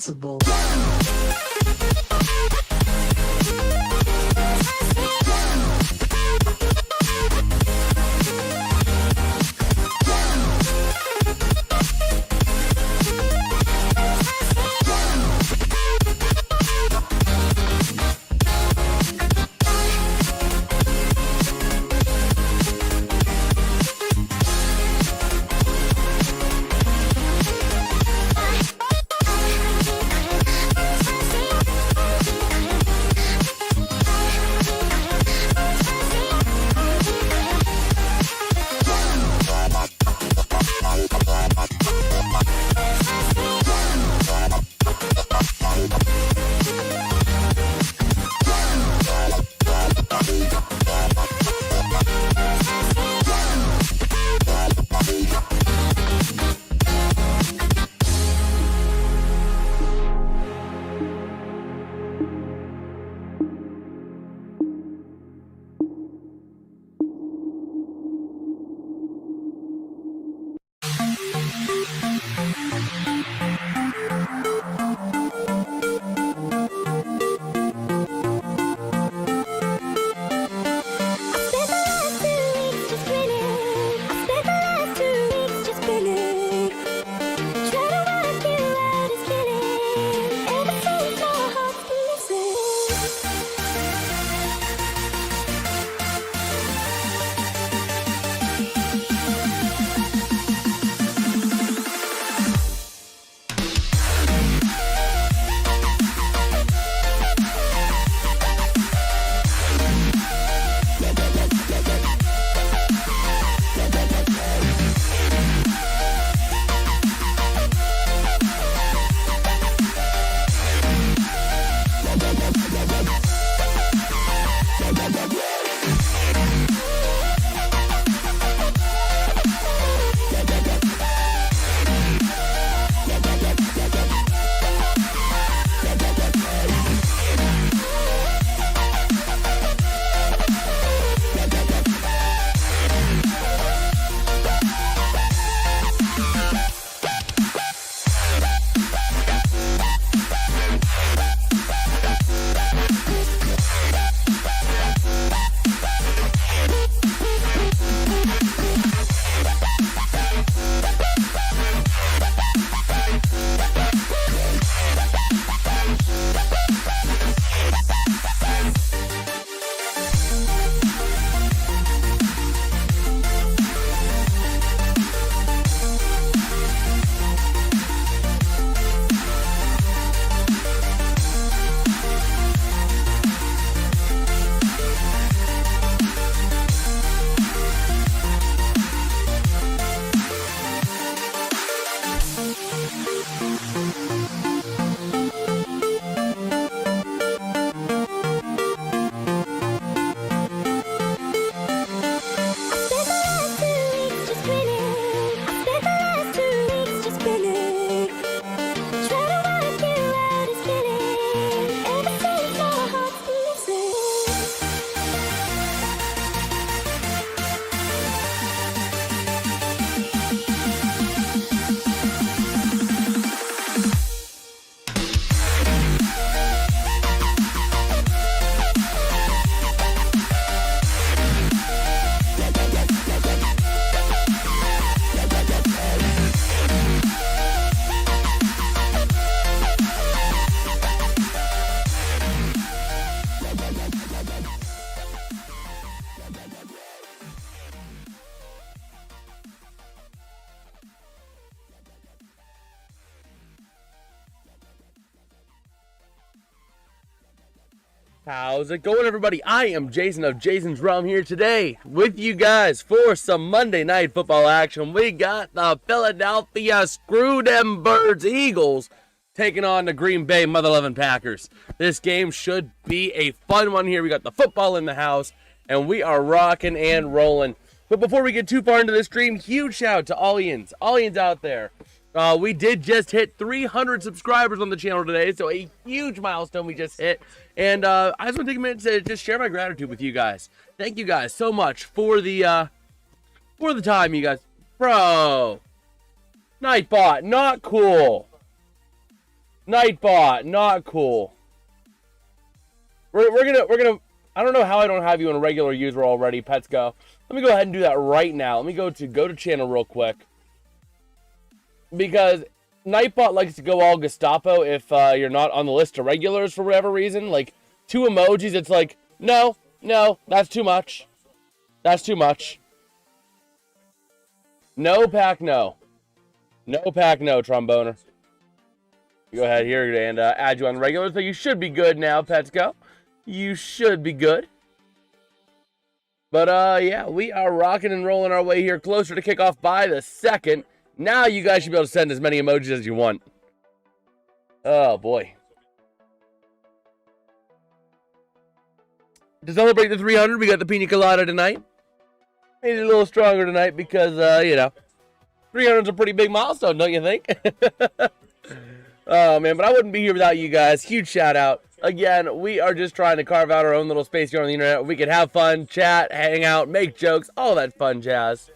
responsible. How's it going, everybody? I am Jason of Jason's Realm here today with you guys for some Monday Night Football action. We got the Philadelphia Screw Dem Birds Eagles taking on the Green Bay Mother Lovin' Packers. This game should be a fun one here. We got the football in the house, and we are rocking and rolling. But before we get too far into this stream, huge shout out to all Ians out there. We did just hit 300 subscribers on the channel today, so a huge milestone we just hit. And I just want to take a minute to just share my gratitude with you guys. Thank you guys so much for the time, you guys. Bro, Nightbot, not cool. Nightbot, not cool. We're gonna. I don't know how I don't have you in a regular user already. Pets go. Let me go ahead and do that right now. Let me go to channel real quick, because Nightbot likes to go all Gestapo if you're not on the list of regulars for whatever reason. Like 2 emojis, it's like no, that's too much. That's too much. No pack, no. No pack, no, Tromboner. Go ahead here and add you on regular, so you should be good now, Pets Go. You should be good. But, yeah, we are rocking and rolling our way here closer to kickoff by the second. Now you guys should be able to send as many emojis as you want. Oh, boy. To celebrate the 300, we got the Pina Colada tonight. Made it a little stronger tonight because, you know, 300 is a pretty big milestone, don't you think? Oh, man, but I wouldn't be here without you guys. Huge shout out. Again, we are just trying to carve out our own little space here on the internet. We could have fun, chat, hang out, make jokes, all that fun jazz.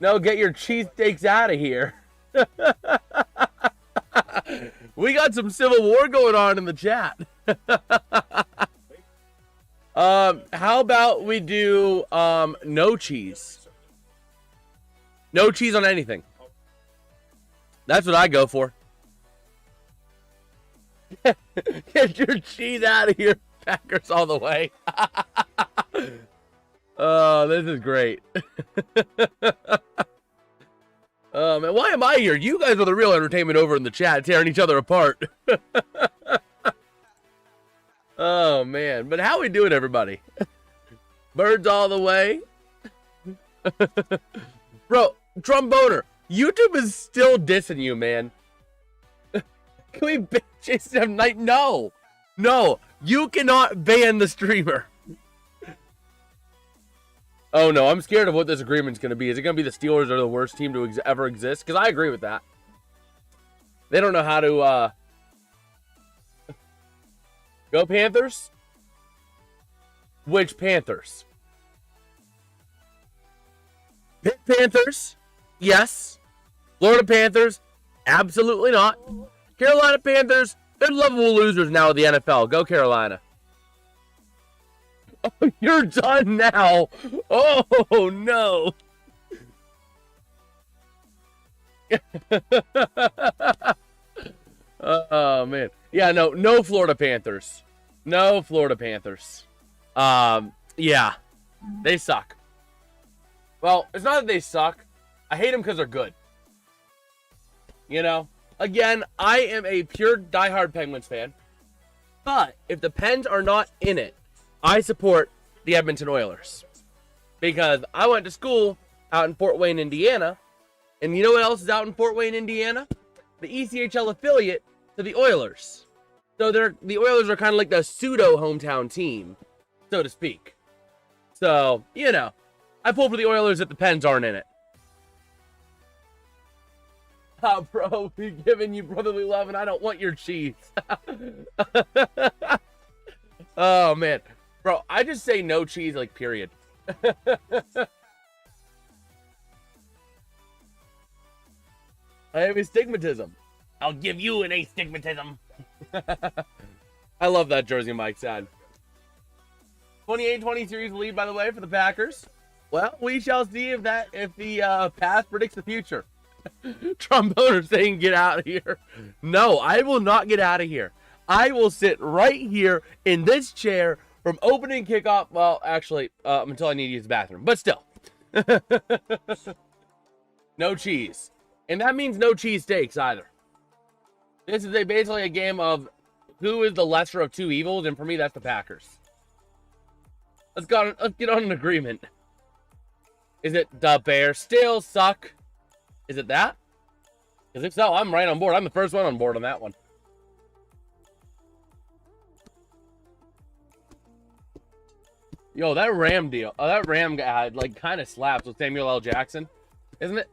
No, get your cheesesteaks out of here. We got some civil war going on in the chat. How about we do no cheese? No cheese on anything. That's what I go for. Get your cheese out of here, Packers all the way. Oh, this is great. Man, why am I here? You guys are the real entertainment over in the chat, tearing each other apart. Oh, man. But how we doing, everybody? Birds all the way. Bro, Tromboner, YouTube is still dissing you, man. Can we ban Jason of Night? No. No. You cannot ban the streamer. Oh, no. I'm scared of what this agreement's going to be. Is it going to be the Steelers are the worst team to ever exist? Because I agree with that. They don't know how to, Go Panthers? Which Panthers? Pitt Panthers? Yes. Florida Panthers? Absolutely not. Carolina Panthers? They're lovable losers now with the NFL. Go Carolina. Oh, you're done now. Oh, no. Oh, man. Yeah, no Florida Panthers. No Florida Panthers. Yeah. They suck. Well, it's not that they suck. I hate them because they're good. You know? Again, I am a pure diehard Penguins fan. But if the Pens are not in it, I support the Edmonton Oilers. Because I went to school out in Fort Wayne, Indiana. And you know what else is out in Fort Wayne, Indiana? The ECHL affiliate to the Oilers. So the Oilers are kind of like the pseudo hometown team, so to speak. So, you know, I pull for the Oilers if the Pens aren't in it. Ah, bro, we're giving you brotherly love and I don't want your cheese. Oh, man. Bro, I just say no cheese, like, period. I have astigmatism. I'll give you an astigmatism. I love that jersey, Mike said. 28-20 series lead, by the way, for the Packers. Well, we shall see if the past predicts the future. Tromboner saying get out of here. No, I will not get out of here. I will sit right here in this chair from opening kickoff. Well, actually, until I need to use the bathroom. But still. No cheese. And that means no cheese steaks either. This is basically a game of who is the lesser of two evils, and for me, that's the Packers. Let's get on an agreement. Is it the Bears still suck? Is it that? Because if so, I'm right on board. I'm the first one on board on that one. Yo, that Ram deal. Oh, that Ram guy, like, kind of slaps with Samuel L. Jackson. Isn't it?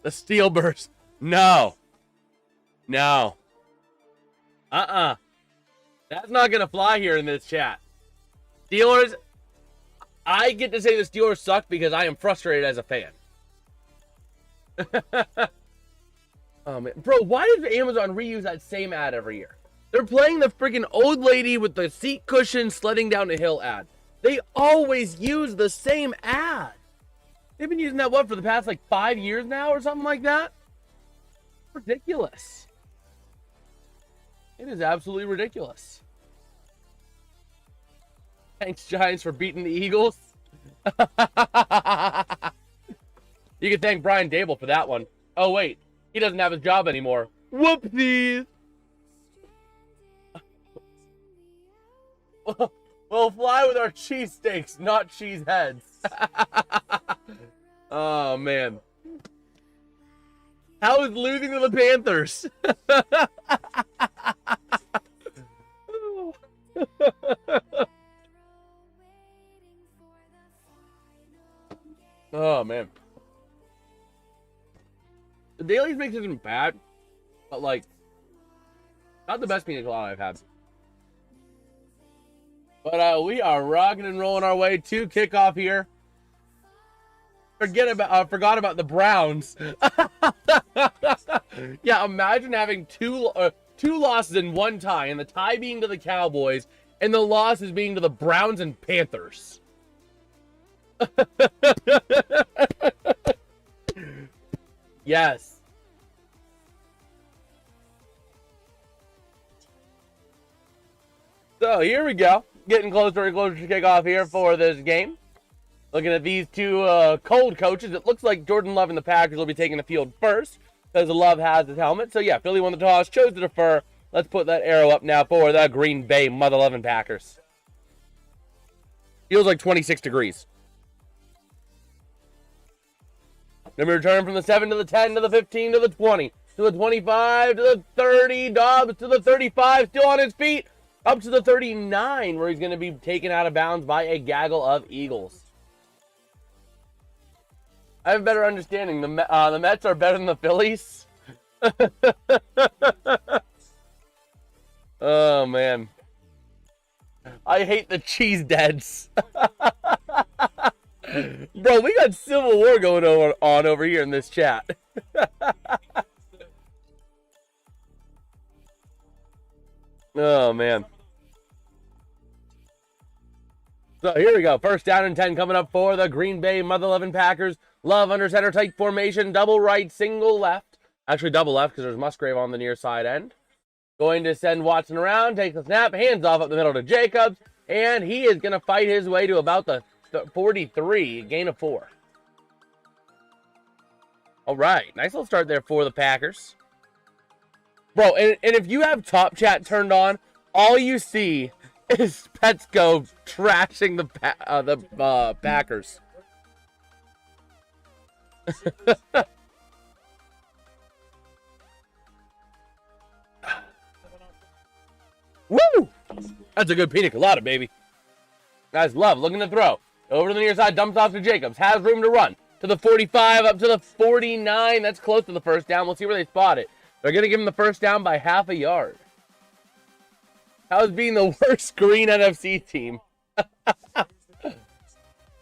The Steel Burst. No. No. That's not going to fly here in this chat. Steelers, I get to say the Steelers suck because I am frustrated as a fan. Oh, man. Bro, why does Amazon reuse that same ad every year? They're playing the freaking old lady with the seat cushion sledding down a hill ad. They always use the same ad. They've been using that, what, for the past, like, 5 years now or something like that? Ridiculous. It is absolutely ridiculous. Thanks, Giants, for beating the Eagles. You can thank Brian Dable for that one. Oh, wait. He doesn't have his job anymore. Whoopsies. We'll fly with our cheesesteaks, not cheese heads. Oh, man. How is losing to the Panthers? Oh, man. The Dailies mix isn't bad, but, like, not the best pina colada I've had. But we are rocking and rolling our way to kickoff here. Forgot about the Browns. Yeah, imagine having two losses in one tie, and the tie being to the Cowboys, and the losses being to the Browns and Panthers. Yes. So here we go. Getting closer and closer to kickoff here for this game. Looking at these two cold coaches, it looks like Jordan Love and the Packers will be taking the field first because Love has his helmet. So yeah, Philly won the toss, chose to defer. Let's put that arrow up now for the Green Bay mother-loving Packers. Feels like 26 degrees. Then we return from the 7 to the 10 to the 15 to the 20 to the 25 to the 30. Dobbs to the 35, still on his feet. Up to the 39, where he's going to be taken out of bounds by a gaggle of Eagles. I have a better understanding. The Mets are better than the Phillies. Oh, man. I hate the cheese deads. Bro, we got Civil War going on over here in this chat. Oh, man. So here we go. First down and 10 coming up for the Green Bay mother-loving Packers. Love under center, tight formation, double right, single left. Actually, double left because there's Musgrave on the near side end. Going to send Watson around, takes the snap, hands off up the middle to Jacobs, and he is going to fight his way to about the 43, gain of 4. All right, nice little start there for the Packers. Bro, and if you have Top Chat turned on, all you see is Petco trashing the Packers. Woo! That's a good pina colada, baby. Nice Love looking to throw. Over to the near side, dumps off to Jacobs. Has room to run. To the 45, up to the 49. That's close to the first down. We'll see where they spot it. They're going to give him the first down by half a yard. How's being the worst green NFC team?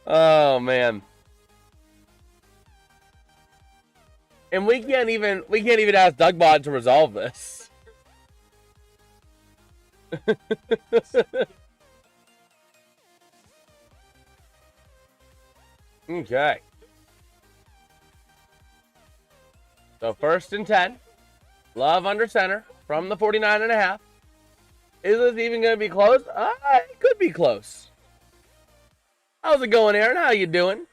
Oh, man. And we can't even ask Dougbot to resolve this. Okay. So first and 10. Love under center from the 49.5. Is this even going to be close? It could be close. How's it going, Aaron? How you doing?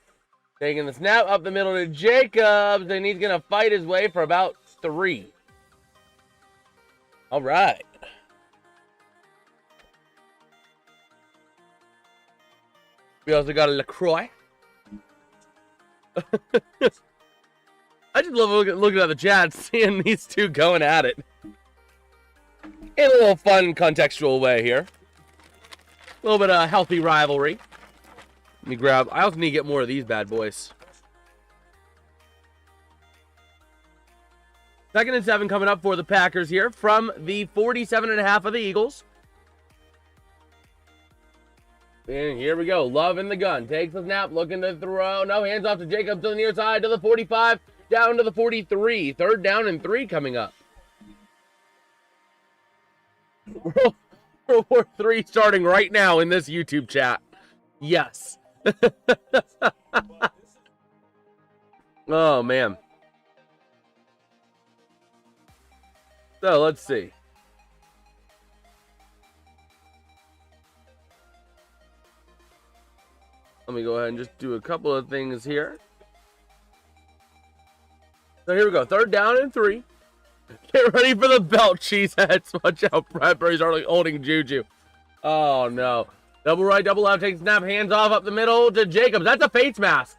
Taking the snap up the middle to Jacobs, and he's going to fight his way for about 3. All right. We also got a LaCroix. I just love looking at the chat, seeing these two going at it. In a little fun, contextual way here. A little bit of healthy rivalry. Let me grab... I also need to get more of these bad boys. 2nd and 7 coming up for the Packers here from the 47.5 of the Eagles. And here we go. Love in the gun. Takes the snap. Looking to throw. No, hands off to Jacob to the near side. To the 45. Down to the 43. 3rd down and 3 coming up. World War III starting right now in this YouTube chat. Yes. Oh, man. So, let's see. Let me go ahead and just do a couple of things here. So here we go. 3rd down and 3. Get ready for the belt, cheeseheads. Watch out, Bradbury's already holding Juju. Oh, no. Double right, double left. Takes snap. Hands off up the middle to Jacobs. That's a face mask.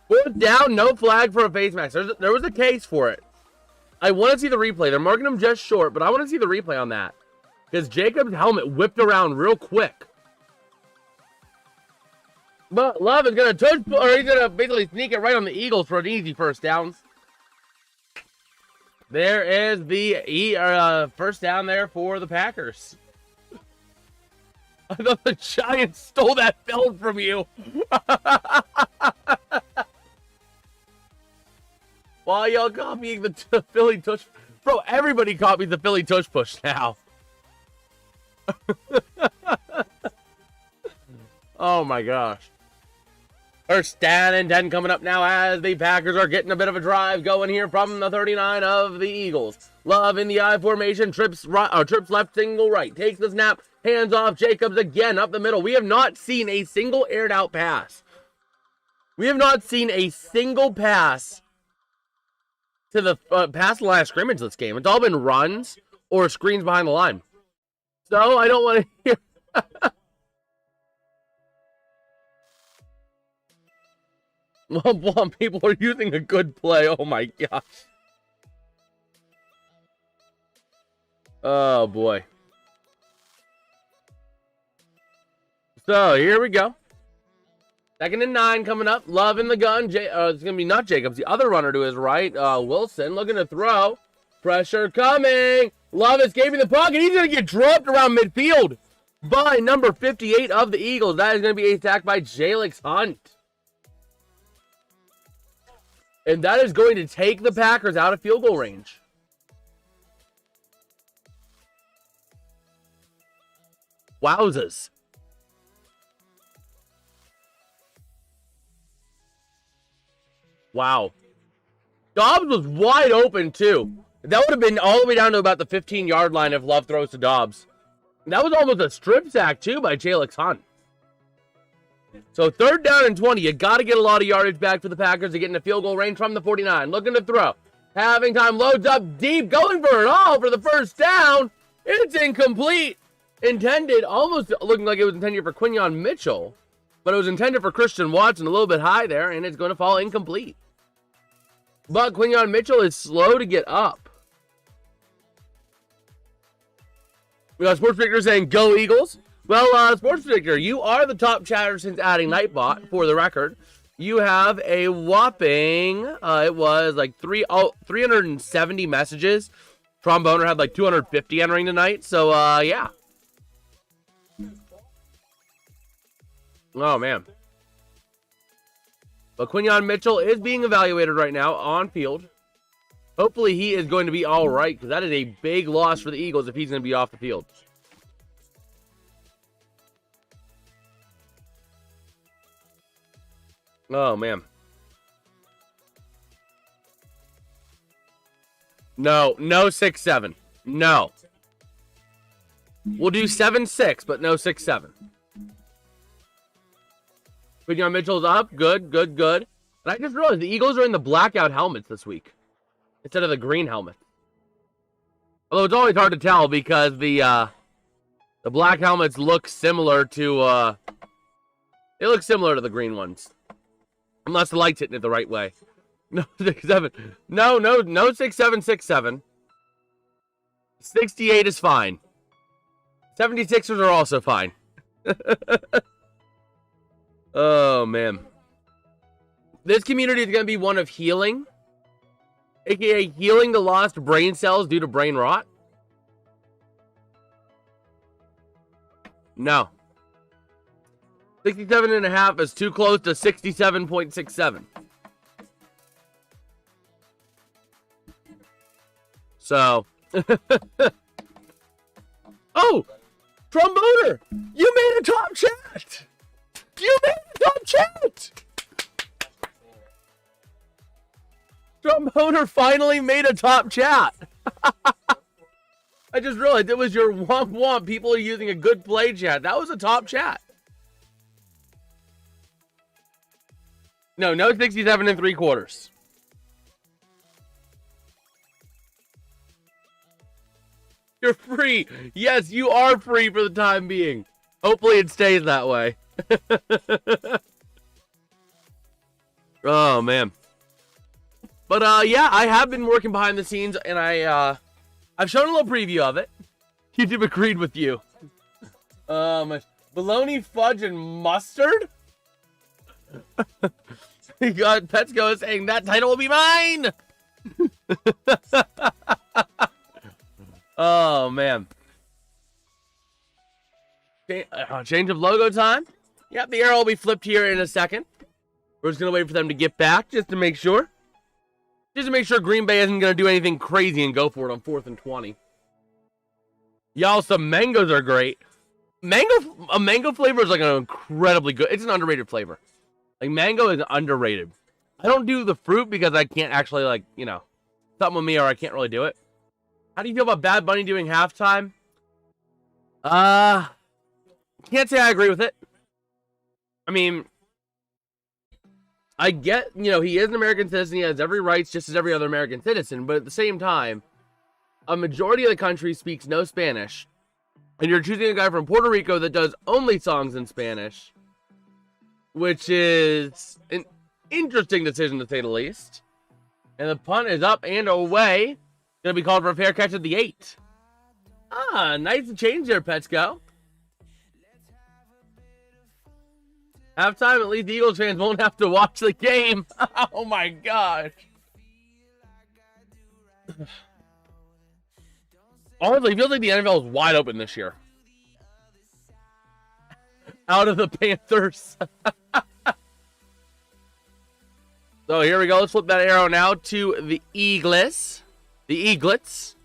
4th down, no flag for a face mask. There was a case for it. I want to see the replay. They're marking him just short, but I want to see the replay on that. Because Jacobs' helmet whipped around real quick. But Love is going to touch, or he's going to basically sneak it right on the Eagles for an easy 1st down. There is the 1st down there for the Packers. I thought the Giants stole that field from you. While y'all copying the Philly tush. Bro, everybody copied the Philly tush push now. Oh my gosh. 1st down and 10 coming up now as the Packers are getting a bit of a drive going here from the 39 of the Eagles. Love in the I formation, trips left, single right. Takes the snap, hands off, Jacobs again up the middle. We have not seen a single aired out pass. We have not seen a single pass to the past the line of scrimmage this game. It's all been runs or screens behind the line. So I don't want to hear... Well, people are using a good play. Oh my gosh. Oh boy. So here we go. 2nd and 9 coming up. Love in the gun. It's going to be not Jacobs. The other runner to his right. Wilson looking to throw. Pressure coming. Love escaping the pocket. He's going to get dropped around midfield by number 58 of the Eagles. That is going to be attacked by Jalix Hunt. And that is going to take the Packers out of field goal range. Wowzers. Wow. Dobbs was wide open, too. That would have been all the way down to about the 15-yard line if Love throws to Dobbs. That was almost a strip sack, too, by Jalix Hunt. So 3rd down and 20. You got to get a lot of yardage back for the Packers to get into field goal range from the 49. Looking to throw. Having time. Loads up deep. Going for it all for the 1st down. It's incomplete. Intended. Almost looking like it was intended for Quinyon Mitchell. But it was intended for Christian Watson. A little bit high there. And it's going to fall incomplete. But Quinyon Mitchell is slow to get up. We got Sports Predictor saying, go Eagles. Well, Sports Predictor, you are the top chatter since adding Nightbot, for the record. You have a whopping, it was like 370 messages. Tromboner had like 250 entering tonight, so, yeah. Oh, man. But Quinyon Mitchell is being evaluated right now on field. Hopefully he is going to be all right, because that is a big loss for the Eagles if he's going to be off the field. Oh, man. No 6-7. No. We'll do 7-6, but no 6-7. Quinyon Mitchell's up. Good. And I just realized the Eagles are in the blackout helmets this week instead of the green helmet. Although it's always hard to tell because the black helmets look similar to they look similar to the green ones. Unless the light's hitting it the right way. No 6-7. No 6-7. 68 is fine. 76ers are also fine. Oh, man. This community is going to be one of healing. AKA healing the lost brain cells due to brain rot. No. 67.5 is too close to 67.67. So. Oh! Tromboner! You made a top chat! You made a top chat! Tromboner finally made a top chat. I just realized it was your womp womp. People are using a good play chat. That was a top chat. No 67 3/4. You're free. Yes, you are free for the time being. Hopefully it stays that way. Oh, man. But, yeah, I have been working behind the scenes, and I've shown a little preview of it. YouTube agreed with you. Bologna, fudge, and mustard? You got Petsko saying that title will be mine! Oh, man. Change of logo time? Yep, the arrow will be flipped here in a second. We're just going to wait for them to get back just to make sure. Just to make sure Green Bay isn't going to do anything crazy and go for it on 4th and 20. Y'all, some mangoes are great. A mango flavor is like an incredibly good. It's an underrated flavor. Like, mango is underrated. I don't do the fruit because I can't actually, like, you know, something with me or I can't really do it. How do you feel about Bad Bunny doing halftime? Can't say I agree with it. I mean, I get, you know, he is an American citizen. He has every rights just as every other American citizen. But at the same time, a majority of the country speaks no Spanish. And you're choosing a guy from Puerto Rico that does only songs in Spanish. Which is an interesting decision, to say the least. And the punt is up and away. Going to be called for a fair catch at the 8. Ah, nice change there, Petsko. Halftime, at least the Eagles fans won't have to watch the game. Oh, my gosh. Honestly, it feels like the NFL is wide open this year. Out of the Panthers. So here we go. Let's flip that arrow now to the Eaglets. The Eaglets.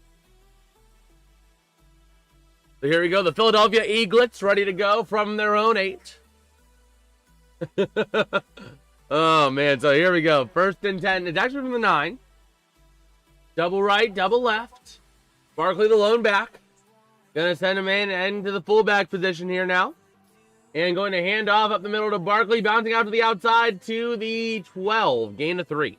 So here we go. The Philadelphia Eaglets ready to go from their own 8. Oh, man. So here we go. 1st and 10. It's actually from the 9. Double right, double left. Barkley the lone back. Going to send him in into the fullback position here now. And going to hand off up the middle to Barkley. Bouncing out to the outside to the 12. Gain of 3.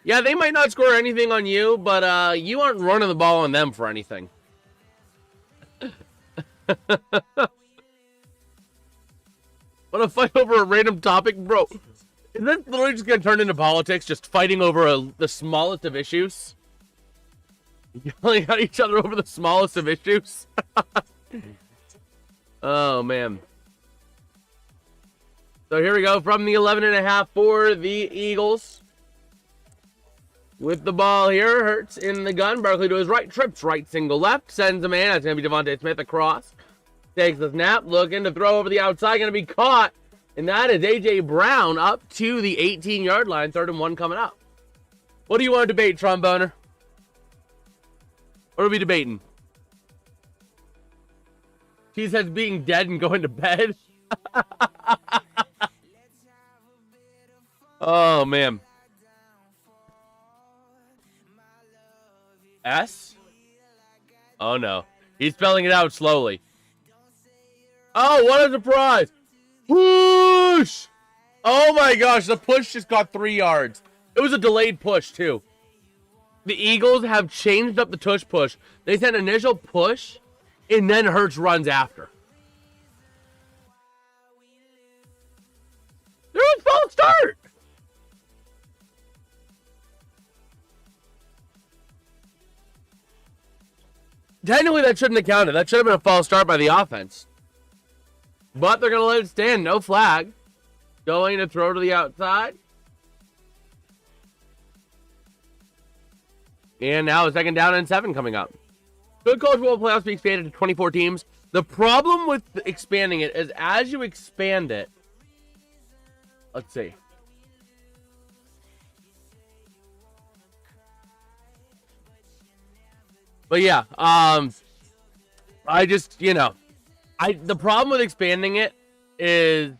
Yeah, they might not score anything on you, but you aren't running the ball on them for anything. What a fight over a random topic, bro. Is this literally just going to turn into politics? Just fighting over the smallest of issues? Yelling at each other over the smallest of issues? Oh, man. So here we go from the 11.5 for the Eagles. With the ball here, Hurts in the gun. Barkley to his right, trips right, single left, sends a man. That's going to be Devontae Smith across. Takes the snap, looking to throw over the outside, going to be caught. And that is A.J. Brown up to the 18-yard line, 3rd and 1 coming up. What do you want to debate, Tromboner? What are we debating? He says being dead and going to bed. Oh, man. S? Oh, no. He's spelling it out slowly. Oh, what a surprise. Whoosh! Oh, my gosh. The push just got 3 yards. It was a delayed push, too. The Eagles have changed up the tush push. They sent initial push, and then Hurts runs after. There was a false start. Technically, that shouldn't have counted. That should have been a false start by the offense. But they're going to let it stand. No flag. Going to throw to the outside. And now a 2nd down and 7 coming up. Should college football playoffs be expanded to 24 teams? The problem with expanding it is as you expand it, let's see. But yeah, I just, the problem with expanding it is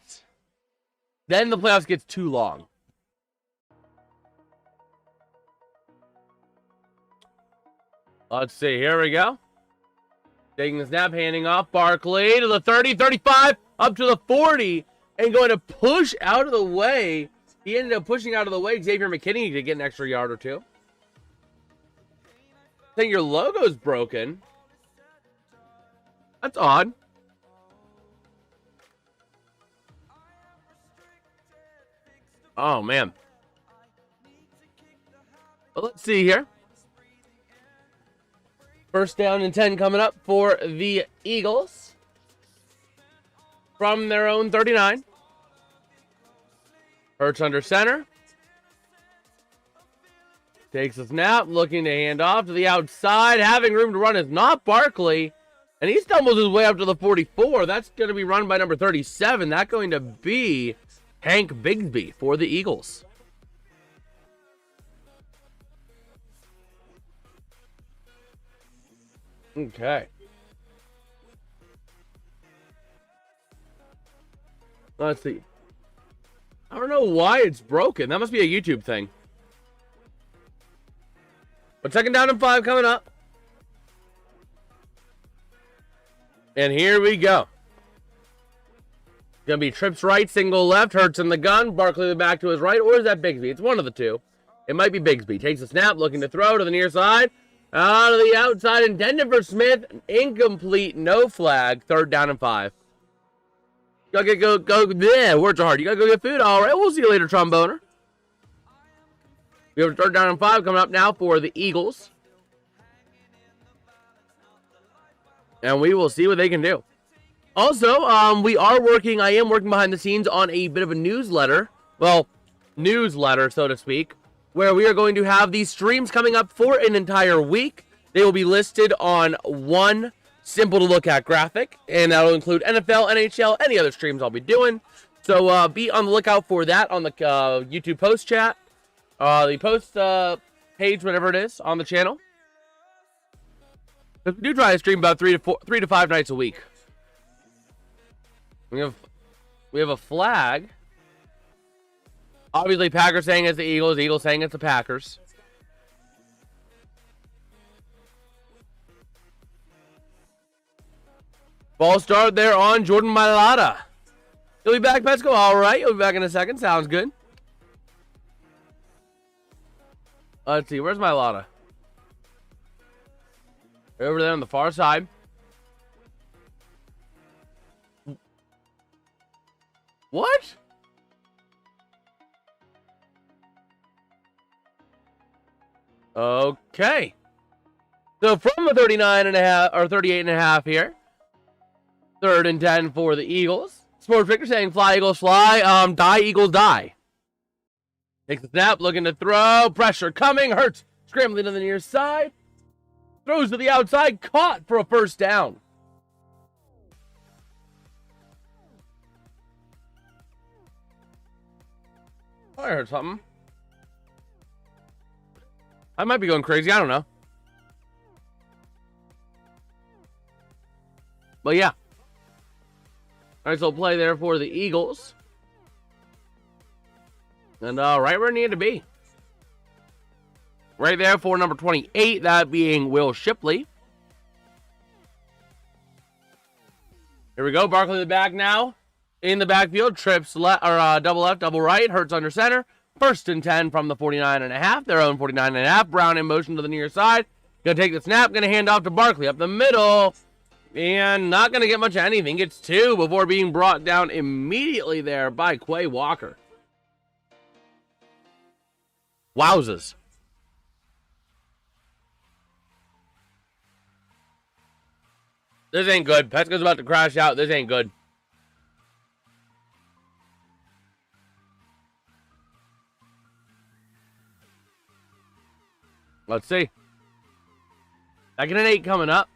then the playoffs gets too long. Let's see. Here we go. Taking the snap, handing off. Barkley to the 30, 35, up to the 40, and going to push out of the way. He ended up pushing out of the way Xavier McKinney to get an extra yard or two. I think your logo's broken. That's odd. Oh, man. Well, let's see here. First down and 10 coming up for the Eagles. From their own 39. Hurts under center. Takes a snap, looking to hand off to the outside. Having room to run is not Barkley. And he stumbles his way up to the 44. That's going to be run by number 37. That's going to be Hank Bigsby for the Eagles. Okay. Let's see. I don't know why it's broken. That must be a YouTube thing. But second down and 5 coming up. And here we go. Gonna be trips right, single left, Hurts in the gun, Barkley back to his right, or is that Bigsby? It's one of the two. It might be Bigsby. Takes a snap, looking to throw to the near side. Out of the outside, intended for Smith. Incomplete, no flag. Third down and 5. You gotta go, yeah, words are hard. You gotta go get food. All right, we'll see you later, tromboner. We have a third down and 5 coming up now for the Eagles. And we will see what they can do. Also, I am working behind the scenes on a bit of a newsletter. Well, newsletter, so to speak, where we are going to have these streams coming up for an entire week. They will be listed on one simple to look at graphic, and that will include NFL, NHL, any other streams I'll be doing. So be on the lookout for that on the YouTube post chat, the post page, whatever it is, on the channel. But we do try to stream about 3 to 5 nights a week. We have a flag. Obviously, Packers saying it's the Eagles. Eagles saying it's the Packers. Ball start there on Jordan Mailata. He'll be back, Petsko. All right, he'll be back in a second. Sounds good. Let's see. Where's Mailata? Over there on the far side. What? Okay. So from the 39.5 or 38.5 here. Third and 10 for the Eagles. Sports Victor saying fly Eagles fly. Die Eagles die. Takes the snap, looking to throw. Pressure coming. Hurts. Scrambling to the near side. Throws to the outside. Caught for a first down. Oh, I heard something. I might be going crazy. I don't know. But yeah. Nice little play there for the Eagles. And right where it needed to be. Right there for number 28, that being Will Shipley. Here we go. Barkley in the back now. In the backfield. Trips double left, double right. Hurts under center. First and 10 from the 49.5. Their own 49.5. Brown in motion to the near side. Gonna take the snap. Gonna hand off to Barkley up the middle. And not gonna get much of anything. Gets 2 before being brought down immediately there by Quay Walker. Wowzers. This ain't good. Petsko's about to crash out. This ain't good. Let's see. Second and 8 coming up.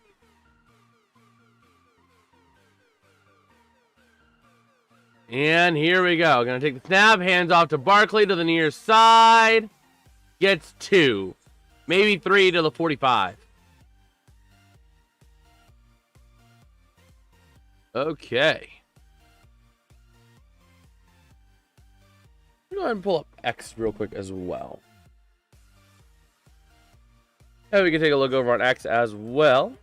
And here we go. Gonna take the snap. Hands off to Barkley to the near side. Gets 2. Maybe 3 to the 45. Okay. Go ahead and pull up X real quick as well. And we can take a look over on X as well.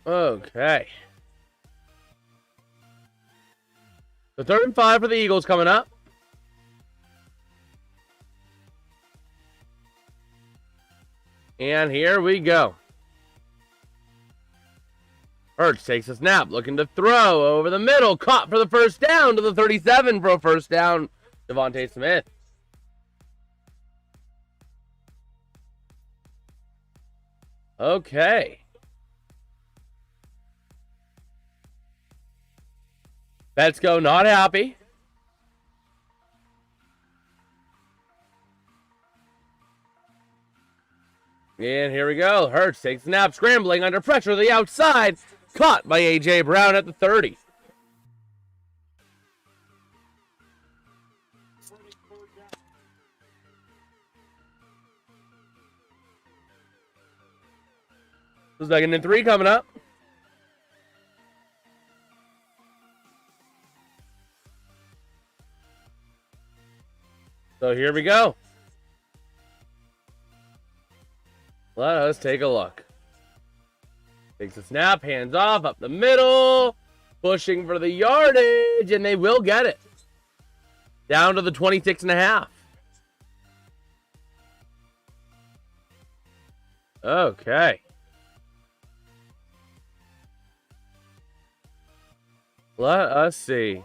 Okay. The 3rd and 5 for the Eagles coming up. And here we go. Hurts takes a snap, looking to throw over the middle. Caught for the first down to the 37 for a first down. Devontae Smith. Okay. Betsko not happy. And here we go. Hurts takes a snap, scrambling under pressure to the outside. Caught by A.J. Brown at the 30. So 2nd and 3 coming up. So here we go. Let us take a look. Takes a snap, hands off, up the middle, pushing for the yardage, and they will get it. Down to the 26.5. Okay. Let us see.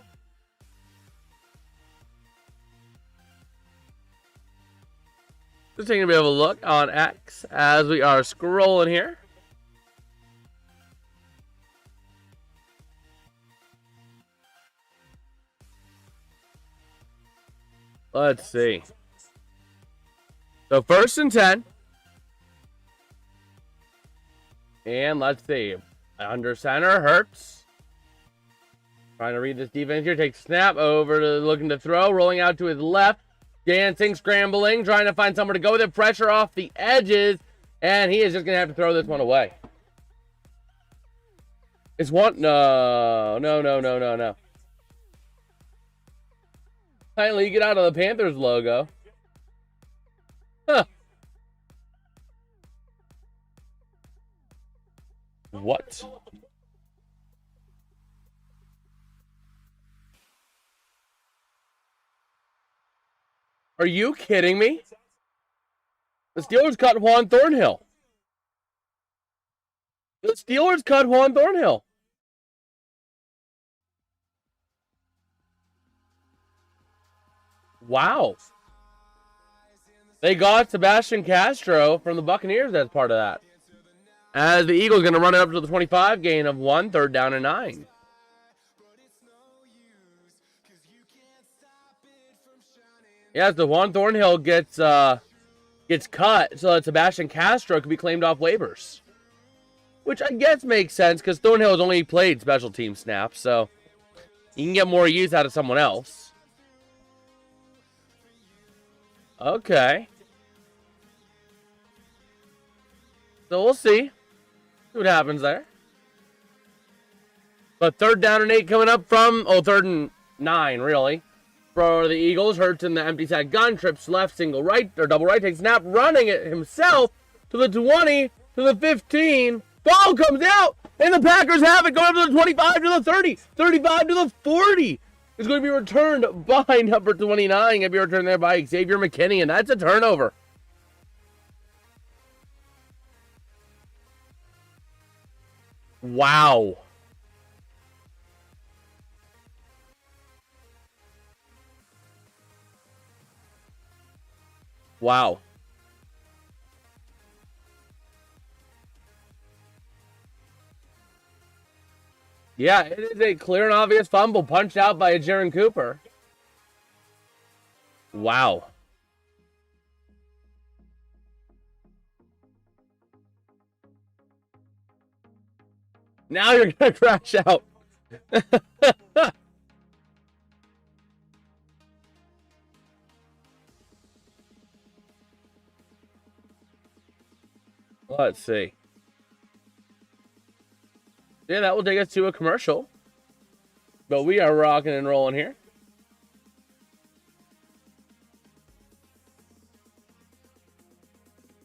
Just taking a bit of a look on X as we are scrolling here. Let's see. So 1st and 10. And let's see. Under center, Hurts. Trying to read this defense here. Takes snap over to looking to throw. Rolling out to his left. Dancing, scrambling. Trying to find somewhere to go with it. Pressure off the edges. And he is just going to have to throw this one away. It's one. No. Finally, get out of the Panthers logo. Huh. What? Are you kidding me? The Steelers cut Juan Thornhill. The Steelers cut Juan Thornhill. Wow. They got Sebastian Castro from the Buccaneers as part of that. As the Eagles going to run it up to the 25, gain of 1, 3rd down and 9. Yeah, so Juan Thornhill gets cut so that Sebastian Castro could be claimed off waivers. Which I guess makes sense because Thornhill has only played special team snaps, so you can get more use out of someone else. Okay. So we'll see what happens there. But 3rd down and 8 coming up from, 3rd and 9, really. For the Eagles, Hurts in the empty side gun, trips left, single right, or double right, takes snap, running it himself to the 20, to the 15. Ball comes out, and the Packers have it, going up to the 25, to the 30, 35 to the 40. It's going to be returned by number 29. Going to be returned there by Xavier McKinney, and that's a turnover. Wow. Wow. Yeah, it is a clear and obvious fumble punched out by a Jaron Cooper. Wow. Now you're going to crash out. Let's see. Yeah, that will take us to a commercial. But we are rocking and rolling here.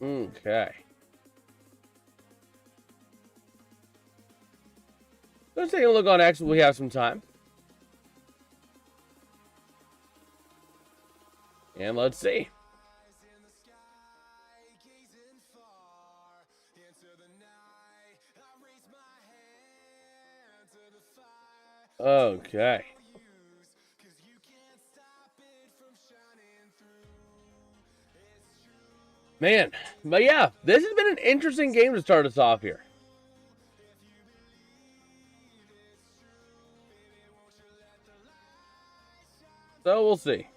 Okay. Let's take a look on X. We have some time. And let's see. Okay. Man, but yeah, this has been an interesting game to start us off here. So we'll see.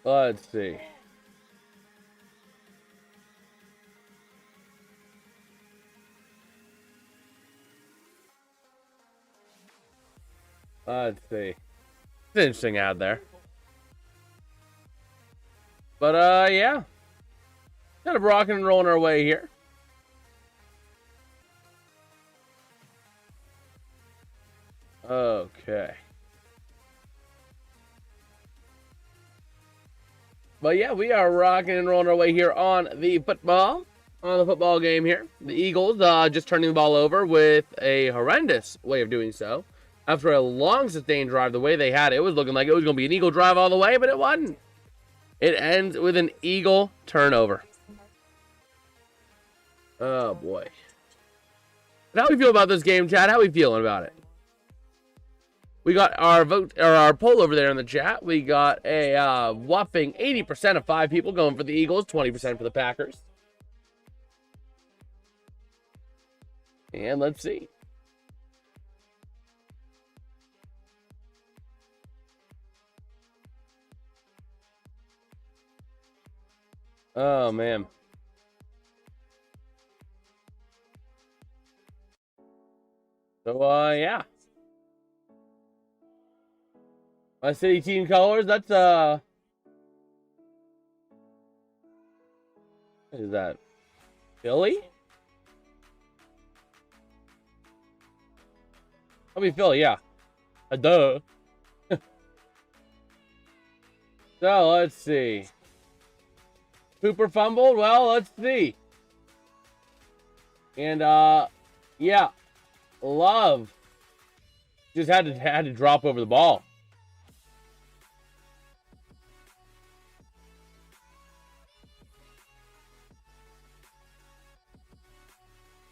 Let's see. Let's see. It's an interesting ad there. But, yeah. Kind of rocking and rolling our way here. Okay. But yeah, we are rocking and rolling our way here on the football game here. The Eagles just turning the ball over with a horrendous way of doing so. After a long sustained drive, the way they had it, it was looking like it was going to be an Eagle drive all the way, but it wasn't. It ends with an Eagle turnover. Oh boy. How do we feel about this game, Chad? How are we feeling about it? We got our vote or our poll over there in the chat. We got a whopping 80% of 5 people going for the Eagles, 20% for the Packers. And let's see. Oh man. So yeah. My city team colors, that's what is that? Philly? I'll be Philly, yeah. Duh. So let's see. Cooper fumbled. Well, let's see. And yeah. Love just had to drop over the ball.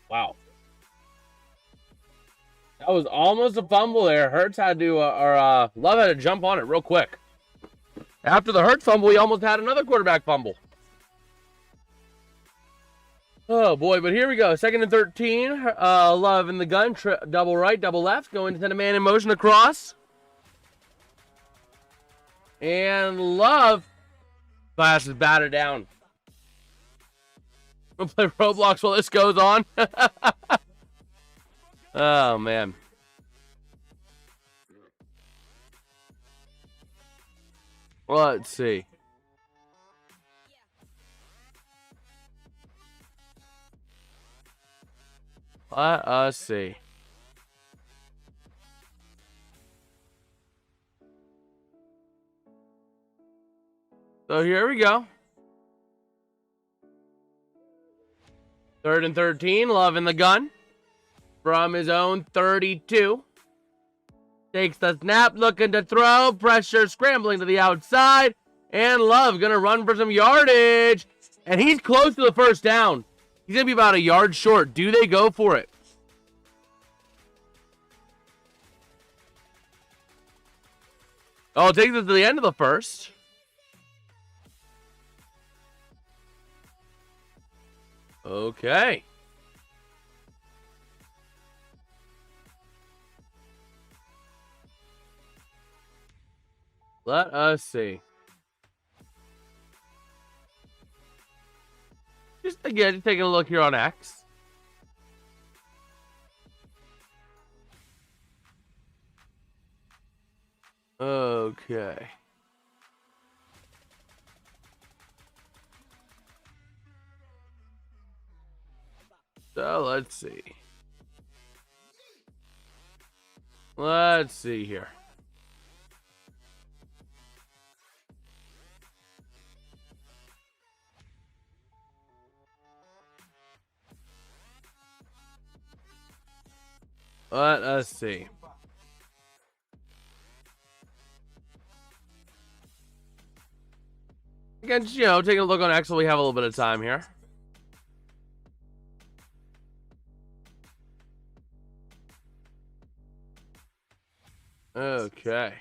Wow. That was almost a fumble there. Hurts had to, Love had to jump on it real quick. After the Hurts fumble, he almost had another quarterback fumble. Oh, boy, but here we go. 2nd and 13. Love in the gun. Double right, double left. Going to send a man in motion across. And Love. Pass is batted down. We'll play Roblox while this goes on. Oh, man. Let's see. Let us see. So here we go. 3rd and 13. Love in the gun. From his own 32. Takes the snap, looking to throw. Pressure, scrambling to the outside. And Love going to run for some yardage. And he's close to the first down. He's going to be about a yard short. Do they go for it? Oh, it takes us to the end of the first. Okay. Let us see. again, just taking a look here on X. Okay. So let's see. Let's see here. Let us see. Again, just, taking a look on X while we have a little bit of time here. Okay.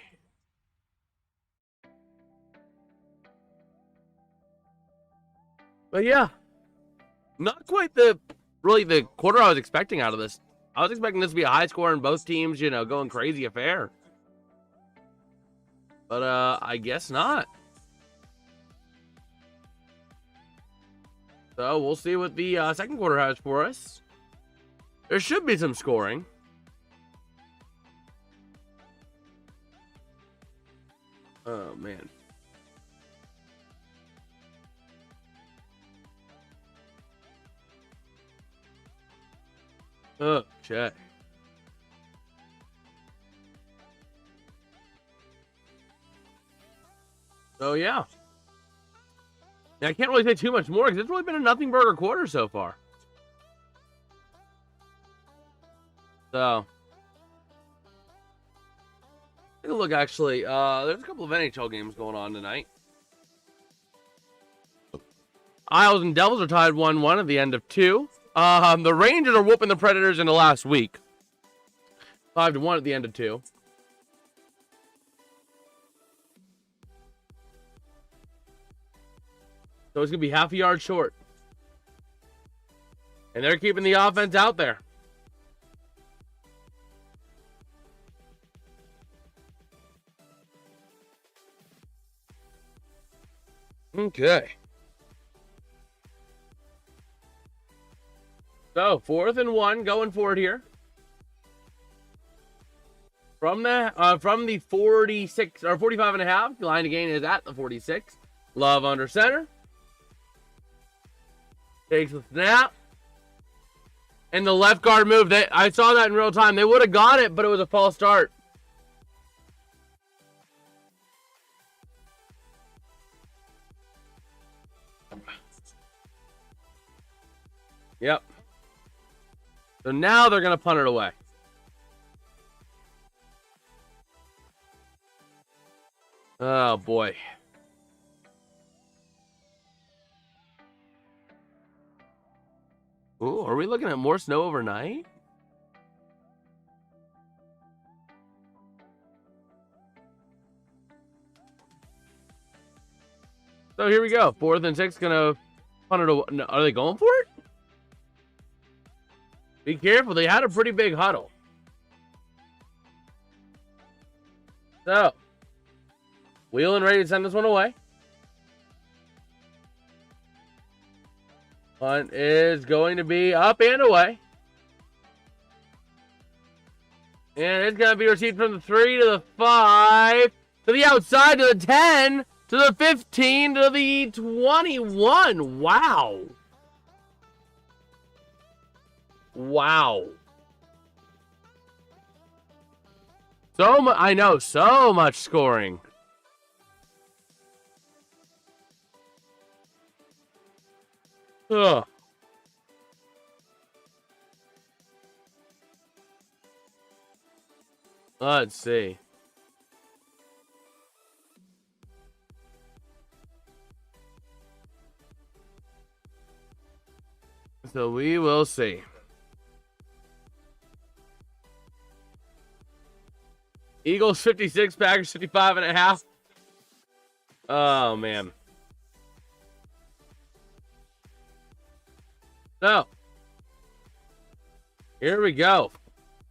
But yeah, not quite the quarter I was expecting out of this. I was expecting this to be a high score and both teams, going crazy affair. But I guess not. So we'll see what the second quarter has for us. There should be some scoring. Oh, man. Okay. So, yeah. I can't really say too much more because it's really been a nothing burger quarter so far. So, take a look, actually. There's a couple of NHL games going on tonight. Isles and Devils are tied 1-1 at the end of 2. The Rangers are whooping the Predators in the last week. 5-1 at the end of 2. So it's going to be half a yard short. And they're keeping the offense out there. Okay. So, 4th and 1 going for it here. From the 46 or 45 and a half, the line of gain is at the 46. Love under center. Takes the snap. And the left guard move. I saw that in real time. They would have got it, but it was a false start. Yep. So now they're going to punt it away. Oh, boy. Ooh, are we looking at more snow overnight? So here we go. 4th and 6, gonna punt it away. No, are they going for it? Be careful. They had a pretty big huddle. So, wheeling ready to send this one away. Punt is going to be up and away. And it's going to be received from the 3 to the 5, to the outside, to the 10, to the 15, to the 21. Wow. Wow. I know, so much scoring. Ugh. Let's see. So we will see. Eagles 56, Packers 55 and a half. Oh, man. So, here we go.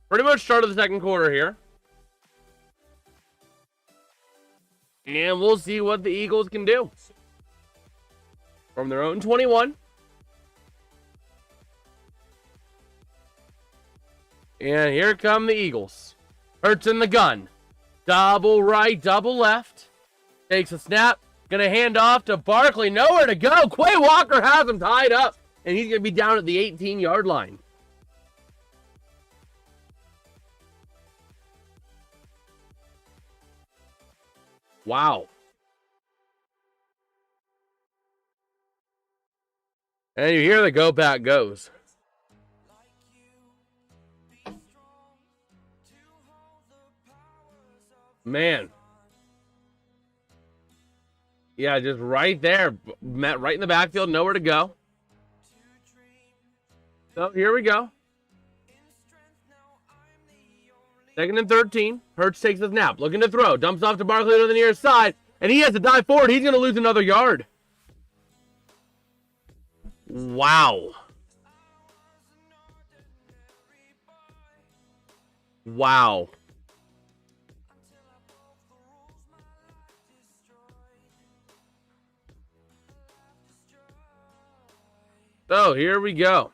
Pretty much start of the second quarter here. And we'll see what the Eagles can do. From their own 21. And here come the Eagles. Hurts in the gun. Double right, double left. Takes a snap. Gonna hand off to Barkley. Nowhere to go. Quay Walker has him tied up. And he's gonna be down at the 18-yard line. Wow. And you hear the go back goes. Man. Yeah, just right there. Met right in the backfield, nowhere to go. So here we go. 2nd and 13. Hurts takes the snap. Looking to throw. Dumps off to Barkley to the near side. And he has to dive forward. He's going to lose another yard. Wow. Wow. So here we go.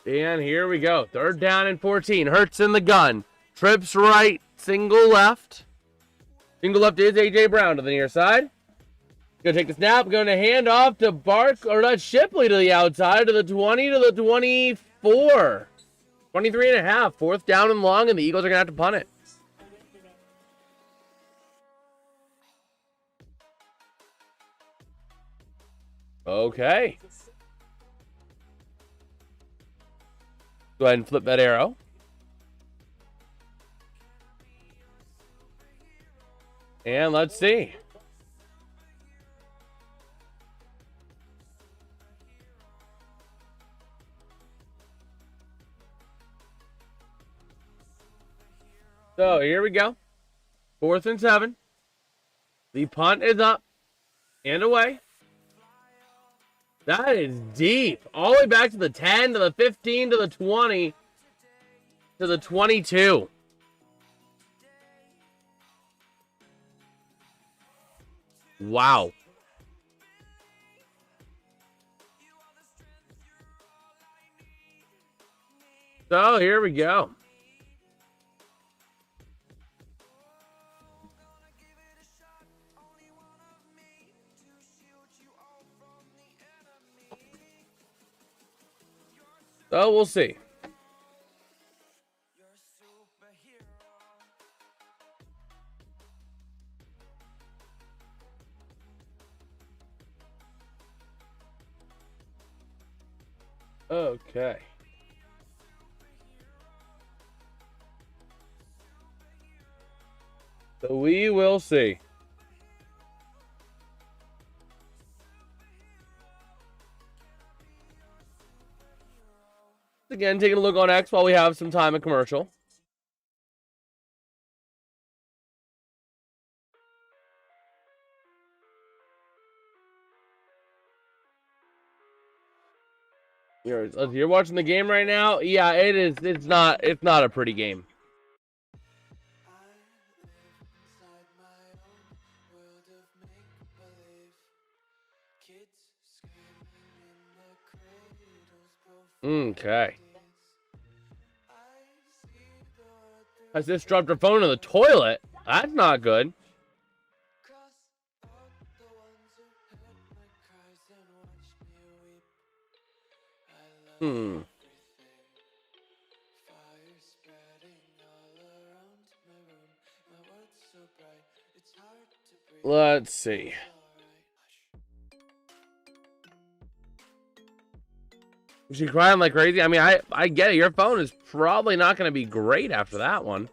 And here we go. 3rd down and 14. Hurts in the gun. Trips right. Single left. Single left is A.J. Brown to the near side. Going to take the snap. Going to hand off to Shipley to the outside to the 20 to the 24. 23 and a half. 4th down and long, and the Eagles are going to have to punt it. Okay. Go ahead and flip that arrow. And let's see. So here we go. 4th and 7. The punt is up and away. That is deep. All the way back to the 10, to the 15, to the 20, to the 22. Wow. So here we go. So we'll see. Okay. So we will see. Again, taking a look on X while we have some time at commercial. You're watching the game right now? Yeah, it is. It's not a pretty game. Okay. I just dropped her phone in the toilet. That's not good. Let's see. Is she crying like crazy? I mean, I get it. Your phone is probably not going to be great after that one.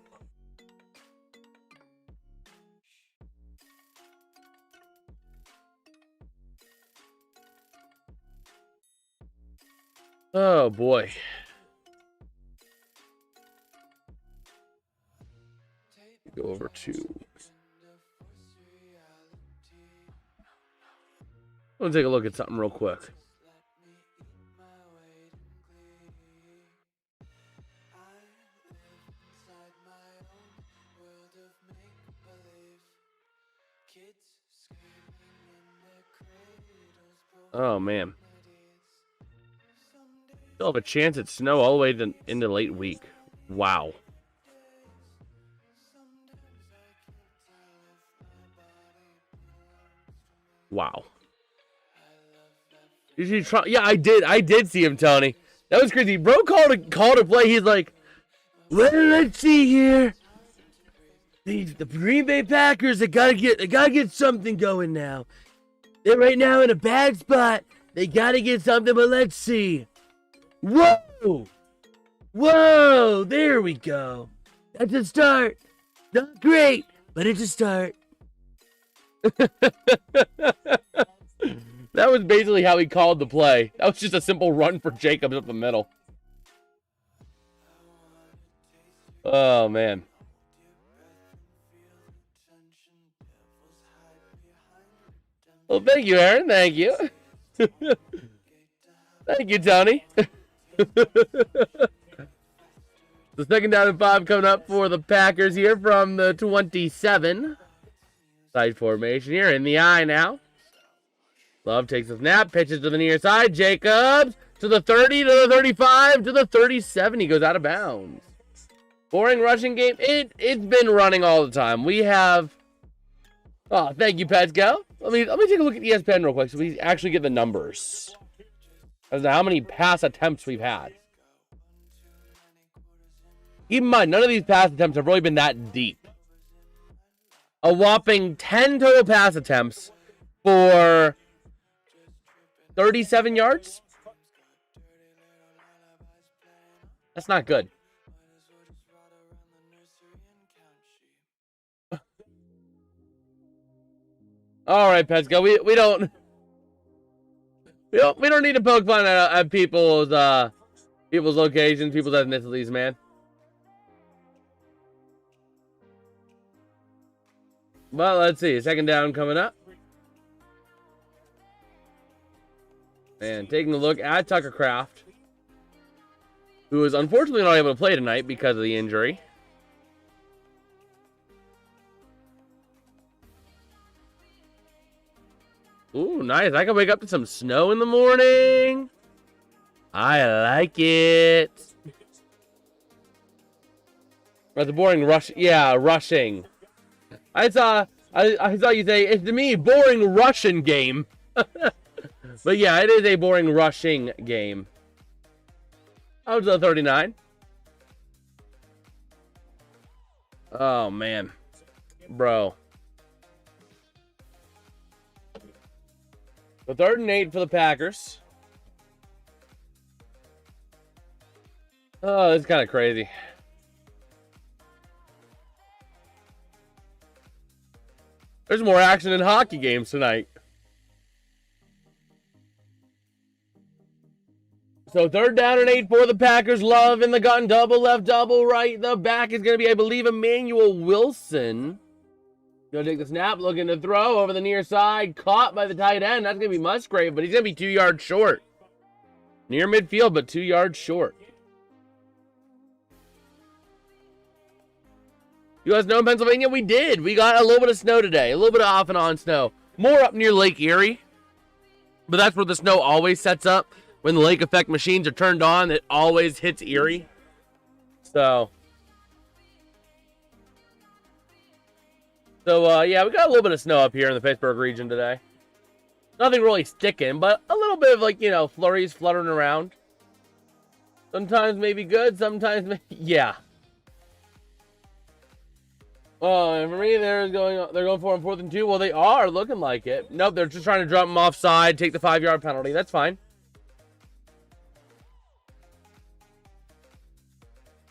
Oh, boy. Go over to... I'm going to take a look at something real quick. Oh, man. Still have a chance at snow all the way into late week. Wow. Wow. Did you try? Yeah, I did. I did see him, Tony. That was crazy. Bro called a play. He's like, well, let's see here. The Green Bay Packers, they gotta get something going now. They're right now in a bad spot. They gotta get something, but let's see. Whoa! Whoa! There we go. That's a start. Not great, but it's a start. That was basically how he called the play. That was just a simple run for Jacobs up the middle. Oh, man. Well, thank you, Aaron. Thank you. Thank you, Tony. The second down and 5 coming up for the Packers here from the 27. Side formation here in the eye now. Love takes a snap, pitches to the near side. Jacobs to the 30, to the 35, to the 37. He goes out of bounds. Boring rushing game. It's been running all the time. We have. Oh, thank you, Petco. Let me take a look at ESPN real quick so we actually get the numbers as to how many pass attempts we've had. Keep in mind, none of these pass attempts have really been that deep. A whopping 10 total pass attempts for 37 yards? That's not good. All right, Petco, we don't need to poke fun at people's locations, people's ethnicities, man. Well, let's see. Second down coming up. And taking a look at Tucker Kraft, who is unfortunately not able to play tonight because of the injury. Ooh, nice. I can wake up to some snow in the morning. I like it. That's a boring rush. Yeah, rushing. I saw you say, it's to me, boring Russian game. But yeah, it is a boring rushing game. Out to the 39. Oh, man. Bro. The 3rd and 8 for the Packers. Oh, it's kind of crazy. There's more action in hockey games tonight. So 3rd down and 8 for the Packers. Love in the gun. Double left, double right. The back is going to be, I believe, Emmanuel Wilson. Going to take the snap, looking to throw over the near side. Caught by the tight end. That's going to be Musgrave, but he's going to be 2 yards short. Near midfield, but 2 yards short. You guys know in Pennsylvania, we did. We got a little bit of snow today. A little bit of off and on snow. More up near Lake Erie. But that's where the snow always sets up. When the lake effect machines are turned on, it always hits Erie. So yeah, we got a little bit of snow up here in the Pittsburgh region today. Nothing really sticking, but a little bit of, like, you know, flurries fluttering around. Sometimes maybe good, sometimes maybe, yeah. Oh, and for me, they're going for 4th and 2. Well, they are looking like it. Nope, they're just trying to drop them offside, take the 5-yard penalty. That's fine.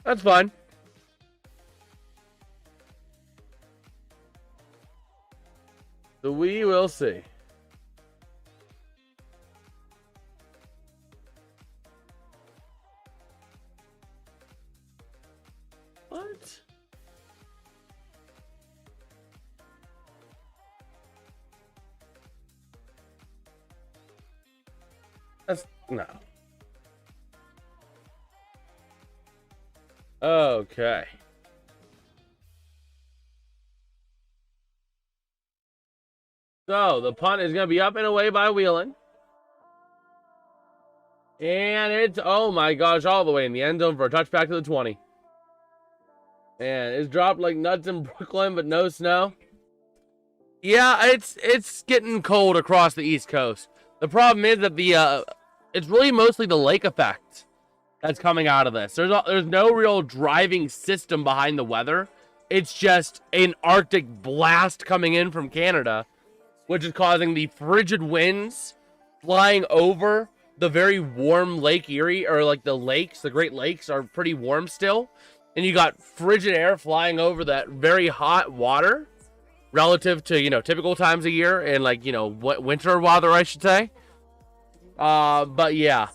That's fine. So we will see. What? That's no. Okay. So the punt is going to be up and away by Wheelan. And it's, oh my gosh, all the way in the end zone for a touchback to the 20. And it's dropped like nuts in Brooklyn, but no snow. Yeah, it's getting cold across the East Coast. The problem is that it's really mostly the lake effect that's coming out of this. There's no real driving system behind the weather. It's just an Arctic blast coming in from Canada, which is causing the frigid winds flying over the very warm Lake Erie, or like the lakes, the Great Lakes are pretty warm still. And you got frigid air flying over that very hot water relative to, typical times of year and like, winter weather, I should say. But yeah,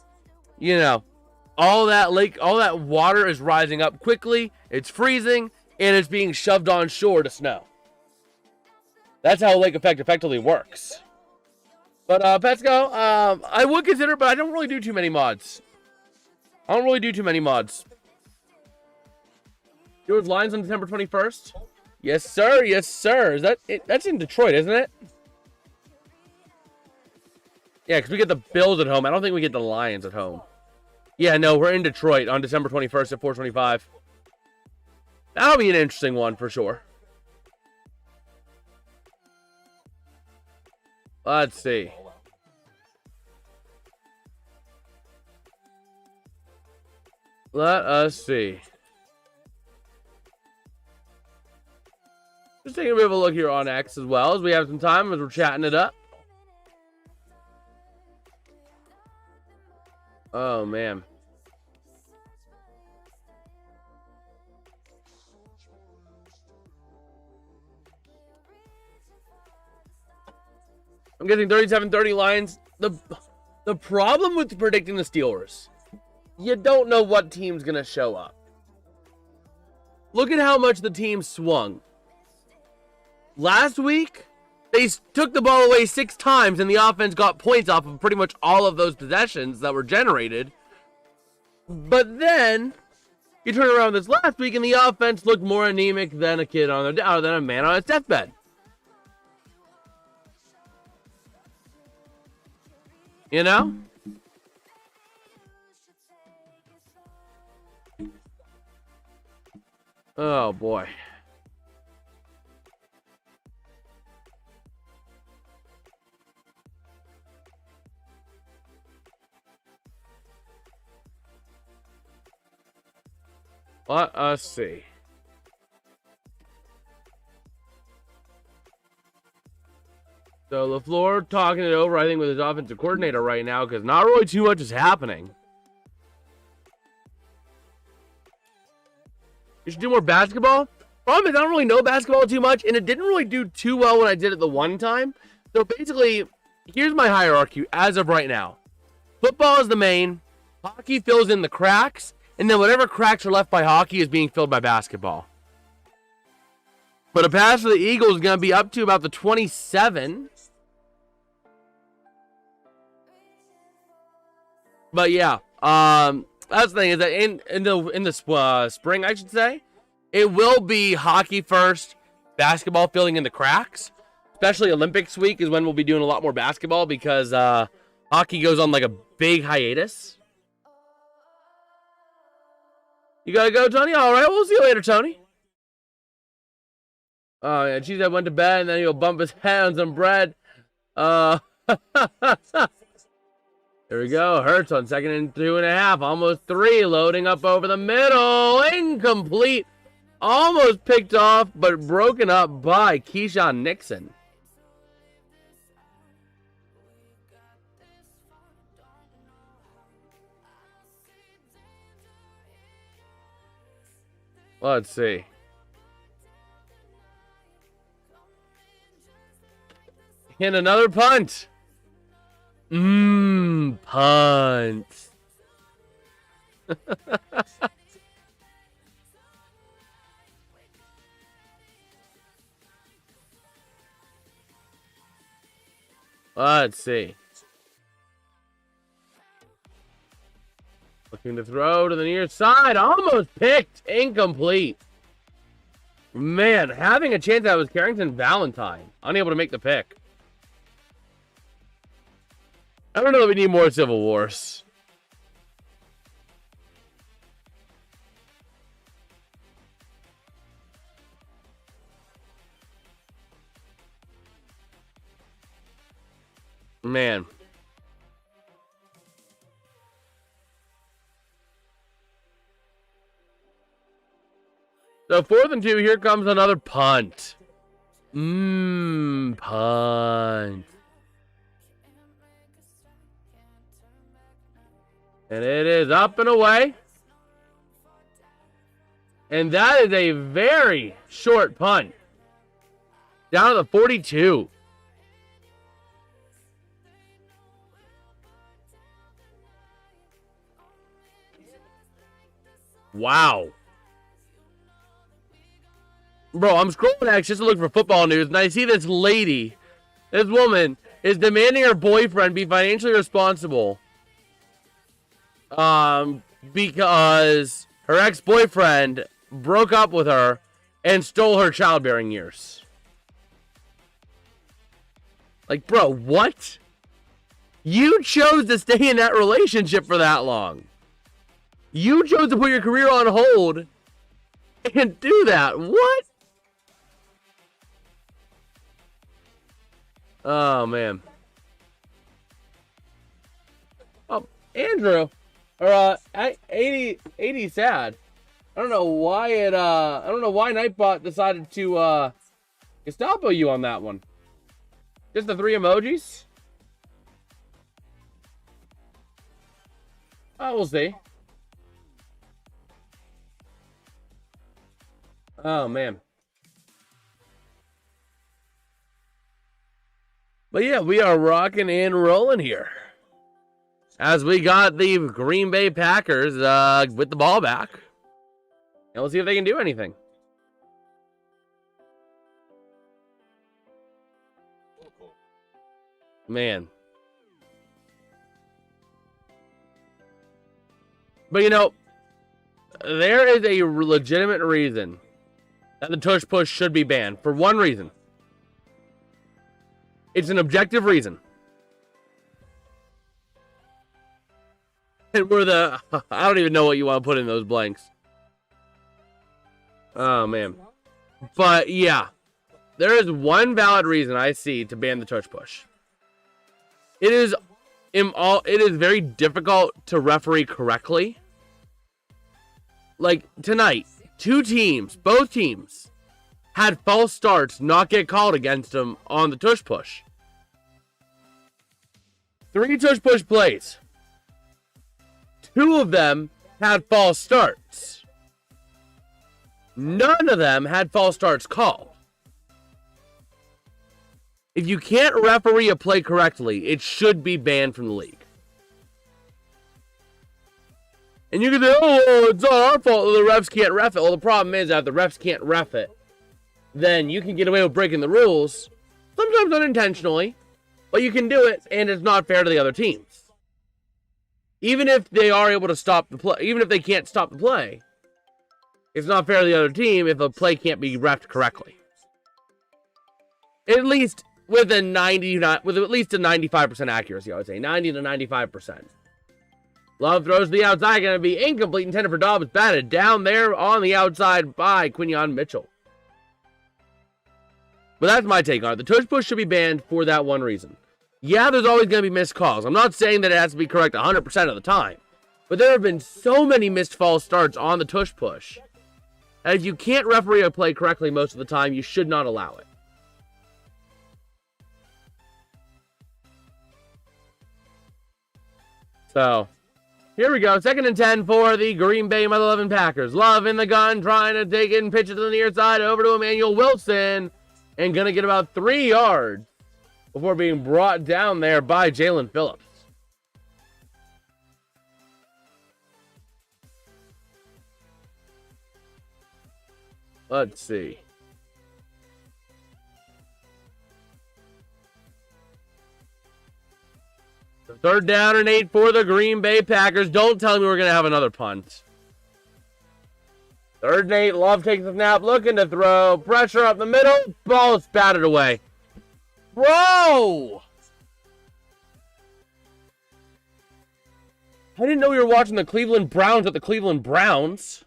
all that water is rising up quickly. It's freezing and it's being shoved on shore to snow. That's how lake effect effectively works. But Petsko, I would consider, but I don't really do too many mods. George Lions on December 21st. Yes, sir. Yes, sir. Is that it? That's in Detroit, isn't it? Yeah, because we get the Bills at home. I don't think we get the Lions at home. Yeah, no, we're in Detroit on December 21st at 4:25. That'll be an interesting one for sure. Let's see. Let us see. Just taking a bit of a look here on X as well, as we have some time as we're chatting it up. Oh, man. I'm getting 37-30 Lions. The problem with predicting the Steelers, you don't know what team's going to show up. Look at how much the team swung. Last week, they took the ball away 6 times, and the offense got points off of pretty much all of those possessions that were generated. But then, you turn around this last week, and the offense looked more anemic than than a man on his deathbed. You know? Oh, boy. Let us see. So LaFleur talking it over, I think, with his offensive coordinator right now, because not really too much is happening. You should do more basketball. Problem is, I don't really know basketball too much, and it didn't really do too well when I did it the one time. So basically, here's my hierarchy as of right now. Football is the main. Hockey fills in the cracks. And then whatever cracks are left by hockey is being filled by basketball. But a pass for the Eagles is going to be up to about the 27. But yeah, that's the thing is that in the spring, I should say, it will be hockey first, basketball filling in the cracks. Especially Olympics week is when we'll be doing a lot more basketball because hockey goes on like a big hiatus. You gotta go, Tony? All right, we'll see you later, Tony. Oh, yeah, Cheesehead went to bed, and then he'll bump his head on some bread. There we go. Hurts on 2nd and 2.5. Almost 3. Loading up over the middle. Incomplete. Almost picked off, but broken up by Keyshawn Nixon. Let's see. And another punt. Punt. Let's see. Looking to throw to the near side. Almost picked. Incomplete. Man, having a chance that was Carrington Valentine. Unable to make the pick. I don't know that we need more Civil Wars. Man. So 4th and 2, here comes another punt. Punt. And it is up and away. And that is a very short punt. Down to the 42. Wow. Bro, I'm scrolling X just to look for football news, and I see this lady, this woman, is demanding her boyfriend be financially responsible. Because her ex-boyfriend broke up with her and stole her childbearing years. Like, bro, what? You chose to stay in that relationship for that long. You chose to put your career on hold and do that. What? Oh, man. Oh, Andrew. Or, 80 sad. I don't know why Nightbot decided to, Gestapo you on that one. Just the 3 emojis? Oh, we'll see. Oh, man. But yeah, we are rocking and rolling here. As we got the Green Bay Packers with the ball back. And we'll see if they can do anything. Man. But you know, there is a legitimate reason that the tush push should be banned. For one reason. It's an objective reason. And we're the... I don't even know what you want to put in those blanks. Oh, man. But, yeah. There is one valid reason I see to ban the tush push. It is very difficult to referee correctly. Like, tonight, both teams, had false starts not get called against them on the tush push. 3 tush push plays. 2 of them had false starts. None of them had false starts called. If you can't referee a play correctly, it should be banned from the league. And you can say, oh, it's all our fault that the refs can't ref it. Well, the problem is that if the refs can't ref it, then you can get away with breaking the rules, sometimes unintentionally, but you can do it, and it's not fair to the other teams. Even if they are able to stop the play, even if they can't stop the play, it's not fair to the other team if a play can't be reffed correctly. At least with at least a 95% accuracy, I would say 90 to 95%. Love throws to the outside, going to be incomplete, intended for Dobbs, batted down there on the outside by Quinyon Mitchell. But that's my take on it. The tush push should be banned for that one reason. Yeah, there's always going to be missed calls. I'm not saying that it has to be correct 100% of the time. But there have been so many missed false starts on the tush push. And if you can't referee a play correctly most of the time, you should not allow it. So, here we go. 2nd and 10 for the Green Bay Mother 11 Packers. Love in the gun, trying to take it and pitch it to the near side over to Emmanuel Wilson. And going to get about 3 yards before being brought down there by Jalen Phillips. Let's see. The 3rd down and 8 for the Green Bay Packers. Don't tell me we're going to have another punt. 3rd and 8. Love takes the snap, looking to throw. Pressure up the middle. Ball is batted away. Bro! I didn't know we were watching the Cleveland Browns at the Cleveland Browns.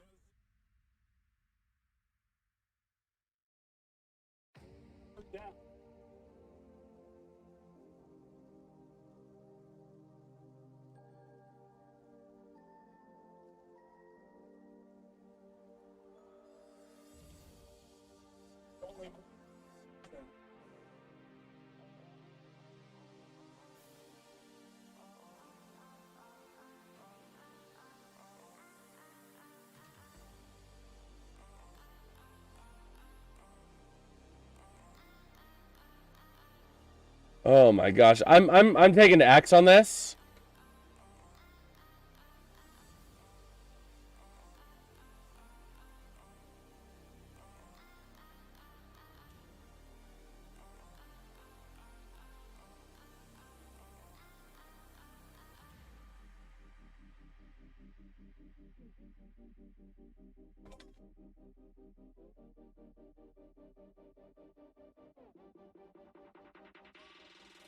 Oh my gosh, I'm taking the X on this.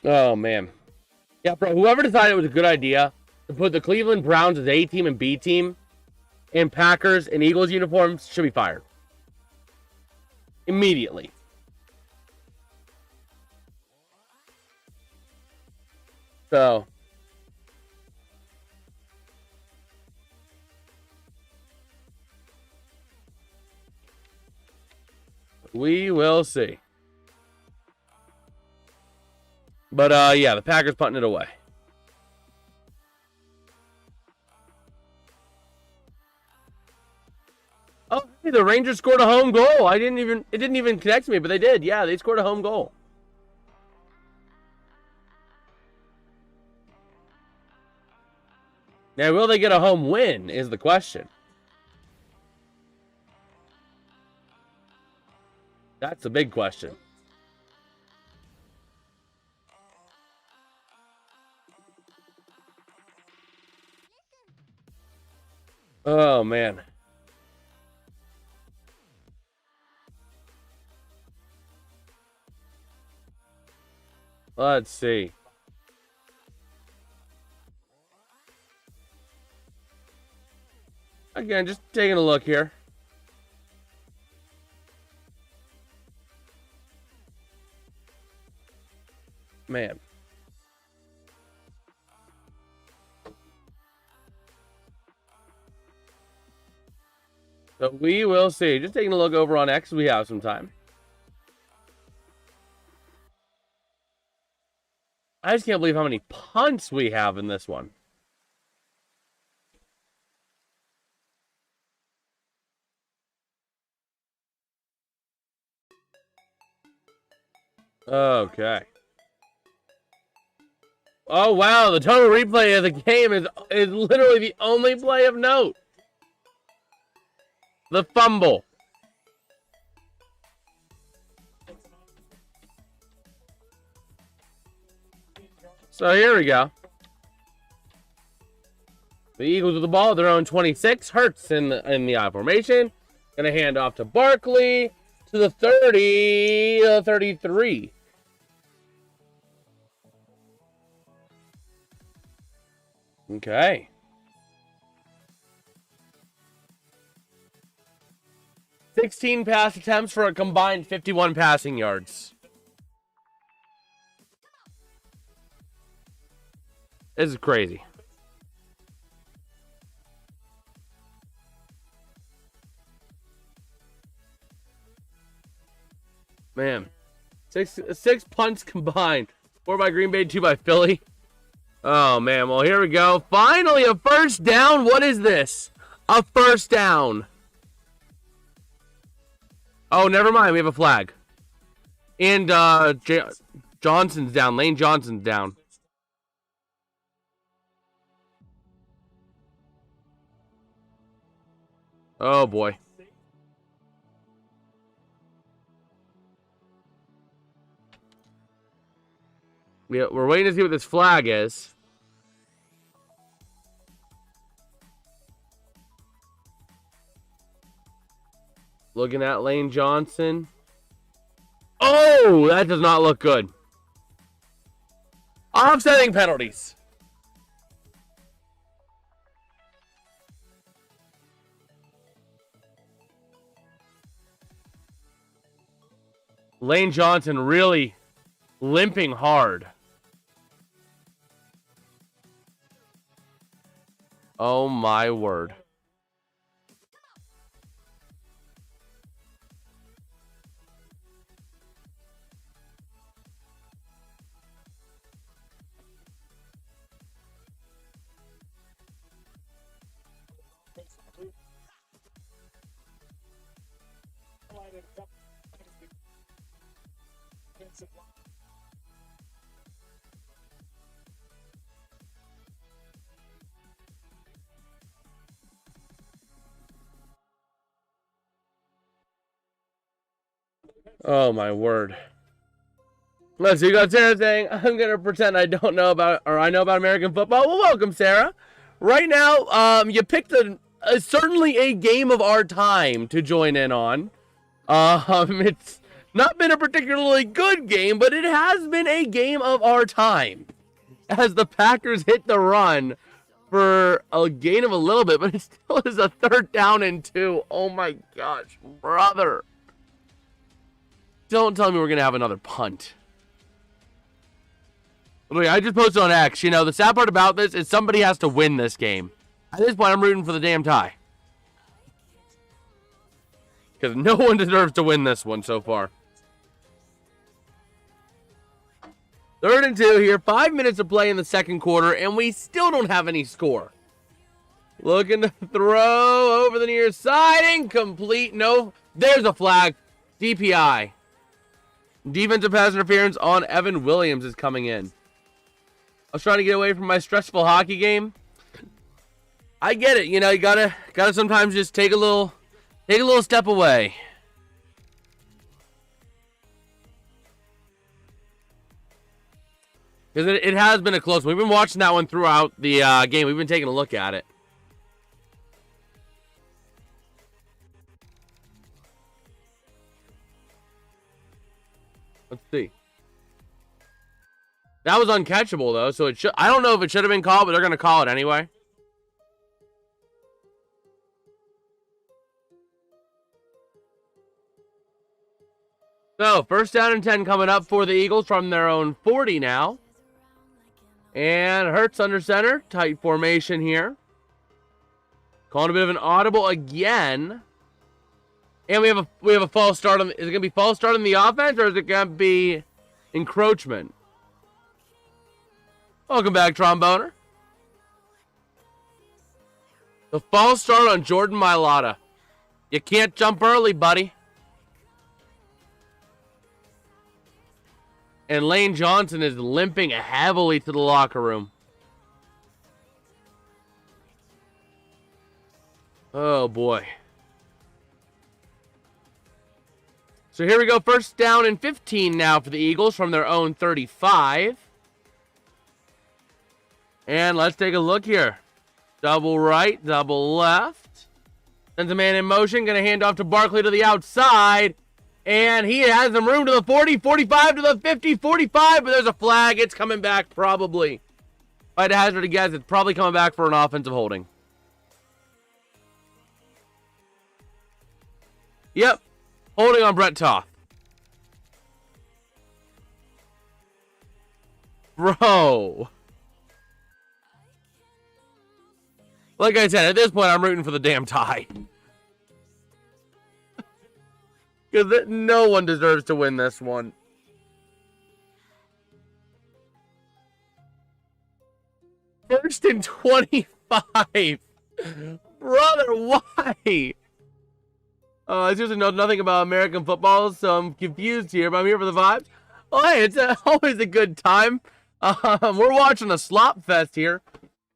Oh man. Yeah, bro, whoever decided it was a good idea to put the Cleveland Browns as A team and B team and Packers and Eagles uniforms should be fired. Immediately. So we will see. But yeah, the Packers punting it away. Oh, hey, the Rangers scored a home goal. It didn't even connect to me, but they did. Yeah, they scored a home goal. Now, will they get a home win is the question. That's the big question. Oh, man. Let's see. Again, just taking a look here. Man. So we will see. Just taking a look over on X. We have some time. I just can't believe how many punts we have in this one. Okay. Oh, wow. The total replay of the game is literally the only play of note. The fumble. So here we go. The Eagles with the ball at their own 26. Hurts in the I formation. Gonna hand off to Barkley to the 30, 33. Okay. $16 pass attempts for a combined 51 passing yards. This is crazy. Man. Six punts combined. 4 by Green Bay, 2 by Philly. Oh, man. Well, here we go. Finally, a first down. What is this? A first down. Oh, never mind. We have a flag. And Johnson's down. Lane Johnson's down. Oh, boy. We're waiting to see what this flag is. Looking at Lane Johnson. Oh, that does not look good. Offsetting penalties. Lane Johnson really limping hard. Oh my word. Oh my word. Let's see, you got Sarah saying, I'm going to pretend I don't know about, or I know about American football. Well, welcome, Sarah. Right now, you picked certainly a game of our time to join in on. It's not been a particularly good game, but it has been a game of our time. As the Packers hit the run for a gain of a little bit, but it still is a 3rd down and 2. Oh my gosh, brother. Don't tell me we're going to have another punt. Look, I just posted on X, you know, the sad part about this is somebody has to win this game. At this point, I'm rooting for the damn tie. Because no one deserves to win this one so far. 3rd and 2 here. 5 minutes to play in the 2nd quarter, and we still don't have any score. Looking to throw over the near side. Incomplete. No. There's a flag. DPI. Defensive pass interference on Evan Williams is coming in. I was trying to get away from my stressful hockey game. I get it. You know, you gotta sometimes just take a little step away. Because it has been a close one. We've been watching that one throughout the game. We've been taking a look at it. Let's see. That was uncatchable, though, so it should. I don't know if it should have been called, but they're going to call it anyway. So, 1st down and 10 coming up for the Eagles from their own 40 now. And Hurts under center. Tight formation here. Calling a bit of an audible again. And we have a false start on. Is it going to be false start on the offense, or is it going to be encroachment? Welcome back, Tromboner. The false start on Jordan Mailata. You can't jump early, buddy. And Lane Johnson is limping heavily to the locker room. Oh, boy. So here we go. 1st down and 15 now for the Eagles from their own 35. And let's take a look here. Double right, double left. Sends a man in motion. Going to hand off to Barkley to the outside. And he has some room to the 40, 45 to the 50, 45. But there's a flag. It's coming back probably. If I had to hazard a guess, it's probably coming back for an offensive holding. Yep. Holding on Brett Toth. Bro. Like I said, at this point, I'm rooting for the damn tie. Because no one deserves to win this one. First and 25. Brother, why? I seriously know nothing about American football, so I'm confused here, but I'm here for the vibes. Oh, hey, it's always a good time. We're watching a slop fest here.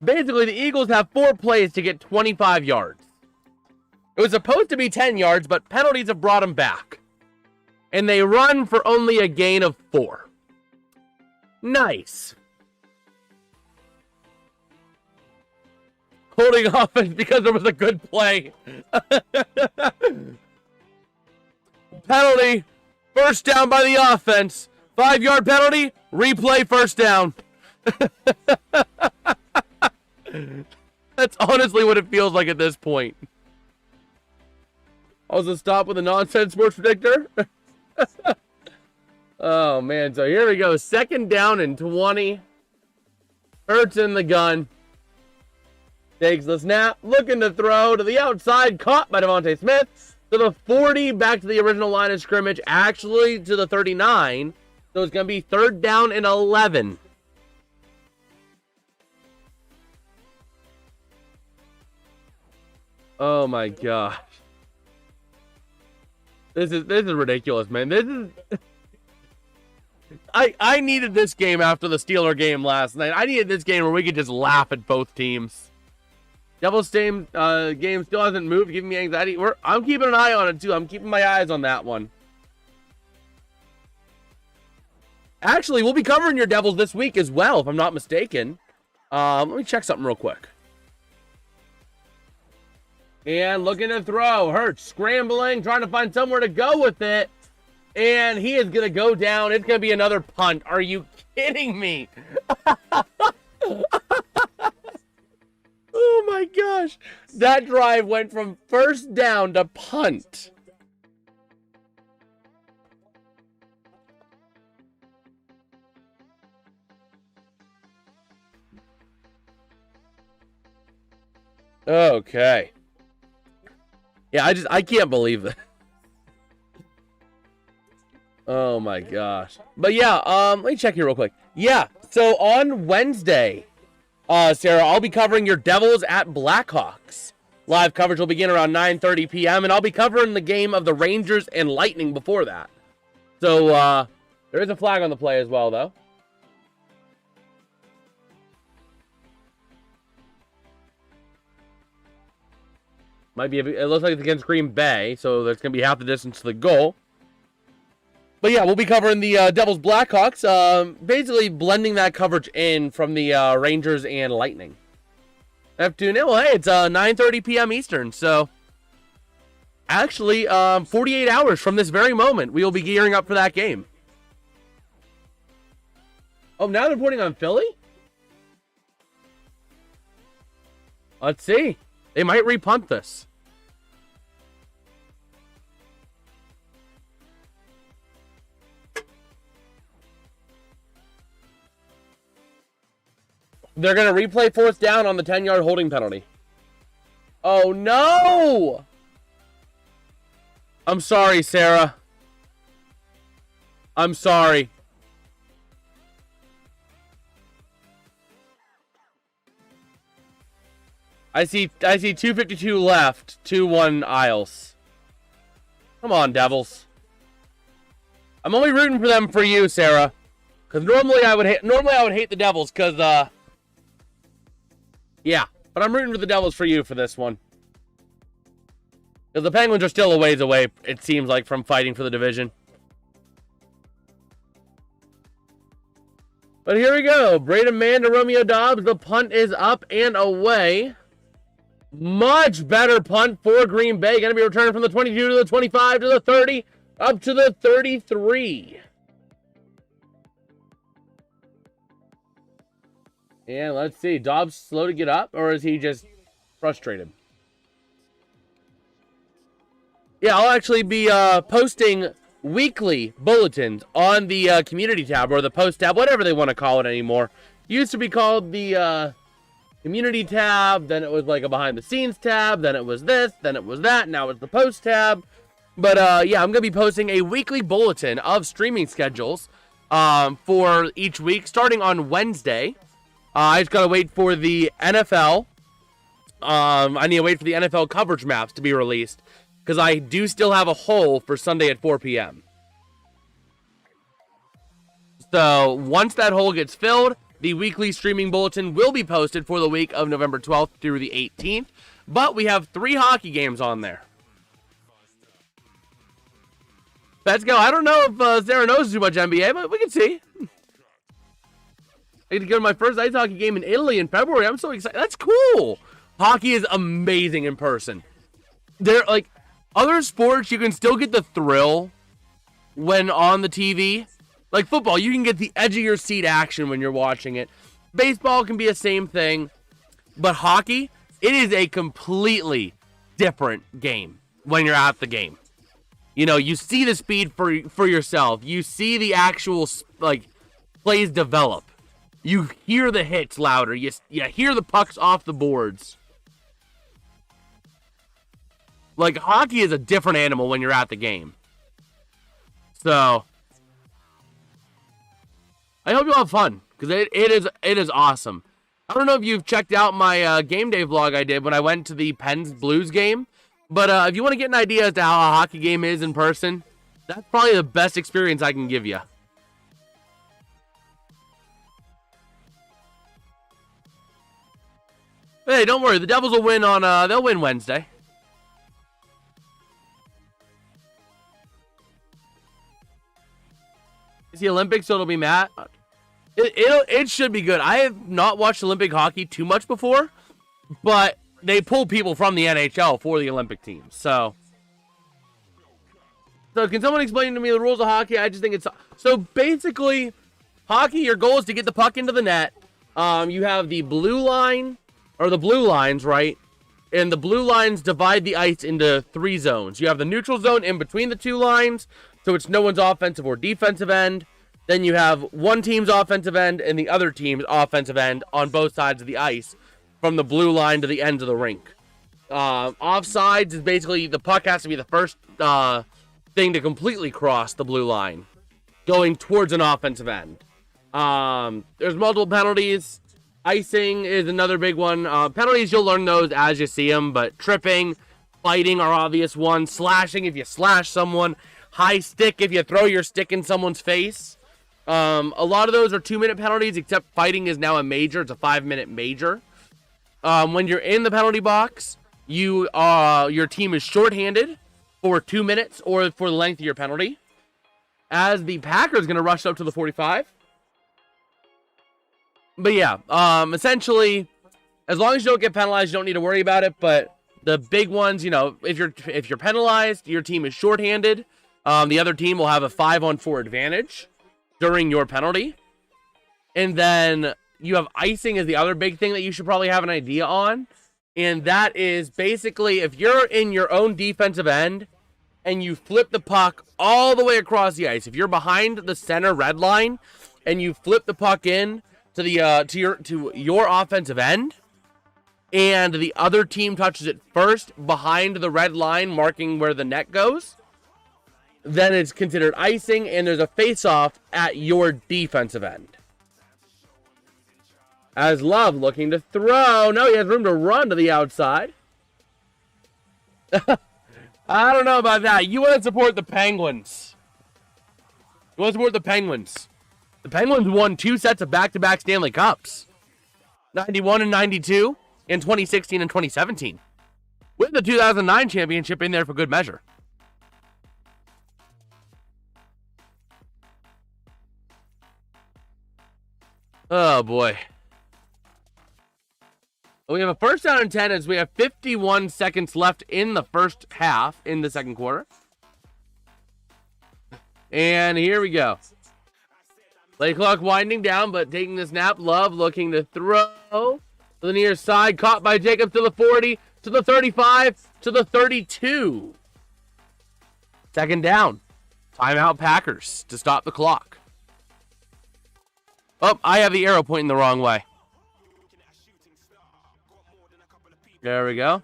Basically, the Eagles have 4 plays to get 25 yards. It was supposed to be 10 yards, but penalties have brought them back. And they run for only a gain of 4. Nice. Holding offense because there was a good play. Penalty. 1st down by the offense. 5-yard penalty. Replay 1st down. That's honestly what it feels like at this point. Also, stop with a nonsense sports predictor. Oh, man. So here we go. 2nd down and 20. Hurts in the gun. Takes the snap. Looking to throw to the outside. Caught by Devontae Smith. To the 40. Back to the original line of scrimmage. Actually to the 39. So it's going to be 3rd down and 11. Oh, my gosh. This is ridiculous, man. This is... I needed this game after the Steeler game last night. I needed this game where we could just laugh at both teams. Devils game still hasn't moved, giving me anxiety. I'm keeping an eye on it, too. I'm keeping my eyes on that one. Actually, we'll be covering your Devils this week as well, if I'm not mistaken. Let me check something real quick. And looking to throw. Hurts scrambling, trying to find somewhere to go with it. And he is going to go down. It's going to be another punt. Are you kidding me? Oh, my gosh. That drive went from 1st down to punt. Okay. Yeah, I can't believe that. Oh my gosh. But yeah, let me check here real quick. Yeah, so on Wednesday, Sarah, I'll be covering your Devils at Blackhawks. Live coverage will begin around 9:30 p.m. and I'll be covering the game of the Rangers and Lightning before that. So there is a flag on the play as well, though. Might be. It looks like it's against Green Bay, so there's going to be half the distance to the goal. But yeah, we'll be covering the Devils Blackhawks, basically blending that coverage in from the Rangers and Lightning. Well, hey, it's 9:30 p.m. Eastern, so actually 48 hours from this very moment, we will be gearing up for that game. Oh, now they're putting on Philly? Let's see. They might repunt this. They're going to replay 4th down on the 10-yard holding penalty. Oh, no! I'm sorry, Sarah. I'm sorry. I see 2:52 left. 2-1 Isles. Come on, Devils. I'm only rooting for them for you, Sarah. Because normally I would hate the Devils because yeah, but I'm rooting for the Devils for you for this one. Because the Penguins are still a ways away, it seems like, from fighting for the division. But here we go. Braden Mann to Romeo Dobbs. The punt is up and away. Much better punt for Green Bay. Going to be returned from the 22 to the 25 to the 30, up to the 33. And let's see. Dobbs slow to get up, or is he just frustrated? Yeah, I'll actually be posting weekly bulletins on the community tab or the post tab, whatever they want to call it anymore. Used to be called the community tab, then it was like a behind the scenes tab, then it was this, then it was that, now it's the post tab. But yeah, I'm going to be posting a weekly bulletin of streaming schedules for each week, starting on Wednesday. I just got to wait for the NFL. I need to wait for the NFL coverage maps to be released, because I do still have a hole for Sunday at 4 p.m. So once that hole gets filled, the weekly streaming bulletin will be posted for the week of November 12th through the 18th. But we have 3 hockey games on there. Let's go. I don't know if Sarah knows too much NBA, but we can see. I get to go to my first ice hockey game in Italy in February. I'm so excited. That's cool. Hockey is amazing in person. They're like other sports, you can still get the thrill when on the TV. Like football, you can get the edge of your seat action when you're watching it. Baseball can be the same thing. But hockey, it is a completely different game when you're at the game. You know, you see the speed for yourself. You see the actual, like, plays develop. You hear the hits louder. You hear the pucks off the boards. Like, hockey is a different animal when you're at the game. So, I hope you'll have fun, because it is awesome. I don't know if you've checked out my game day vlog I did when I went to the Pens Blues game, but if you want to get an idea as to how a hockey game is in person, that's probably the best experience I can give you. Hey, don't worry, the Devils will win on they'll win Wednesday. It's the Olympics, so it'll be Matt. It should be good. I have not watched Olympic hockey too much before, but they pull people from the NHL for the Olympic teams. So can someone explain to me the rules of hockey? I just think it's... So basically, hockey, your goal is to get the puck into the net. You have the blue line, or the blue lines, right? And the blue lines divide the ice into 3 zones. You have the neutral zone in between the 2 lines, so it's no one's offensive or defensive end. Then you have one team's offensive end and the other team's offensive end on both sides of the ice, from the blue line to the ends of the rink. Offsides is basically the puck has to be the first thing to completely cross the blue line, going towards an offensive end. There's multiple penalties. Icing is another big one. Penalties, you'll learn those as you see them, but tripping, fighting are obvious ones. Slashing if you slash someone. High stick if you throw your stick in someone's face. A lot of those are 2-minute penalties, except fighting is now a major. It's a 5-minute major. When you're in the penalty box, your team is shorthanded for 2 minutes or for the length of your penalty. As the Packers going to rush up to the 45. But yeah, essentially, as long as you don't get penalized, you don't need to worry about it. But the big ones, you know, if you're penalized, your team is shorthanded. The other team will have a 5-on-4 advantage during your penalty. And then you have icing is the other big thing that you should probably have an idea on. And that is basically if you're in your own defensive end and you flip the puck all the way across the ice. If you're behind the center red line and you flip the puck in to your offensive end and the other team touches it first behind the red line marking where the net goes, then it's considered icing, and there's a face-off at your defensive end. As Love looking to throw. No, he has room to run to the outside. I don't know about that. You want to support the Penguins. You want to support the Penguins. The Penguins won 2 sets of back-to-back Stanley Cups. 91 and 92, in 2016 and 2017. With the 2009 championship in there for good measure. Oh, boy. We have a first down and 10 as we have 51 seconds left in the first half in the second quarter. And here we go. Play clock winding down, but taking the snap. Love looking to throw to the near side. Caught by Jacob to the 40, to the 35, to the 32. Second down. Timeout Packers to stop the clock. Oh, I have the arrow pointing the wrong way. There we go.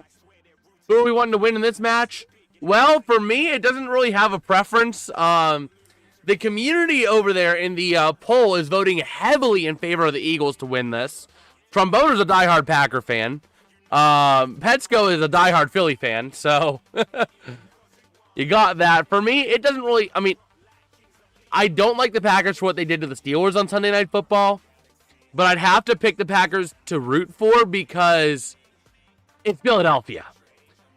Who are we wanting to win in this match? Well, for me, it doesn't really have a preference. The community over there in the poll is voting heavily in favor of the Eagles to win this. Tromboner's a diehard Packer fan. Petsko is a diehard Philly fan, so you got that. For me, it doesn't really... I mean, I don't like the Packers for what they did to the Steelers on Sunday Night Football, but I'd have to pick the Packers to root for because it's Philadelphia.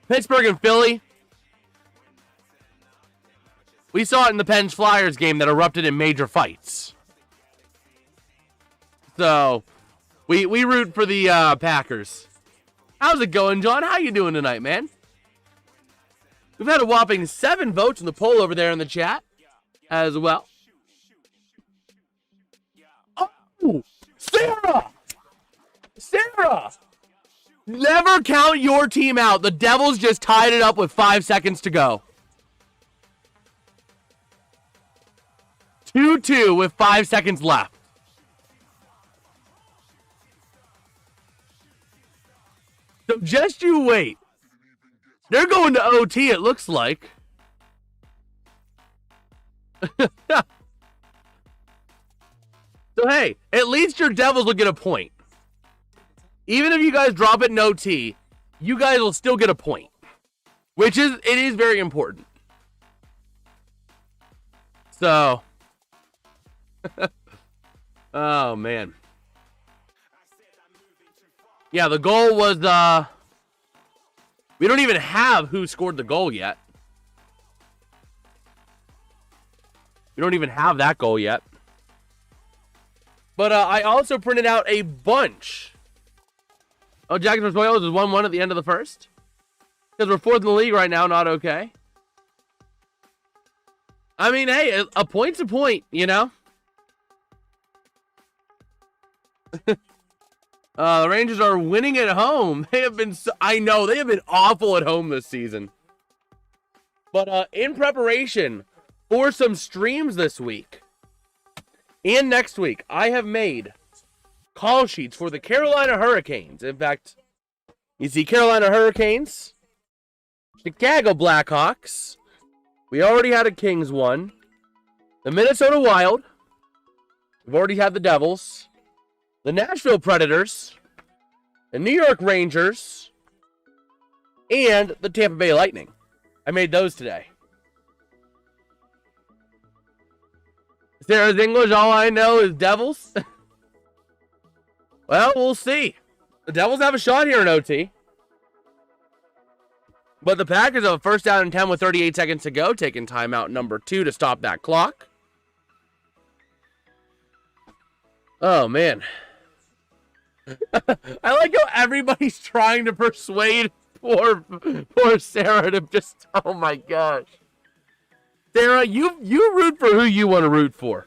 Pittsburgh and Philly, we saw it in the Pens Flyers game that erupted in major fights. So, we root for the Packers. How's it going, John? How you doing tonight, man? We've had a whopping 7 votes in the poll over there in the chat as well. Oh, Sarah! Sarah! Never count your team out. The Devils just tied it up with 5 seconds to go. 2-2 with 5 seconds left. So just you wait. They're going to OT, it looks like. So, hey, at least your Devils will get a point. Even if you guys drop it in OT, you guys will still get a point. It is very important. So. Oh, man. Yeah, the goal was, we don't even have who scored the goal yet. We don't even have that goal yet. But I also printed out a bunch. Oh, Jackson's Royals is 1-1 at the end of the first. Because we're fourth in the league right now, not okay. I mean, hey, a point's a point, you know? The Rangers are winning at home. They have been, I know, they have been awful at home this season. But in preparation for some streams this week and next week, I have made call sheets for the Carolina Hurricanes. In fact, you see Carolina Hurricanes, Chicago Blackhawks. We already had a Kings one. The Minnesota Wild. We've already had the Devils. The Nashville Predators. The New York Rangers. And the Tampa Bay Lightning. I made those today. Sarah's English, all I know is Devils. Well, we'll see. The Devils have a shot here in OT. But the Packers have a first down and 10 with 38 seconds to go, taking timeout number 2 to stop that clock. Oh, man. I like how everybody's trying to persuade poor Sarah to just, oh my gosh. Sarah, you root for who you want to root for.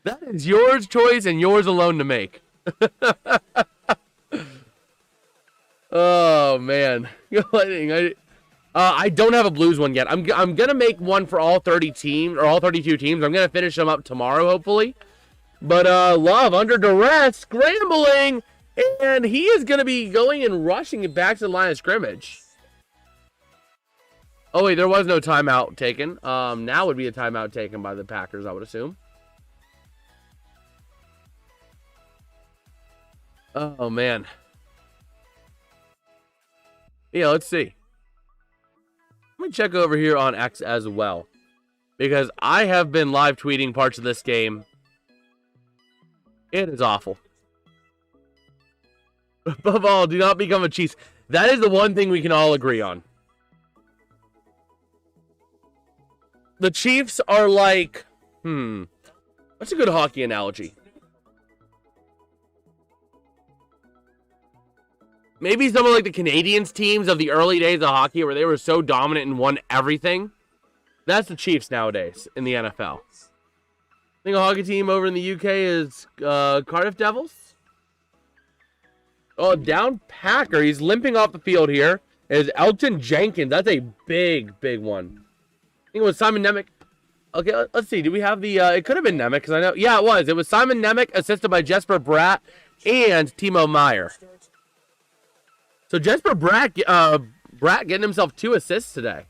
That is yours choice and yours alone to make. Oh, man. I don't have a Blues one yet. I'm going to make one for all 30 teams, or all 32 teams. I'm going to finish them up tomorrow, hopefully. But Love, under duress, scrambling, and he is going to be going and rushing it back to the line of scrimmage. Oh, wait, there was no timeout taken. Now would be a timeout taken by the Packers, I would assume. Oh, man. Yeah, let's see. Let me check over here on X as well. Because I have been live tweeting parts of this game. It is awful. Above all, do not become a Chiefs. That is the one thing we can all agree on. The Chiefs are like, what's a good hockey analogy? Maybe some of like the Canadiens teams of the early days of hockey where they were so dominant and won everything. That's the Chiefs nowadays in the NFL. I think a hockey team over in the UK is Cardiff Devils. Oh, down Packer. He's limping off the field here. Is Elgton Jenkins. That's a big, big one. I think it was Simon Nemec. Okay, let's see. Do we have the... it could have been Nemec, because I know... Yeah, it was. It was Simon Nemec, assisted by Jesper Bratt and Timo Meyer. So Jesper Bratt getting himself 2 assists today.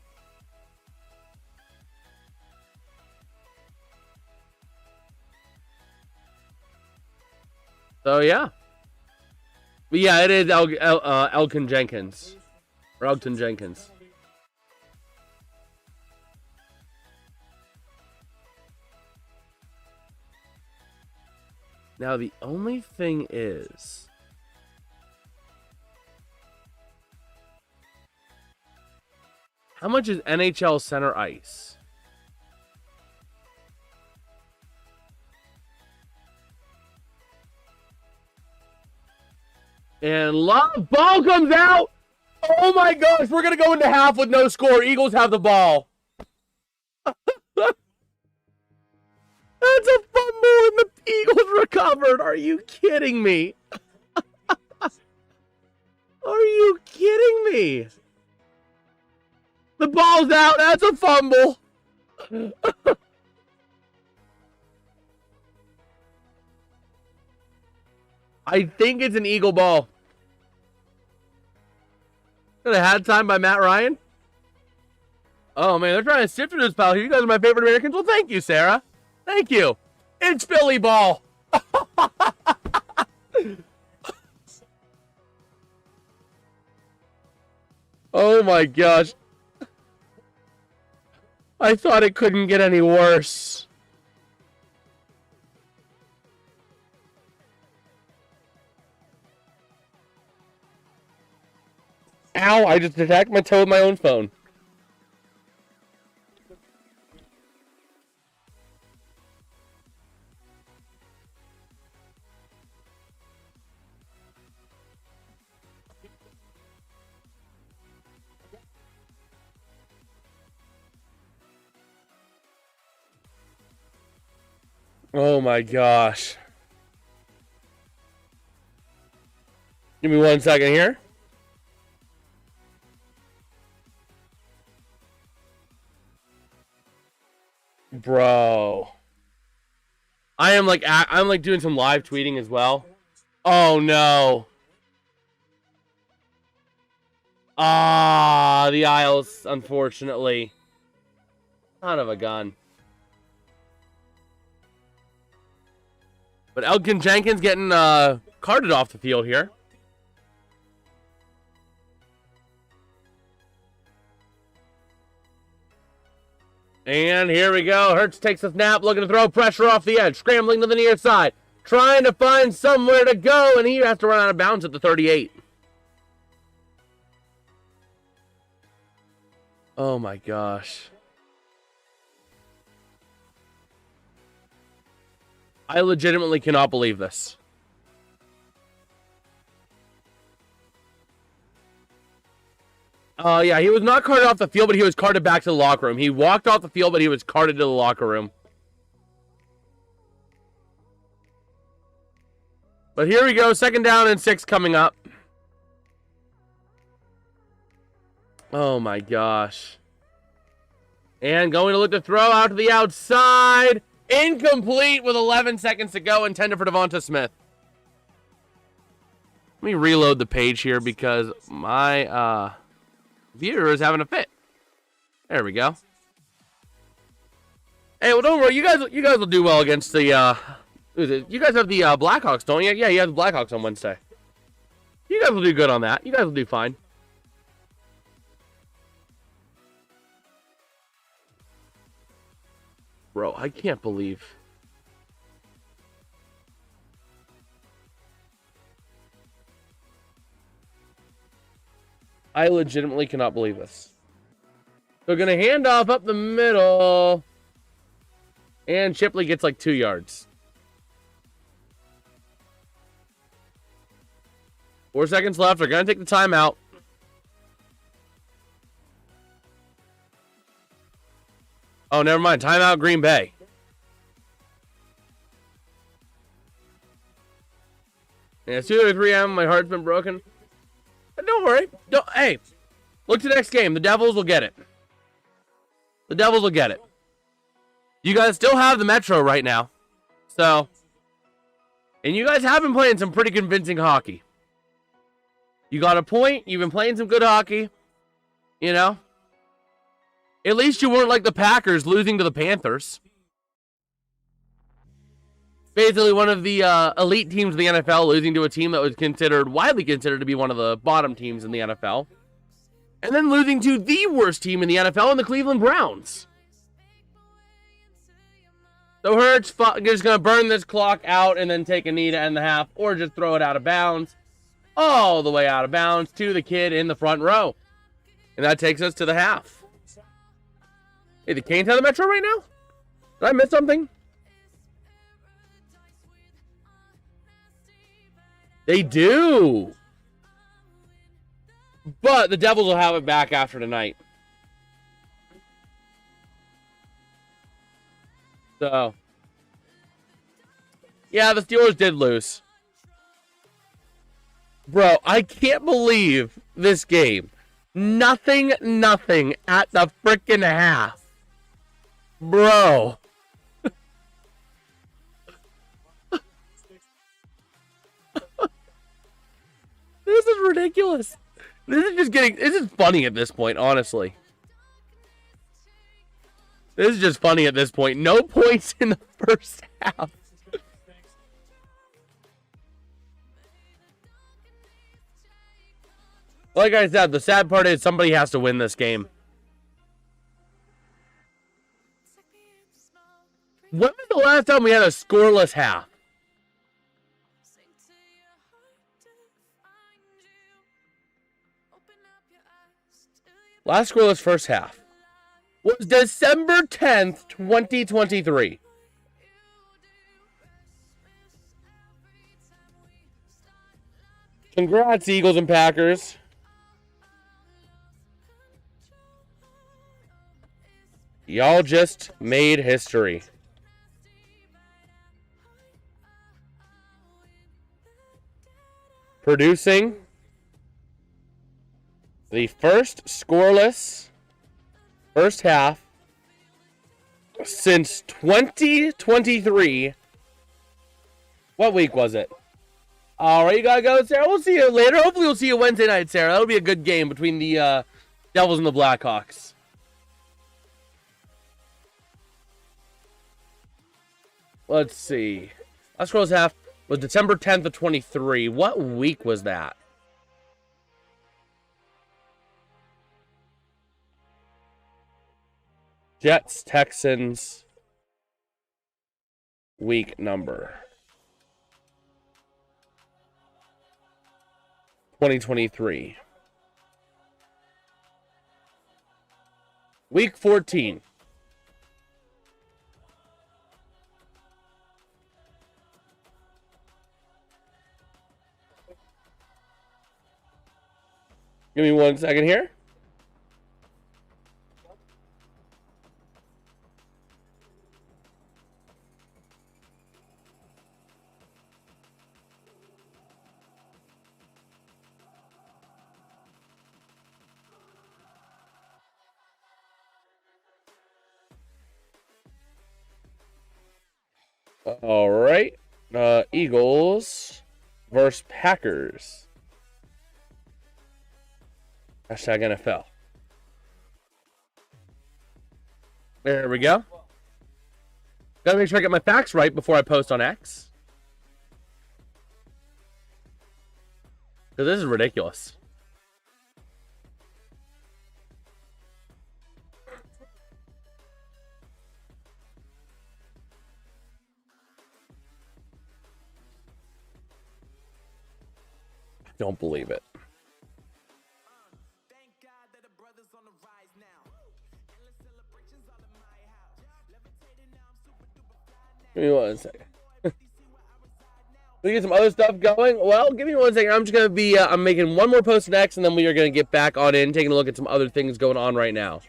So, yeah. But yeah, it is Elgton Jenkins. Or Elgton Jenkins. Now, the only thing is... how much is NHL center ice? And Love, ball comes out. Oh my gosh, we're going to go into half with no score. Eagles have the ball. That's a fumble and the Eagles recovered. Are you kidding me? Are you kidding me? The ball's out. That's a fumble. I think it's an Eagle ball. Got a hat time by Matt Ryan. Oh, man, they're trying to sift through this pile here. You guys are my favorite Americans. Well, thank you, Sarah. Thank you. It's Philly ball. Oh, my gosh. I thought it couldn't get any worse. Ow, I just attacked my toe with my own phone. Oh my gosh. Give me 1 second here. Bro. I'm like doing some live tweeting as well. Oh no. Ah, the Isles, unfortunately. Son of a gun. But Elgin Jenkins getting carted off the field here. And here we go. Hurts takes a snap, looking to throw pressure off the edge. Scrambling to the near side. Trying to find somewhere to go, and he has to run out of bounds at the 38. Oh my gosh. I legitimately cannot believe this. Yeah, he was not carted off the field, but he was carted back to the locker room. He walked off the field, but he was carted to the locker room. But here we go, 2nd down and 6 coming up. Oh my gosh. And going to look to throw out to the outside. Incomplete with 11 seconds to go, intended for Devonta Smith. Let me reload the page here because my viewer is having a fit. There we go. Hey, well, don't worry. You guys will do well against the you guys have the Blackhawks, don't you? Yeah, you have the Blackhawks on Wednesday. You guys will do good on that. You guys will do fine. Bro, I can't believe. I legitimately cannot believe this. They're going to hand off up the middle. And Shipley gets like 2 yards. 4 seconds left. They're going to take the timeout. Oh, never mind. Timeout, Green Bay. Yeah, it's 2:33 a.m. My heart's been broken. But don't worry. Hey, look to the next game. The Devils will get it. The Devils will get it. You guys still have the Metro right now. So, and you guys have been playing some pretty convincing hockey. You got a point. You've been playing some good hockey. You know? At least you weren't like the Packers losing to the Panthers. Basically one of the elite teams in the NFL losing to a team that was widely considered to be one of the bottom teams in the NFL. And then losing to the worst team in the NFL in the Cleveland Browns. So Hurts is going to burn this clock out and then take a knee to end the half, or just throw it out of bounds. All the way out of bounds to the kid in the front row. And that takes us to the half. Hey, the Canes have the Metro right now? Did I miss something? They do. But the Devils will have it back after tonight. So, yeah, the Steelers did lose. Bro, I can't believe this game. Nothing at the freaking half. Bro. This is ridiculous. This is funny at this point, honestly. This is just funny at this point. No points in the first half. Like I said, the sad part is somebody has to win this game. When was the last time we had a scoreless half? Last scoreless first half was December 10th, 2023. Congrats, Eagles and Packers. Y'all just made history. Producing the first scoreless first half since 2023. What week was it? All right, you gotta go, Sarah. We'll see you later. Hopefully, we'll see you Wednesday night, Sarah. That'll be a good game between the Devils and the Blackhawks. Let's see. Last scoreless half was December 10th of 23. What week was that? Jets, Texans, week number. 2023. Week 14. Give me 1 second here. All right. Eagles versus Packers. Hashtag NFL. There we go. Gotta make sure I get my facts right before I post on X. Because this is ridiculous. I don't believe it. Give me 1 second. We get some other stuff going. Well, give me 1 second. I'm just gonna be. I'm making one more post next, and then we are gonna get back on in, taking a look at some other things going on right now.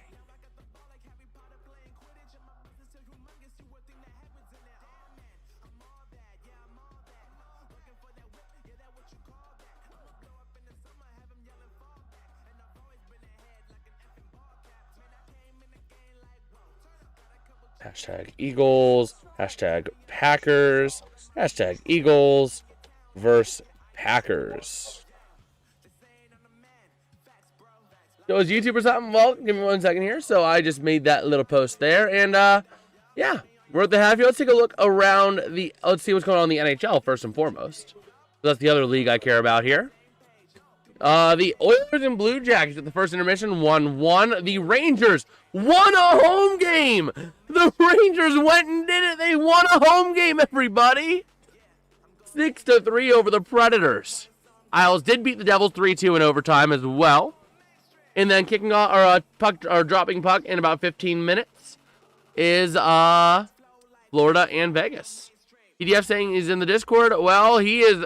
Hashtag Eagles, hashtag Packers, hashtag Eagles versus Packers. So is YouTube or something? Well, give me 1 second here. So I just made that little post there. And yeah, we're at the half here. Let's take a look around the, let's see what's going on in the NHL first and foremost. So that's the other league I care about here. The Oilers and Blue Jackets at the first intermission 1-1. The Rangers won a home game. The Rangers went and did it. They won a home game, everybody. 6-3 over the Predators. Isles did beat the Devils 3-2 in overtime as well. And then kicking off or dropping puck in about 15 minutes is Florida and Vegas. PDF saying he's in the Discord. Well, he is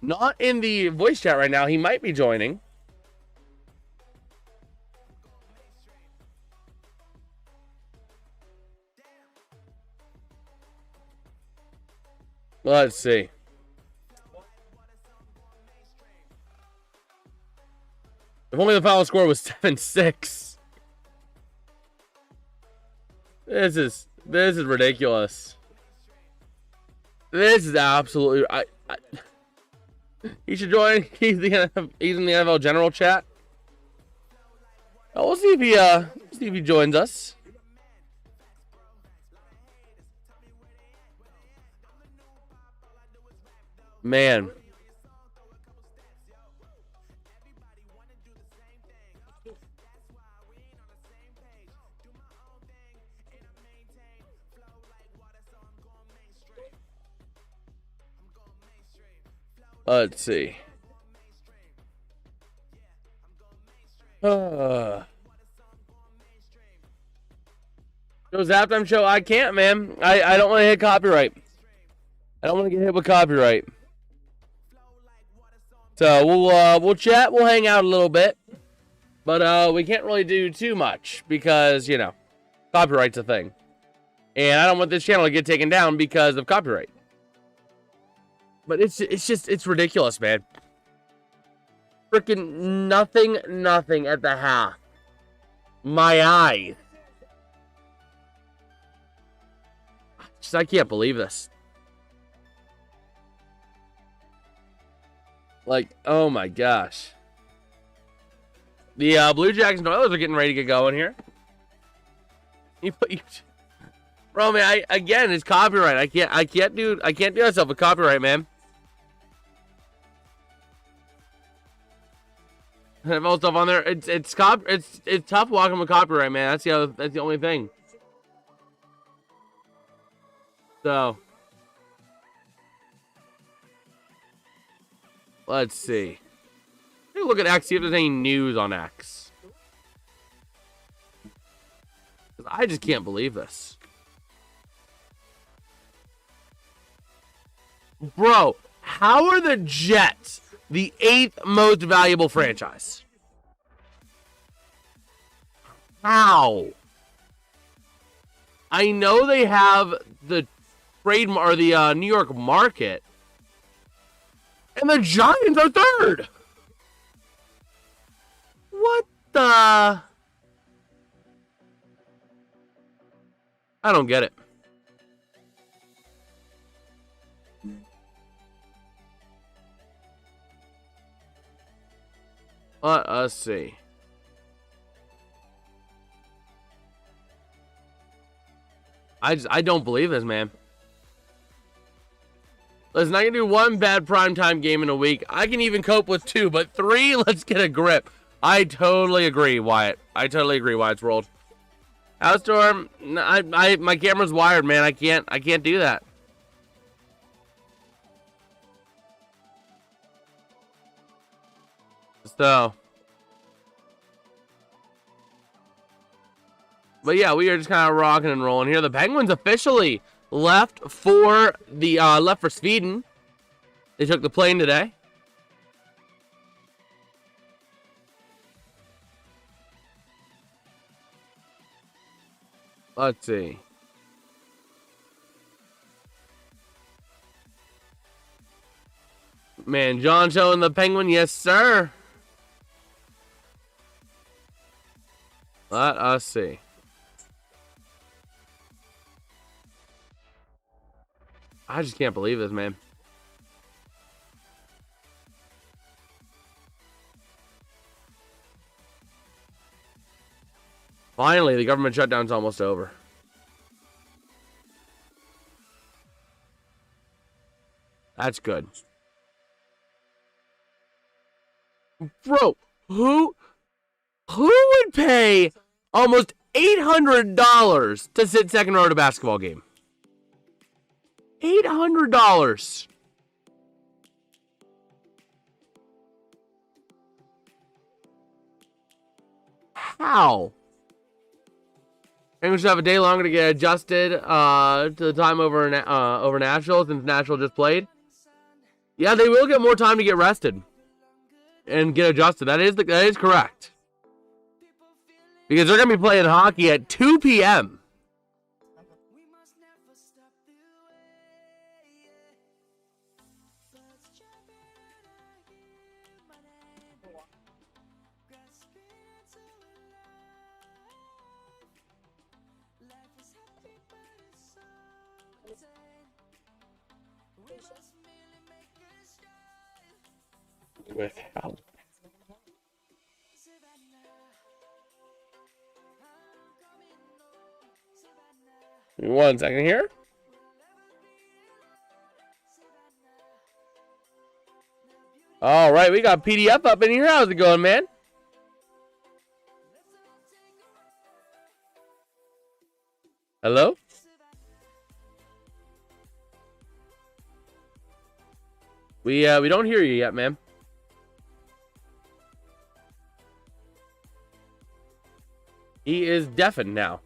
not in the voice chat right now. He might be joining. Let's see. If only the final score was 7-6. This is ridiculous. This is absolutely He should join. He's in the NFL general chat. We'll see if he joins us. Man. Let's see. Joe's halftime show. I can't, man. I don't want to hit copyright. I don't want to get hit with copyright. So we'll chat. We'll hang out a little bit, but we can't really do too much because you know, copyright's a thing, and I don't want this channel to get taken down because of copyright. But it's ridiculous, man. Freaking nothing at the half. My eyes. I can't believe this. Like, oh my gosh. The Blue Jackets and Oilers are getting ready to get going here. Bro, man, again, it's copyright. I can't do myself with copyright, man. Have all stuff on there. It's tough walking with copyright, man. That's the only thing. So let's see. Take a look at X, see if there's any news on X. I just can't believe this. Bro, how are the Jets the 8th most valuable franchise? How? I know they have the trademark or the New York market, and the Giants are 3rd. What the? I don't get it. Let us see. I don't believe this, man. Listen, I can do 1 bad primetime game in a week. I can even cope with 2, but 3, let's get a grip. I totally agree, Wyatt. I totally agree, Wyatt's World. Outstorm, my camera's wired, man. I can't do that. So, but yeah, we are just kind of rocking and rolling here. The Penguins officially left for Sweden. They took the plane today. Let's see. Man, John showing the Penguin, yes sir. Let us see. I just can't believe this, man. Finally, the government shutdown's almost over. That's good. Bro, who would pay almost $800 to sit second row at a basketball game? $800. How? Penguins should have a day longer to get adjusted to the time over Nashville, since Nashville just played. Yeah, they will get more time to get rested and get adjusted. That is correct. Because they're going to be playing hockey at 2 p.m. with how? Give me 1 second here. All right, we got PDF up in here. How's it going, man? Hello? We don't hear you yet, man. He is deafened now.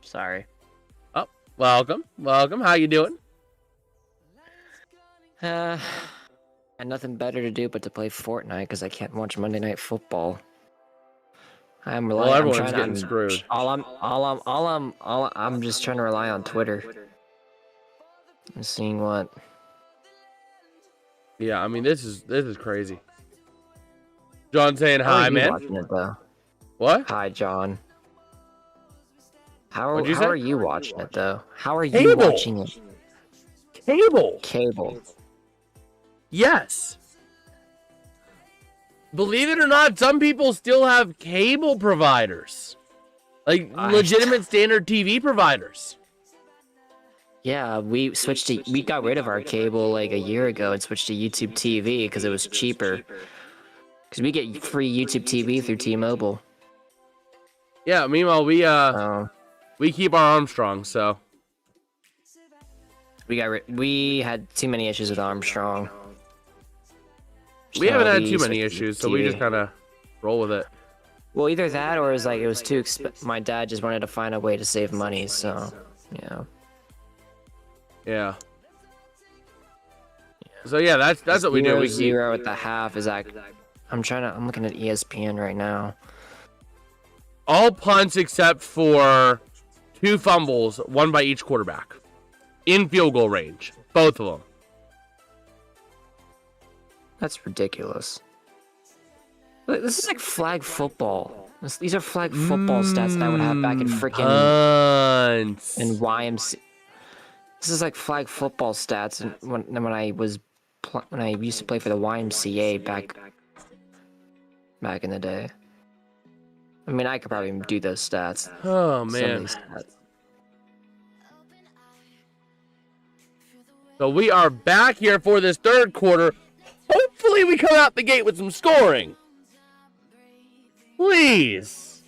Sorry. Oh, welcome. Welcome. How you doing? Had nothing better to do but to play Fortnite because I can't watch Monday Night Football. I'm relying. Well, everyone's getting screwed. I'm just trying to rely on Twitter. And seeing what. Yeah, I mean this is crazy. John saying How hi, are you man. watching it, though? What? Hi, John. How What'd you say? are you watching it though? How are you Cable. watching it? Cable. Cable. Yes. Believe it or not, some people still have cable providers. Like legitimate standard TV providers. Yeah, we got rid of our cable like a year ago and switched to YouTube TV because it was cheaper. Because we get free YouTube TV through T-Mobile. Yeah, meanwhile we keep our Armstrong, so we had too many issues with Armstrong. we haven't had too many issues, so we just kind of roll with it. Well, either that or it was too my dad just wanted to find a way to save money, so yeah. Yeah. So yeah, that's what we do. We keep 0 at the half is like I'm looking at ESPN right now. all punts except for 2 fumbles, 1 by each quarterback, in field goal range, both of them. That's ridiculous. Look, this is like flag football. These are flag football stats that I would have back in freaking Punts. in YMC. This is like flag football stats, and when I used to play for the YMCA back in the day. I mean, I could probably do those stats. Oh Some of man. these stats. So we are back here for this third quarter. Hopefully we come out the gate with some scoring. Please.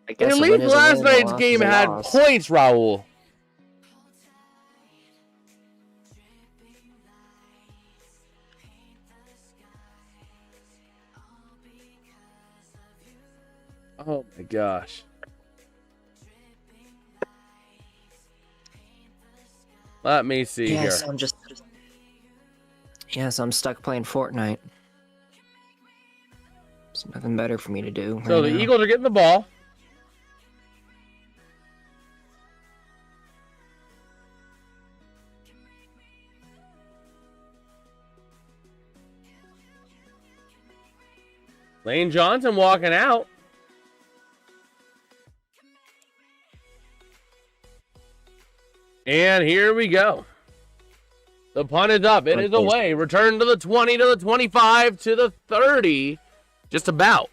I guess At a win least is a last win, a night's loss game is a had loss. points, Raul. Oh my gosh. Let me see here. Yes, I'm stuck playing Fortnite. There's nothing better for me to do. So right the now. Eagles are getting the ball. Lane Johnson walking out. And here we go. The punt is up. It is away. Return to the 20, to the 25, to the 30. Just about.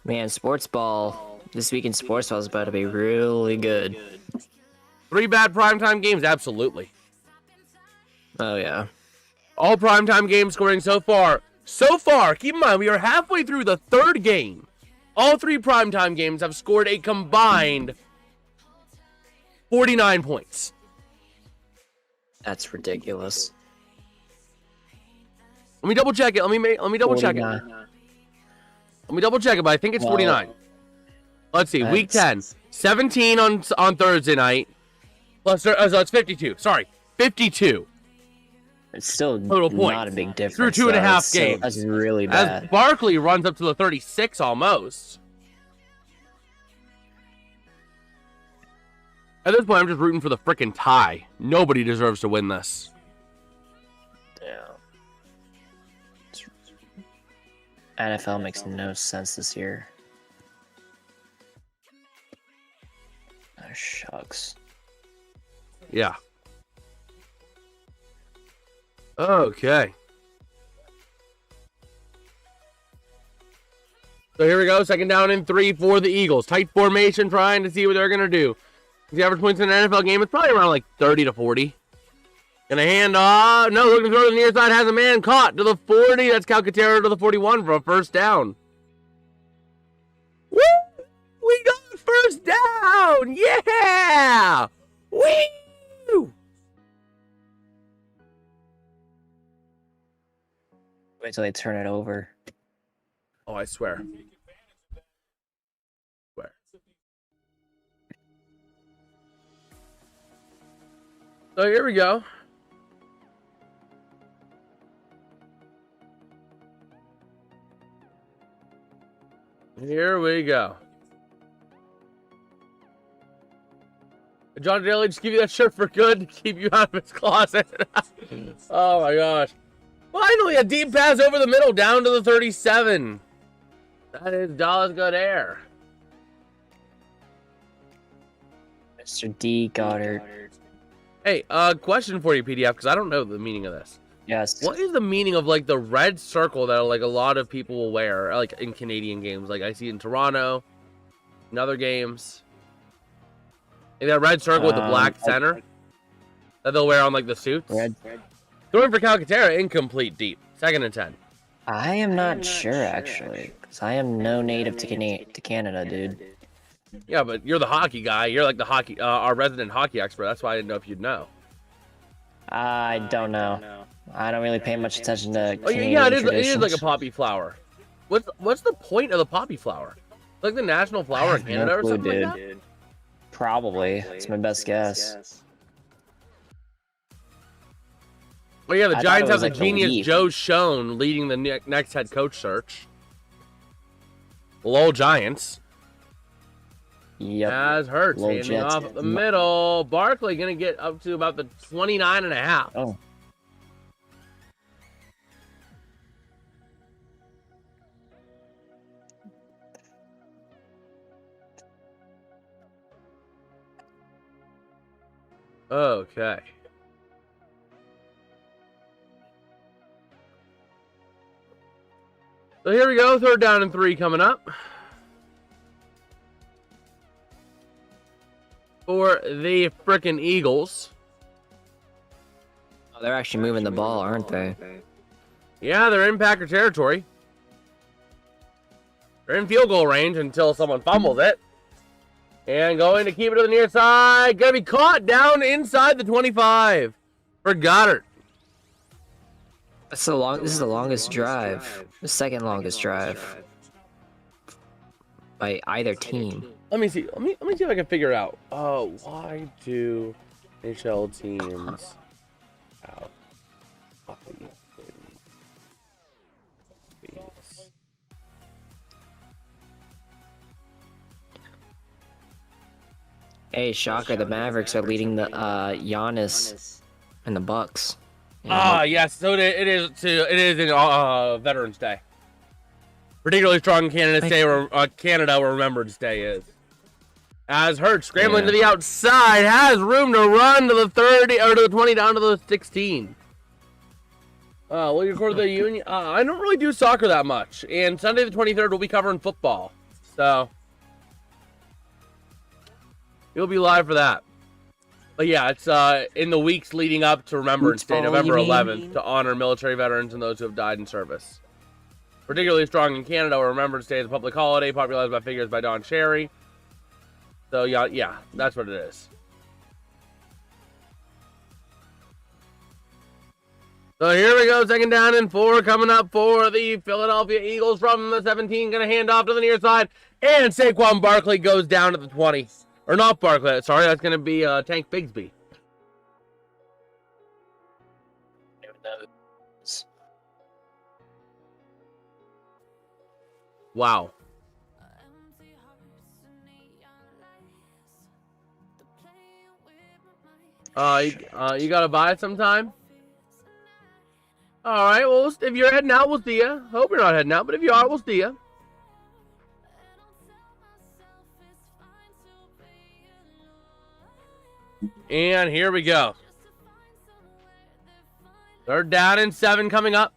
Man, sports ball. This week in sports ball is about to be really good. 3 bad primetime games? Absolutely. Oh, yeah. All primetime games scoring so far. So far, keep in mind, we are halfway through the 3rd game. All 3 primetime games have scored a combined 49 points. That's ridiculous. Let me double check it. Let me double check it. 49. Let me double check it, but I think it's 49. Let's see. Week 10. 17 on Thursday night. Plus, so it's 52. Sorry. 52. It's still Total points. not a big difference. Through 2.5 though. games. That's really bad. As Barkley runs up to the 36 almost. At this point, I'm just rooting for the frickin' tie. Nobody deserves to win this. Yeah. NFL makes no sense this year. Shucks. Yeah. Okay. So here we go. Second down and 3 for the Eagles. Tight formation, trying to see what they're going to do. The average points in an NFL game is probably around like 30 to 40. Gonna hand off. No, looking to throw to the near side. Has a man caught to the 40. That's Calcaterra to the 41 for a first down. Woo! We got first down! Yeah! Woo! Wait till they turn it over. Oh, I swear. So here we go. Here we go. John Daly, just give you that shirt for good to keep you out of his closet. Oh my gosh. Finally, a deep pass over the middle down to the 37. That is Dallas Goddard. Mr. D. Goddard. Hey, question for you, PDF, because I don't know the meaning of this. Yes. What is the meaning of like the red circle that like a lot of people will wear, like in Canadian games? Like I see it in Toronto, in other games. Like that red circle with the black center that they'll wear on like the suits. Red. Throwing for Calcaterra, incomplete deep. 2nd and 10. I am not sure actually, because I am no native to Canada, dude. Yeah, but you're the hockey guy. You're like the hockey, our resident hockey expert. That's why I didn't know if you'd know. I don't know. I don't really pay much attention to Canadian yeah, it is traditions. like a poppy flower. What's the point of the poppy flower? Like the national flower of Canada or something like that? Probably. It's my best guess. Well, yeah, the Giants have the like genius Joe Schoen leading the next head coach search. Lol Giants. Yep. As Hurts handing off up the middle. Barkley going to get up to about the 29.5. Oh. Okay. So here we go. 3rd down and 3 coming up. For the frickin' Eagles. Oh, they're actually moving the ball, aren't they? Yeah, they're in Packer territory. They're in field goal range until someone fumbles it. And going to keep it to the near side. Gonna be caught down inside the 25 for Goddard. This is the longest drive. The second longest drive. By either team. Let me see. Let me see if I can figure out. Oh, why do NHL teams have Hey, shocker! The Mavericks are leading the Giannis and the Bucks. Yes. So it is in Veterans Day. Particularly strong in Canada where Remembrance Day is. As Hurts scrambling to the outside, has room to run to the 30 or to the 20 down to the 16. We'll record the Union. I don't really do soccer that much, and Sunday the 23rd we'll be covering football, so you'll be live for that. But yeah, it's in the weeks leading up to Remembrance Day, November 11th, to honor military veterans and those who have died in service. Particularly strong in Canada, where Remembrance Day is a public holiday, popularized by figures by Don Cherry. So yeah, that's what it is. So here we go, 2nd down and 4 coming up for the Philadelphia Eagles from the 17. Going to hand off to the near side, and Saquon Barkley goes down to the 20. Or not Barkley, sorry, that's going to be Tank Bigsby. Wow. You gotta buy it sometime? Alright, well, if you're heading out, we'll see ya. Hope you're not heading out, but if you are, we'll see ya. And here we go. 3rd down and 7 coming up.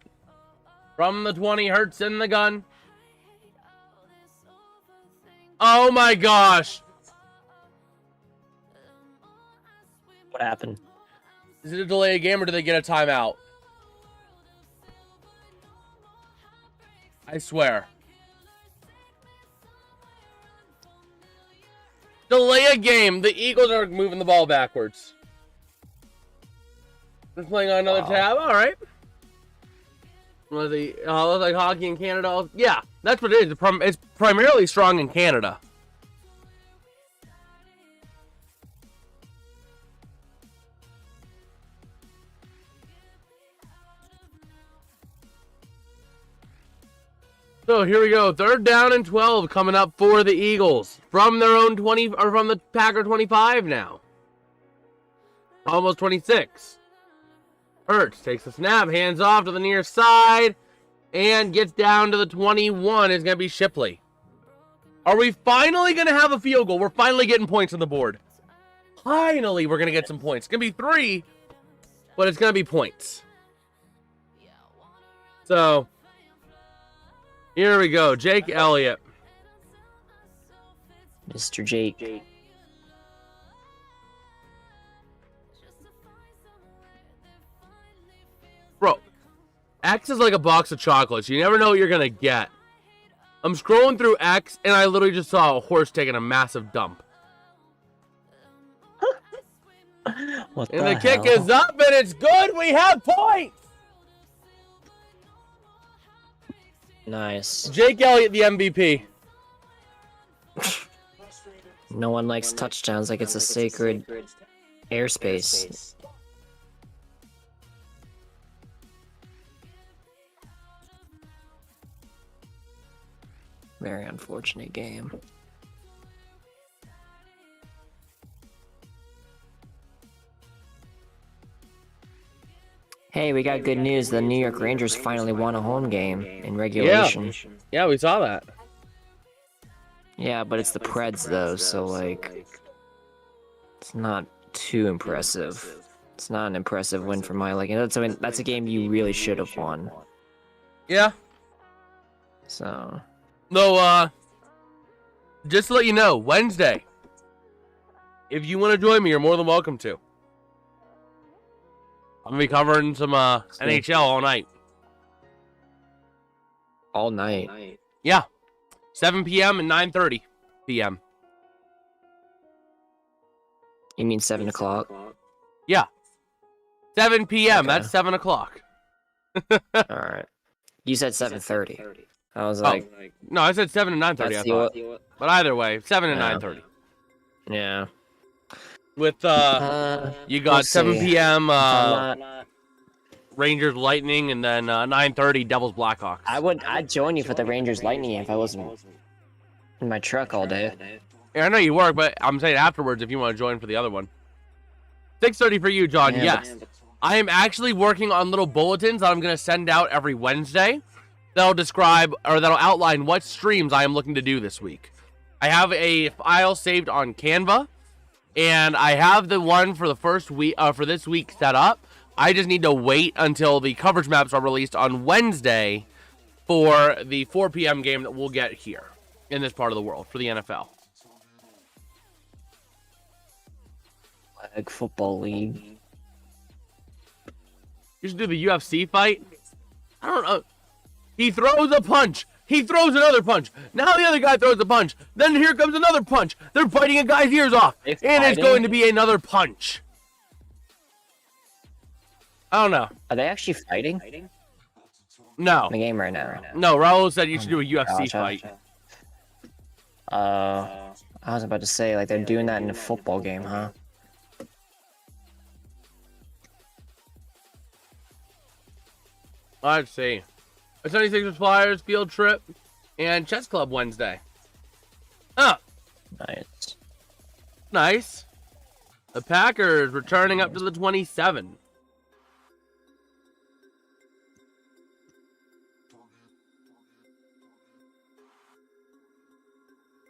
From the 20, Hurts in the gun. Oh my gosh. What happened? Is it a delay game or do they get a timeout? I swear. Delay a game. The Eagles are moving the ball backwards. They're playing on another tab. All right. Looks like hockey in Canada. Yeah, that's what it is. It's primarily strong in Canada. So here we go. 3rd down and 12 coming up for the Eagles from their own 20 or from the Packer 25 now. Almost 26. Hurts takes the snap, hands off to the near side, and gets down to the 21. It's going to be Shipley. Are we finally going to have a field goal? We're finally getting points on the board. Finally, we're going to get some points. It's going to be 3, but it's going to be points. So, here we go. Jake Elliott. Mr. Jake. Bro, X is like a box of chocolates. You never know what you're going to get. I'm scrolling through X, and I literally just saw a horse taking a massive dump. What and the kick is up, and it's good. We have points. Nice. Jake Elliott, the MVP. No one likes touchdowns like it's a sacred airspace. Very unfortunate game. Hey, we got good news. The New York Rangers finally won a home game in regulation. Yeah, we saw that. Yeah, but it's the Preds though, so like it's not too impressive. It's not an impressive win for my liking. That's a game you really should have won. Yeah. So No, just to let you know, Wednesday, if you want to join me, you're more than welcome to. I'm going to be covering some NHL all night. All night? Yeah. 7 p.m. and 9:30 p.m. You mean 7 o'clock? Yeah. 7 p.m. Okay. That's 7 o'clock. Alright. You said 7:30. I was like... No, I said 7 and 9:30, I thought. But either way, 7 and 9:30. Yeah. With, you got we'll 7 see. p.m. Rangers Lightning, and then 9:30 Devils Blackhawks. I'd join you for the Rangers Lightning if I wasn't in my truck all day. Yeah, I know you work, but I'm saying afterwards if you want to join for the other one. 6:30 for you, John. Yeah, yes. I am actually working on little bulletins that I'm going to send out every Wednesday. That'll describe, or that'll outline what streams I am looking to do this week. I have a file saved on Canva, and I have the one for the first week, for this week set up. I just need to wait until the coverage maps are released on Wednesday for the 4 p.m. game that we'll get here in this part of the world for the NFL. Flag Football League. You should do the UFC fight. I don't know. He throws a punch. He throws another punch. Now the other guy throws a punch. Then here comes another punch. They're biting a guy's ears off. And it's going to be another punch. I don't know. Are they actually fighting? No. In the game right now. No, Raul said you should do a UFC fight. I was about to say, like, they're doing that in a football game, huh? Let's see. A 76ers Flyers field trip and chess club Wednesday. Ah, Nice. nice. The Packers returning up to the 27.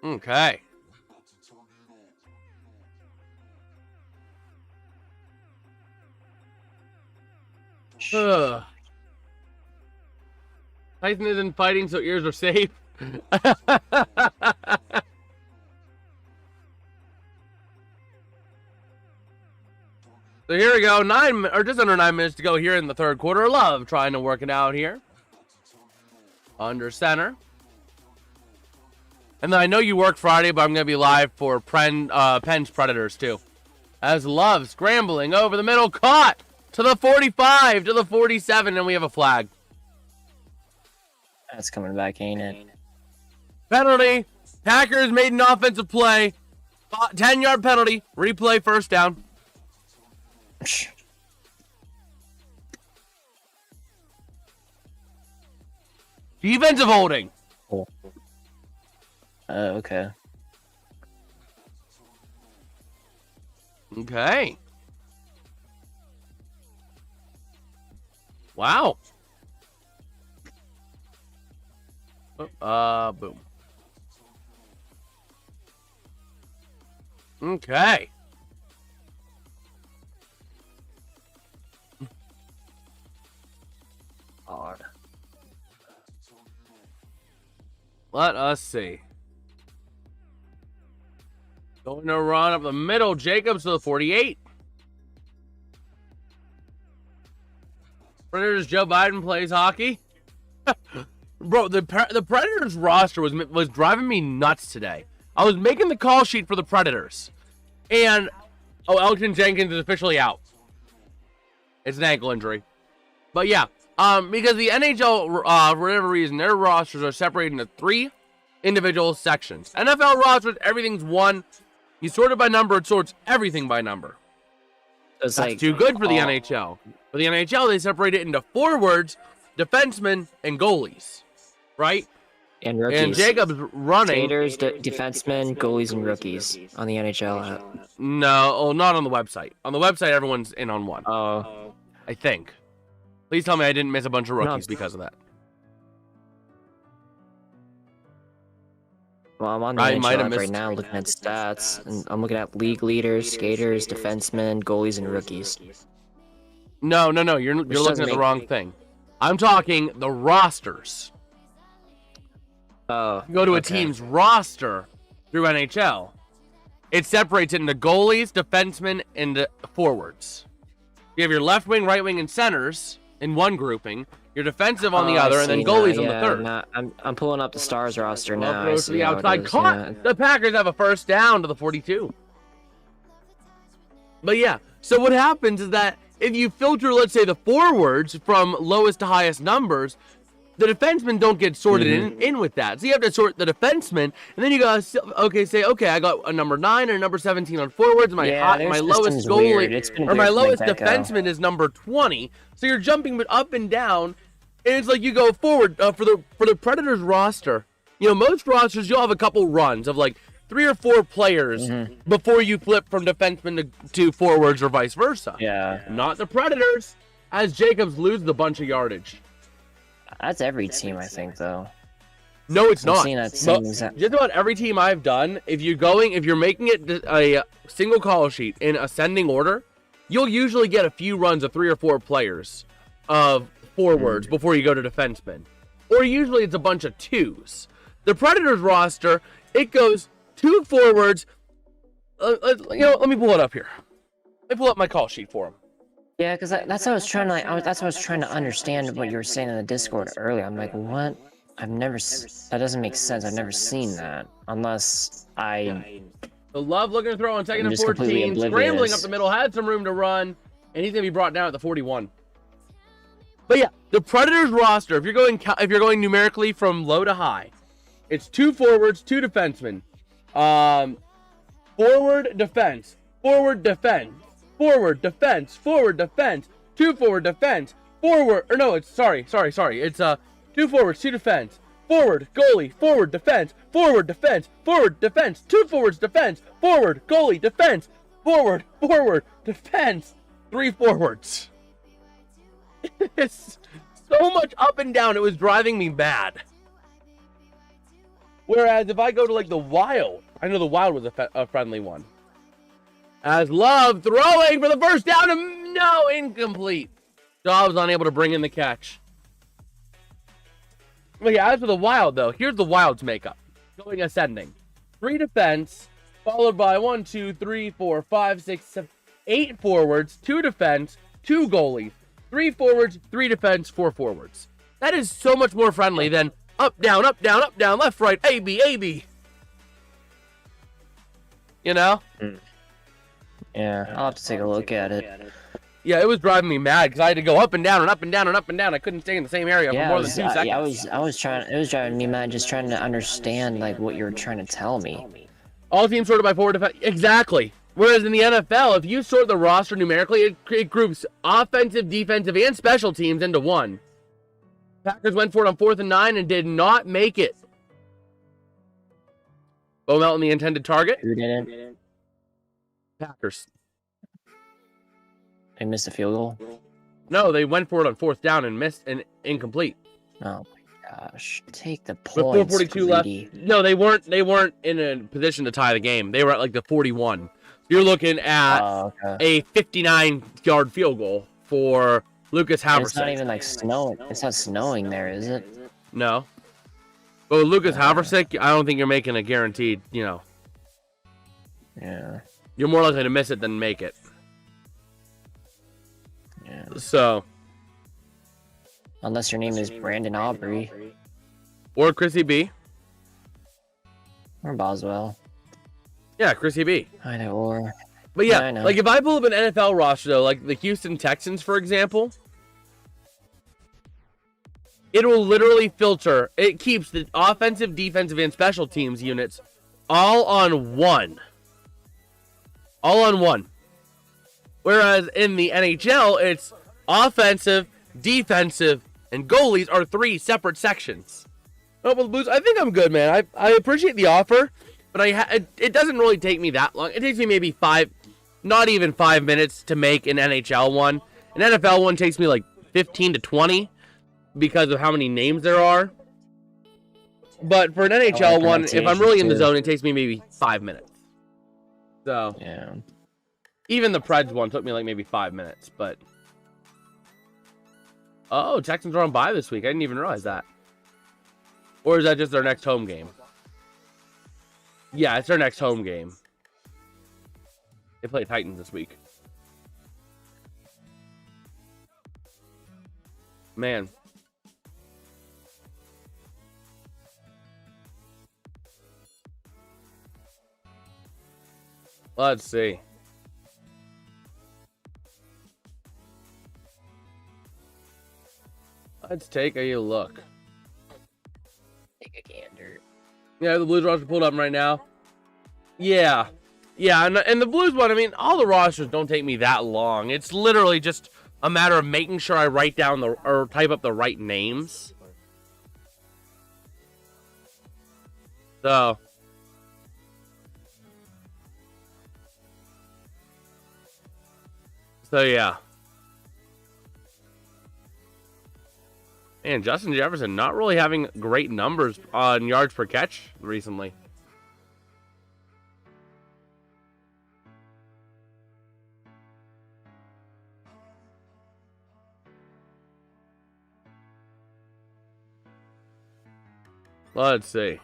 Okay. Ugh. Tyson isn't fighting, so ears are safe. So here we go, just under 9 minutes to go here in the third quarter. Love trying to work it out here. Under center. And then I know you work Friday, but I'm going to be live for Penn's Predators too. As Love scrambling over the middle, caught to the 45, to the 47, and we have a flag. That's coming back, ain't it? Penalty. Packers made an offensive play. 10-yard penalty. Replay, first down. Defensive holding. Cool. Okay. Okay. Wow. Boom. Okay. Odd. Let us see. Going to run up the middle. Jacobs to the 48. Predators, Joe Biden plays hockey. Bro, the Predators roster was driving me nuts today. I was making the call sheet for the Predators. And, Elgton Jenkins is officially out. It's an ankle injury. But yeah, because the NHL, for whatever reason, their rosters are separated into 3 individual sections. NFL rosters, everything's one. You sort it by number, it sorts everything by number. It's That's too good for the NHL. For the NHL, they separate it into forwards, defensemen, and goalies. Right? And rookies. And Jacobs running. Skaters, defensemen, goalies, and rookies on the NHL app. No, not on the website. On the website, everyone's in on one. Oh. I think. Please tell me I didn't miss a bunch of rookies because of that. Well, I'm on the NHL app right now looking at stats, and I'm looking at league leaders, skaters, defensemen, goalies, and rookies. No, you're looking at the wrong thing. I'm talking the rosters. Oh, Go to a team's roster through NHL. It separates it into goalies, defensemen, and forwards. You have your left wing, right wing, and centers in one grouping. Your defensive on the other, and then goalies on the third. Nah, I'm pulling up the Stars roster now. Goes to the outside. Caught. The Packers have a first down to the 42. But yeah, so what happens is that if you filter, let's say, the forwards from lowest to highest numbers, the defensemen don't get sorted in with that. So you have to sort the defensemen, and then you gotta say, I got a number 9 and a number 17 on forwards. My lowest goalie or my lowest defenseman is number 20. So you're jumping up and down, and it's like you go forward for the Predators roster. You know, most rosters you'll have a couple runs of like 3 or 4 players before you flip from defenseman to forwards or vice versa. Yeah. Not the Predators, as Jacobs loses a bunch of yardage. That's every team, I think, though. No, it's not. Just about every team I've done, if you're making it a single call sheet in ascending order, you'll usually get a few runs of 3 or 4 players of forwards before you go to defensemen. Or usually it's a bunch of 2s. The Predators roster, it goes 2 forwards. Let me pull it up here. Let me pull up my call sheet for them. Yeah, because that's what I was trying to. That's what I was trying to understand what you were saying in the Discord earlier. I'm like, what? That doesn't make sense. I've never seen that unless I. The Love looking to throw on second and 14, scrambling up the middle, had some room to run, and he's gonna be brought down at the 41. But yeah, the Predators roster. If you're going numerically from low to high, it's 2 forwards, 2 defensemen, forward defense, forward defense. Forward defense, 2 forward defense, forward, or no, it's sorry. It's 2 forwards, 2 defense, forward, goalie, forward defense, 2 forwards defense, forward, goalie, defense, forward, defense, 3 forwards. It's so much up and down, it was driving me mad. Whereas if I go to like the Wild, I know the Wild was a friendly one. As Love throwing for the first down, and no, incomplete. Dobbs unable to bring in the catch. Well, yeah, as for the Wild, though, here's the Wild's makeup. Going ascending. 3 defense, followed by 1, 2, 3, 4, 5, 6, 7, 8 forwards, 2 defense, 2 goalies, 3 forwards, 3 defense, 4 forwards. That is so much more friendly than up, down, up, down, up, down, left, right, A, B, A, B. You know? Yeah, I'll have to take a look at it. Yeah, it was driving me mad because I had to go up and down and up and down and up and down. I couldn't stay in the same area for more than 2 seconds. I was trying. It was driving me mad, just trying to understand like what you were trying to tell me. All teams sorted by forward defense. Exactly. Whereas in the NFL, if you sort the roster numerically, it groups offensive, defensive, and special teams into one. Packers went for it on 4th and 9 and did not make it. Bo Melton, the intended target. Who didn't? Packers. They missed a field goal? No, they went for it on 4th down and missed and incomplete. Oh my gosh. Take the With points, 4:42 left. No, they weren't in a position to tie the game. They were at like the 41. You're looking at a 59-yard field goal for Lucas Haversack. It's not even like snowing. It's not snowing there, is it? No. But with Lucas Haversack, I don't think you're making a guaranteed, Yeah. You're more likely to miss it than make it. Yeah. So. Unless your name is Brandon Aubrey. Or Chrissy B. Or Boswell. Yeah, Chrissy B. Either or. But yeah, like if I pull up an NFL roster, though, like the Houston Texans, for example, it will literally filter. It keeps the offensive, defensive, and special teams units all on one. All on one. Whereas in the NHL, it's offensive, defensive, and goalies are 3 separate sections. Oh, well, Blues, I think I'm good, man. I appreciate the offer, but it doesn't really take me that long. It takes me maybe 5, not even 5 minutes to make an NHL one. An NFL one takes me like 15 to 20 because of how many names there are. But for an NHL one, if I'm really in the zone, it takes me maybe 5 minutes. So, yeah. Even the Preds one took me like maybe 5 minutes, but... Oh, Texans are on bye this week. I didn't even realize that. Or is that just their next home game? Yeah, it's their next home game. They play Titans this week. Man. Let's see. Let's take a look. Take a gander. Yeah, the Blues roster pulled up right now. Yeah. Yeah, and the Blues one, I mean, all the rosters don't take me that long. It's literally just a matter of making sure I write down or type up the right names. So yeah. And Justin Jefferson not really having great numbers on yards per catch recently. Let's see.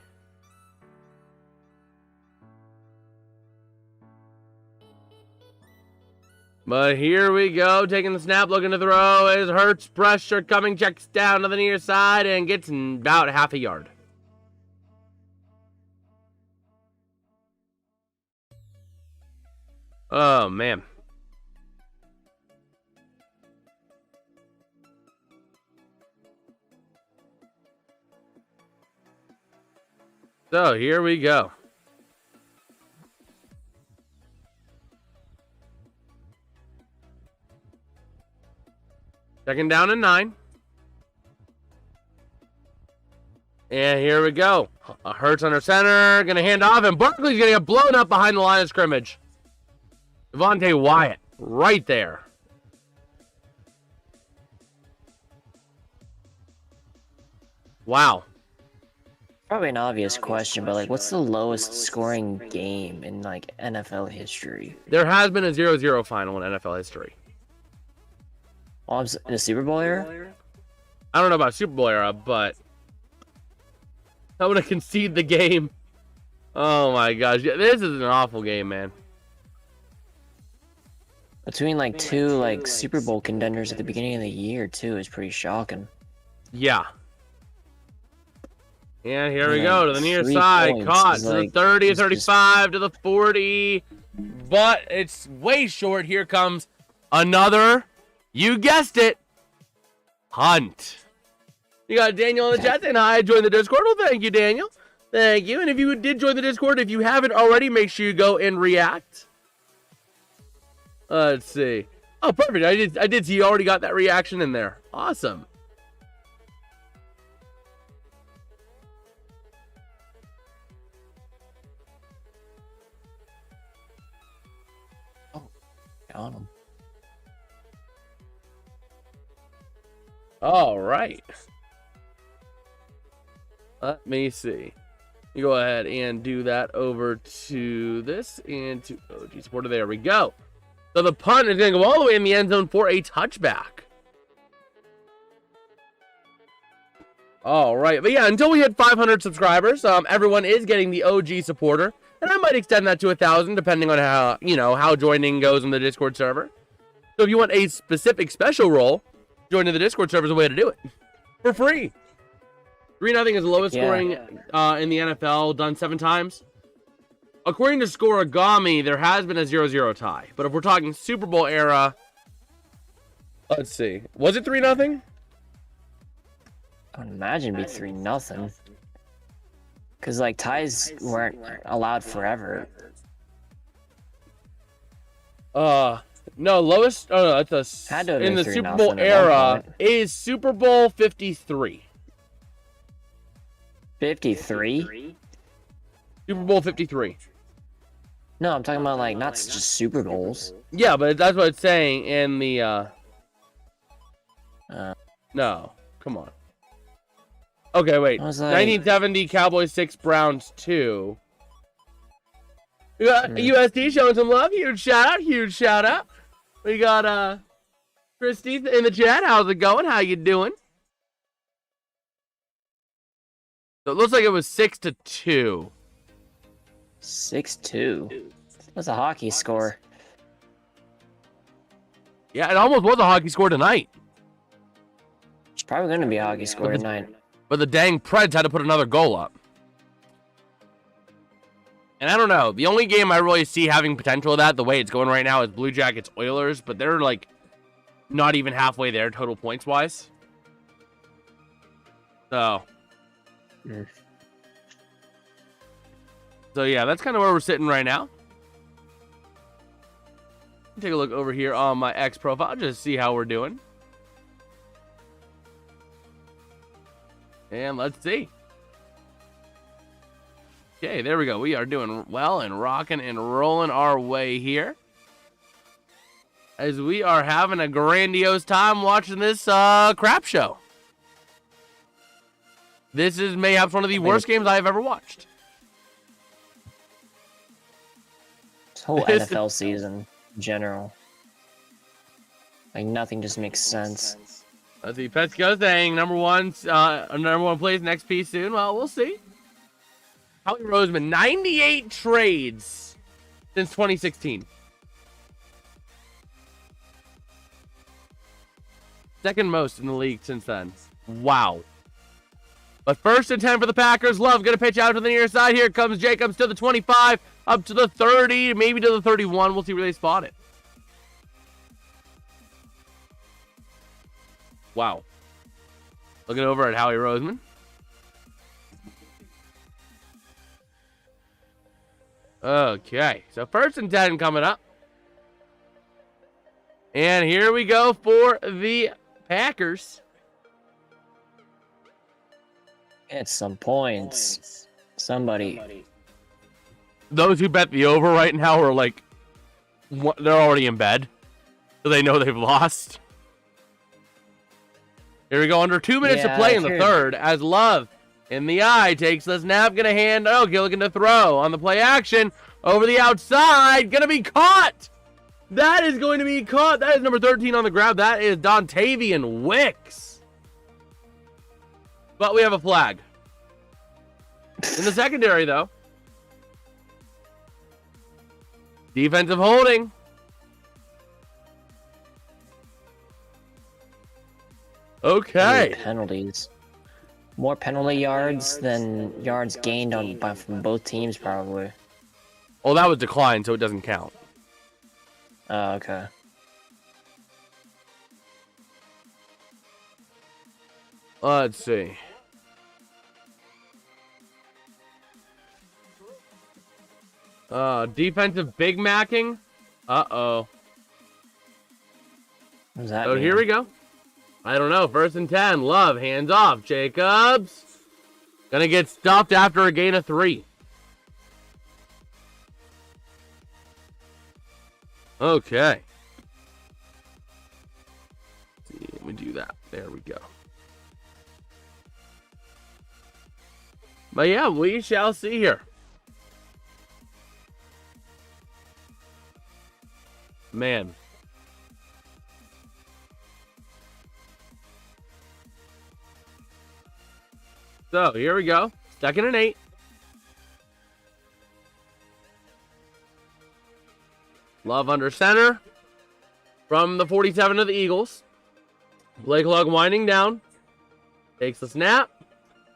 But here we go, taking the snap, looking to throw. Is Hurts, pressure coming, checks down to the near side, and gets about half a yard. Oh, man. So, here we go. Second down and 9. And here we go. Hurts under center. Going to hand off. And Barkley's going to get blown up behind the line of scrimmage. Devontae Wyatt right there. Wow. Probably an obvious question, but like, what's the lowest scoring game in like NFL history? There has been a 0-0 final in NFL history. Oh, in the Super Bowl era? I don't know about Super Bowl era, but I'm going to concede the game. Oh, my gosh. This is an awful game, man. Between, like, two, like, Super Bowl contenders at the beginning of the year, too, is pretty shocking. Yeah. And here we go to the near side. Caught to the 30, 35, to the 40. But it's way short. Here comes another, you guessed it, punt. You got Daniel in the chat saying hi, join the Discord. Well, thank you, Daniel. Thank you. And if you did join the Discord, if you haven't already, make sure you go and react. Let's see. Oh, perfect. I did see you already got that reaction in there. Awesome. Oh, got him. All right. Let me see. You go ahead and do that over to this and to OG supporter. There we go. So the punt is going to go all the way in the end zone for a touchback. All right. But yeah, until we hit 500 subscribers, everyone is getting the OG supporter. And I might extend that to 1,000 depending on how, how joining goes in the Discord server. So if you want a specific special role, joining the Discord server is a way to do it. For free. 3-0 is the lowest scoring in the NFL, done 7 times. According to Scoregami, there has been a 0-0 tie. But if we're talking Super Bowl era, let's see. Was it 3-0? I would imagine it'd be 3-0. Because, like, ties weren't allowed forever. No, lowest. Oh, no, that's in the Super Bowl era is Super Bowl 53. 53? Super Bowl 53. No, I'm talking about, like, not just Super Bowls. Yeah, but that's what it's saying in the, no, come on. Okay, wait. 1970, Cowboys 6, Browns 2. We got USD showing some love. Huge shout out. We got, Christy in the chat. How's it going? How you doing? So it looks like it was 6-2. 6-2. That's a hockey score. Yeah, it almost was a hockey score tonight. It's probably going to be a hockey score tonight. But the dang Preds had to put another goal up. And I don't know. The only game I really see having potential of that, the way it's going right now, is Blue Jackets Oilers. But they're, like, not even halfway there total points-wise. So... So yeah, that's kind of where we're sitting right now. Take a look over here on my X profile just to see how we're doing. And let's see. Okay, there we go. We are doing well and rocking and rolling our way here. As we are having a grandiose time watching this crap show. This is mayhaps one of the worst games I've ever watched. This whole NFL season in general. Like, nothing just makes sense. Let's see. Petsko saying number one plays next piece soon. Well, we'll see. Howie Roseman, 98 trades since 2016. Second most in the league since then. Wow. But first and 10 for the Packers. Love going to pitch out to the near side. Here comes Jacobs to the 25, up to the 30, maybe to the 31. We'll see where they spot it. Wow. Looking over at Howie Roseman. Okay, so first and 10 coming up. And here we go for the Packers. Get some points. Somebody. Those who bet the over right now are like, they're already in bed. So they know they've lost. Here we go, under 2 minutes to play in the third. As Love in the eye takes the snap, gonna hand, Gilligan to throw on the play action. Over the outside, gonna be caught. That is going to be caught. That is number 13 on the grab. That is Dontavian Wicks. But we have a flag. In the secondary, though. Defensive holding. Okay. Penalties. More penalty yards than yards gained from both teams, probably. Oh, that was declined, so it doesn't count. Oh, okay. Let's see. Defensive Big Macking. Uh-oh. What does that So mean? here we go. I don't know. 1st and 10. Love. Hands off. Jacobs. Gonna get stopped after a gain of 3. Okay. Let's see, let me do that. There we go. But yeah, we shall see here. Man. So, here we go. 2nd and 8. Love under center. From the 47 of the Eagles. Blake Lug winding down. Takes the snap.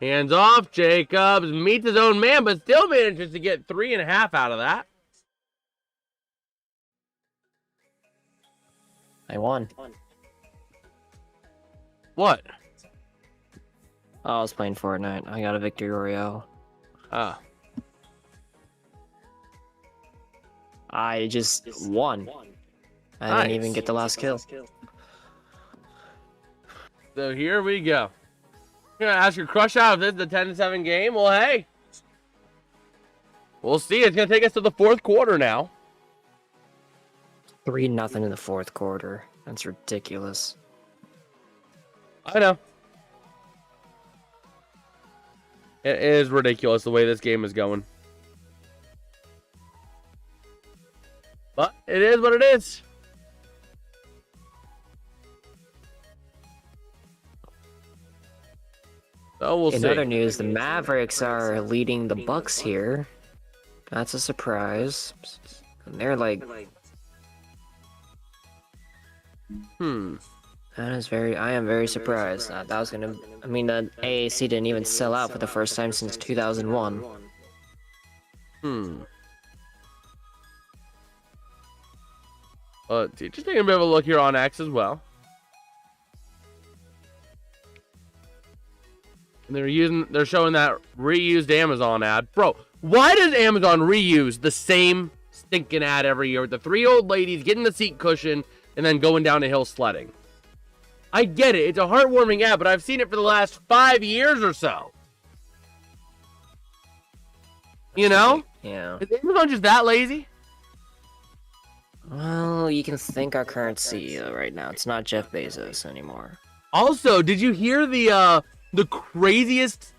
Hands off. Jacobs meets his own man, but still manages to get 3.5 out of that. I won. What? Oh, I was playing Fortnite. I got a victory royale. Ah. I just won. I Nice. didn't even get the last kill. So here we go. You're gonna ask your crush out if this is the 10-7 game. Well, hey. We'll see. It's gonna take us to the 4th quarter now. 3-0 in the 4th quarter. That's ridiculous. I know. It is ridiculous the way this game is going. But it is what it is. So we'll see. In other news, the Mavericks are leading the Bucks here. That's a surprise. And they're like... That is I am very surprised. That was gonna... I mean, the AAC didn't even sell out for the first time since 2001. Just taking a bit of a look here on X as well. And they're showing that reused Amazon ad. Bro, why does Amazon reuse the same stinking ad every year with the 3 old ladies getting the seat cushion and then going down a hill sledding? I get it. It's a heartwarming ad, but I've seen it for the last 5 years or so. You know? Yeah. Is Amazon just that lazy? Well, you can thank our current CEO right now. It's not Jeff Bezos anymore. Also, did you hear the craziest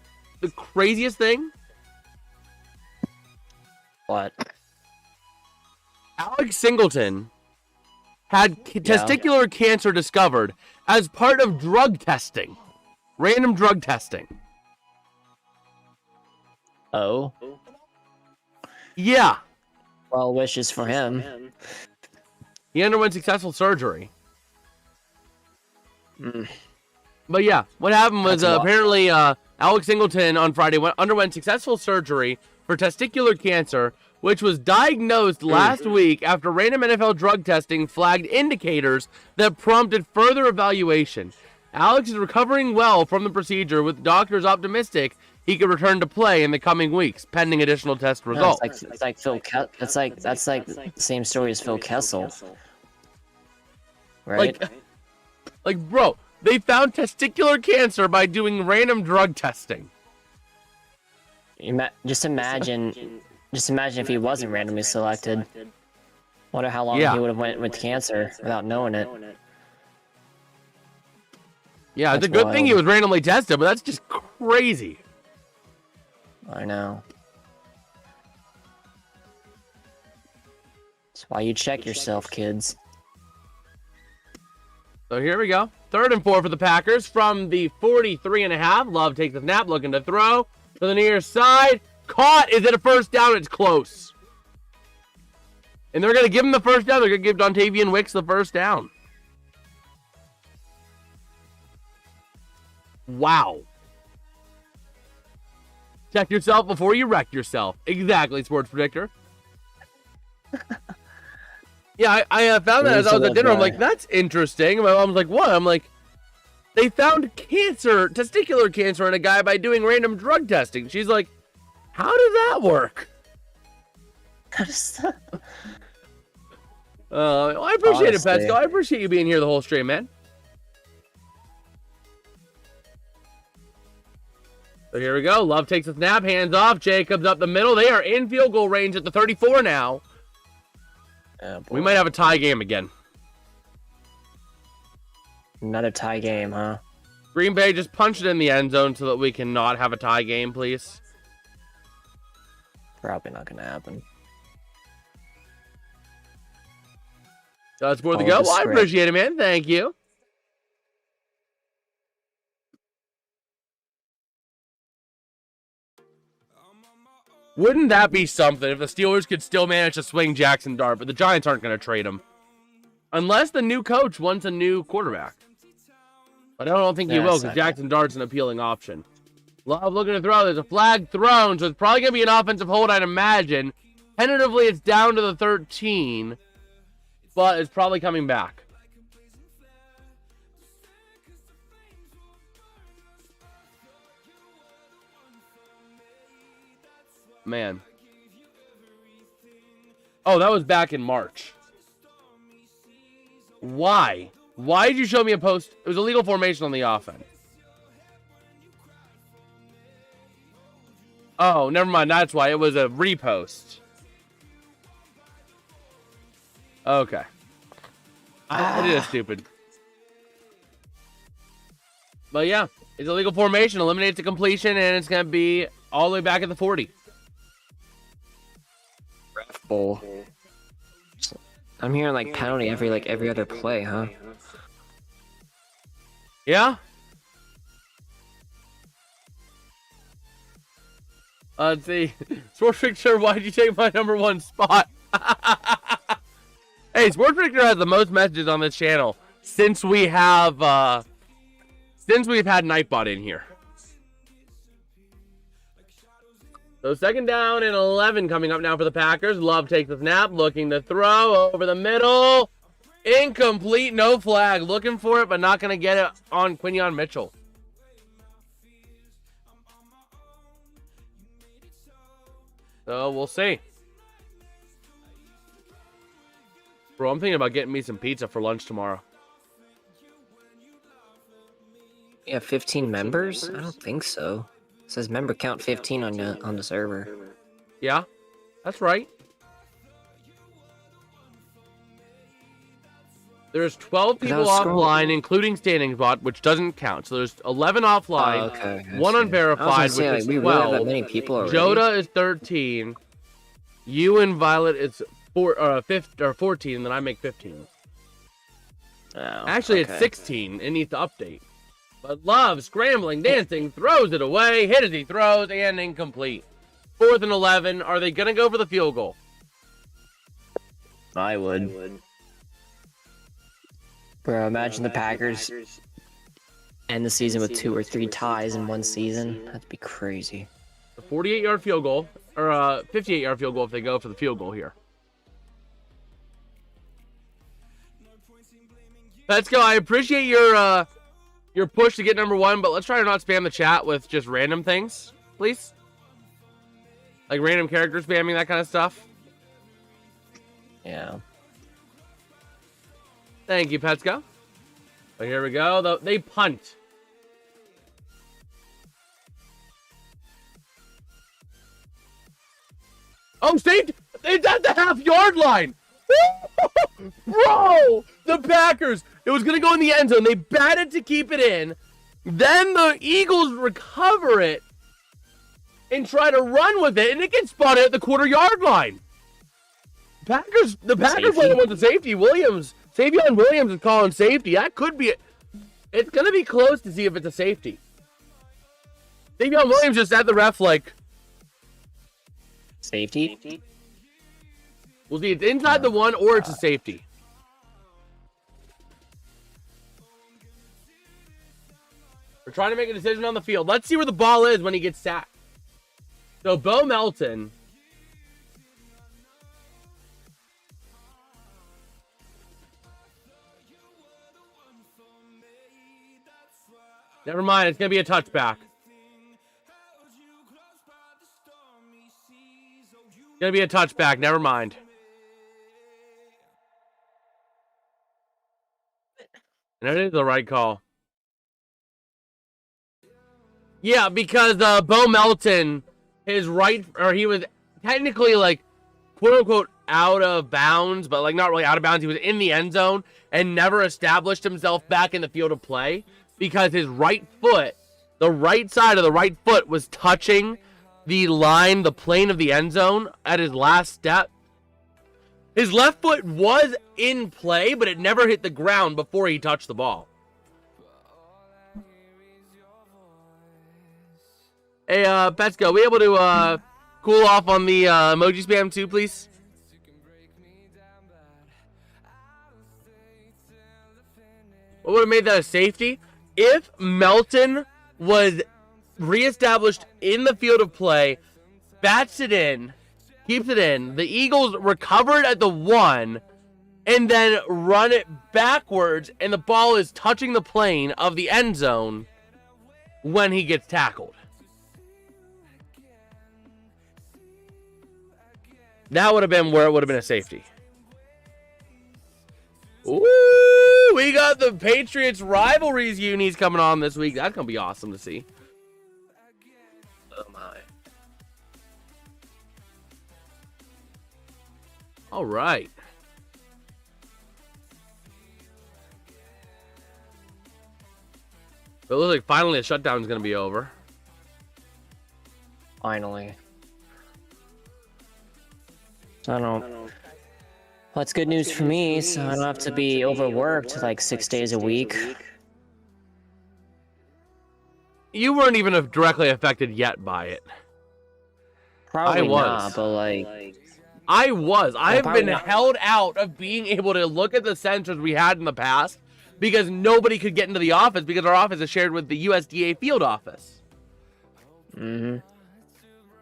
thing? What? Alex Singleton had testicular cancer discovered as part of drug testing. Random drug testing. Oh? Yeah. Well, wishes for him. He underwent successful surgery. But yeah, what happened was apparently Alex Singleton on Friday underwent successful surgery for testicular cancer, which was diagnosed last week after random NFL drug testing flagged indicators that prompted further evaluation. Alex is recovering well from the procedure, with doctors optimistic he could return to play in the coming weeks, pending additional test results. No, it's like Phil. That's like the same story as Phil Kessel, right? Like, bro, they found testicular cancer by doing random drug testing. Just imagine if he wasn't randomly selected. Wonder how long he would have went with cancer without knowing it. Yeah, it's a good thing he was randomly tested, but that's just crazy. I know. It's Why you check yourself, kids. So here we go. 3rd and 4 for the Packers from the 43.5. Love takes the snap, looking to throw to the near side. Caught. Is it a first down? It's close. And they're going to give him the first down. They're going to give Dontavian Wicks the first down. Wow. Check yourself before you wreck yourself. Exactly, Sports Predictor. Yeah, I found that as I was at dinner. I'm like, that's interesting. My mom's like, what? I'm like, they found cancer, testicular cancer in a guy by doing random drug testing. She's like, how does that work? Well, I appreciate it, Petsko. I appreciate you being here the whole stream, man. So here we go. Love takes the snap, hands off. Jacobs up the middle. They are in field goal range at the 34 now. We might have a tie game again. Another tie game, huh? Green Bay, just punch it in the end zone so that we can not have a tie game, please. Probably not going to happen. That's for the go. Well, I appreciate it, man. Thank you. Wouldn't that be something if the Steelers could still manage to swing Jackson Dart, but the Giants aren't going to trade him. Unless the new coach wants a new quarterback. But I don't think he will, because Jackson Dart's an appealing option. Love looking to throw. There's a flag thrown, so it's probably going to be an offensive hold, I'd imagine. Tentatively, it's down to the 13, but it's probably coming back. Man. Oh, that was back in March. Why? Why did you show me a post? It was a legal formation on the offense. Oh, never mind. That's why. It was a repost. Okay. I did a stupid. But yeah, it's a legal formation. Eliminates the completion, and it's going to be all the way back at the 40. Ref bowl. I'm hearing like penalty every other play, huh? Yeah. Let's see. Sports Picture, why'd you take my #1 spot? Hey, Sports Picture has the most messages on this channel since we've had Nightbot in here. So 2nd down and 11 coming up now for the Packers. Love takes the snap, looking to throw over the middle. Incomplete, no flag. Looking for it, but not going to get it on Quinyon Mitchell. So we'll see. Bro, I'm thinking about getting me some pizza for lunch tomorrow. Yeah, 15 members? I don't think so. It says member count 15 on the server. Yeah, that's right. There's 12 people offline, including standing spot, which doesn't count. So there's 11 offline, okay, 1 unverified, which is 12. We really have that many people already. Joda is 13. You and Violet is 14, and then I make 15. Oh, actually, it's 16. It needs to update. But Love, scrambling, dancing, throws it away, hit as he throws, and incomplete. 4th and 11. Are they going to go for the field goal? I would. Bro, imagine the Packers end the season with 2 or 3 ties in one season. That'd be crazy. A 48-yard field goal, or a 58-yard field goal if they go for the field goal here. Let's go. I appreciate your push to get #1, but let's try to not spam the chat with just random things, please. Like random character spamming, that kind of stuff. Yeah. Thank you, Petsko. But here we go. They punt. Oh, saved! It's at the half-yard line! Bro! The Packers! It was going to go in the end zone. They batted to keep it in. Then the Eagles recover it and try to run with it, and it gets spotted at the 40-yard line. The Packers went with the safety. Savion Williams is calling safety. That could be it. It's gonna be close to see if it's a safety. Savion Williams just had the ref like safety. We'll see. It's inside the one or it's a safety. We're trying to make a decision on the field. Let's see where the ball is when he gets sacked. So Bo Melton. Never mind, it's going to be a touchback. It's going to be a touchback, never mind. And it is the right call. Yeah, because Bo Melton, he was technically like, quote unquote, out of bounds, but like not really out of bounds. He was in the end zone and never established himself back in the field of play because his right foot, the right side of the right foot was touching the line, the plane of the end zone at his last step. His left foot was in play, but it never hit the ground before he touched the ball. Hey, Petsko, we able to cool off on the emoji spam too, please? What would have made that a safety? If Melton was reestablished in the field of play, bats it in, keeps it in, the Eagles recovered at the 1, and then run it backwards, and the ball is touching the plane of the end zone when he gets tackled. That would have been where it would have been a safety. Ooh, we got the Patriots rivalries unis coming on this week. That's going to be awesome to see. Oh, my. All right. It looks like finally the shutdown is going to be over. Finally. I don't. Well, it's good news for me, so I don't have to be overworked like 6 days a week. You weren't even directly affected yet by it. Probably not, but like... I was. I have been held out of being able to look at the sensors we had in the past because nobody could get into the office because our office is shared with the USDA field office. Mm-hmm.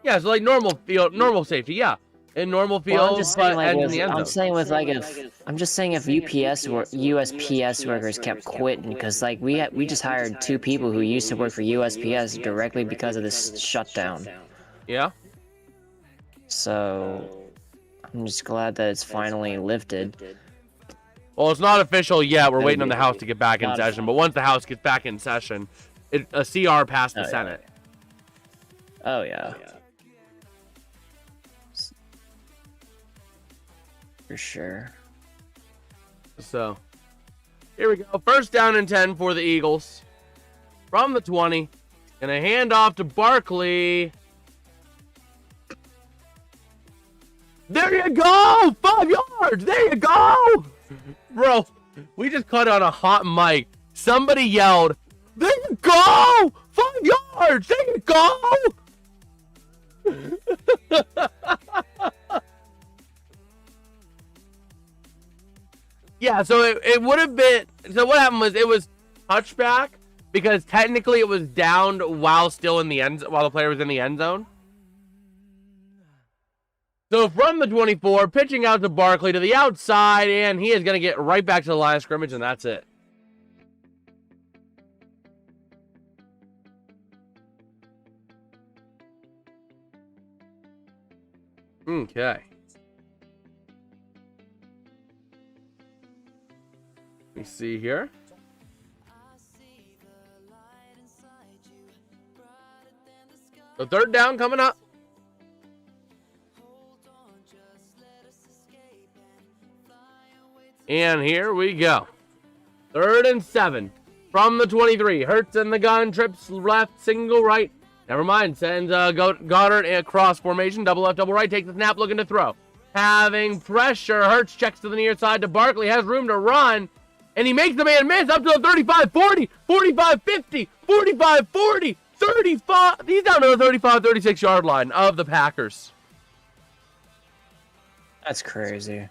Yeah, so like normal safety, yeah. In normal field, well, I'm just saying, like, I'm just saying if USPS workers kept quitting, because like we just hired 2 people who used to work for USPS directly because of this shutdown. Yeah. So I'm just glad that it's finally lifted. Well, it's not official yet. We're waiting on the House to get back in session. But once the House gets back in session, a CR passed the Senate. Oh yeah. For sure. So, here we go. First down and 10 for the Eagles. From the 20. And a handoff to Barkley. There you go! 5 yards! There you go! Bro, we just cut on a hot mic. Somebody yelled, there you go! 5 yards! There you go! Yeah, so it would have been... So what happened was it was touchback because technically it was downed while still in the while the player was in the end zone. So from the 24, pitching out to Barkley to the outside, and he is going to get right back to the line of scrimmage, and that's it. Okay. Let me see here. The third down coming up. And here we go. 3rd and 7 from the 23. Hurts in the gun, trips left, single right. Never mind, sends Goddard in a cross formation, double left, double right, takes the snap, looking to throw. having pressure. Hurts checks to the near side to Barkley, has room to run, and he makes the man miss up to the 35-40, 45-50, 45-40, 35. He's down to the 35-36 yard line of the Packers. That's crazy.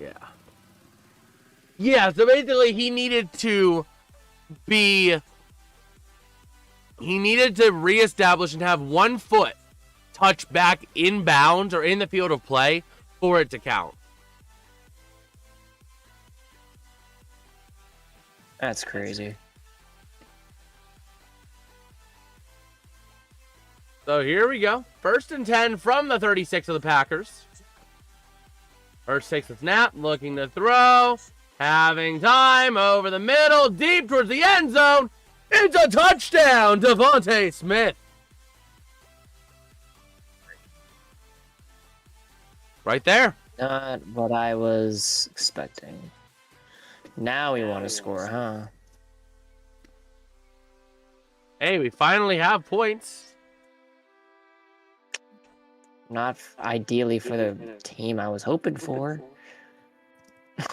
Yeah. Yeah, so basically he needed to reestablish and have 1 foot touch back in bounds or in the field of play for it to count. That's crazy. So here we go. 1st and 10 from the 36 of the Packers. First takes the snap, looking to throw. Having time over the middle, deep towards the end zone. It's a touchdown, Devontae Smith. Right there. Not what I was expecting. Now we want to score, huh? Hey, we finally have points. Not ideally for the team I was hoping for.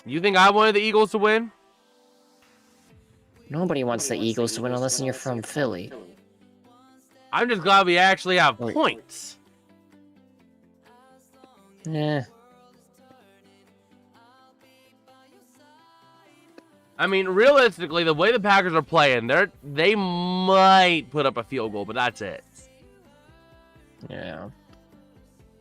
You think I wanted the Eagles to win? Nobody wants the Eagles to win unless you're from Philly. I'm just glad we actually have points. Yeah. I mean, realistically, the way the Packers are playing, they might put up a field goal, but that's it. Yeah.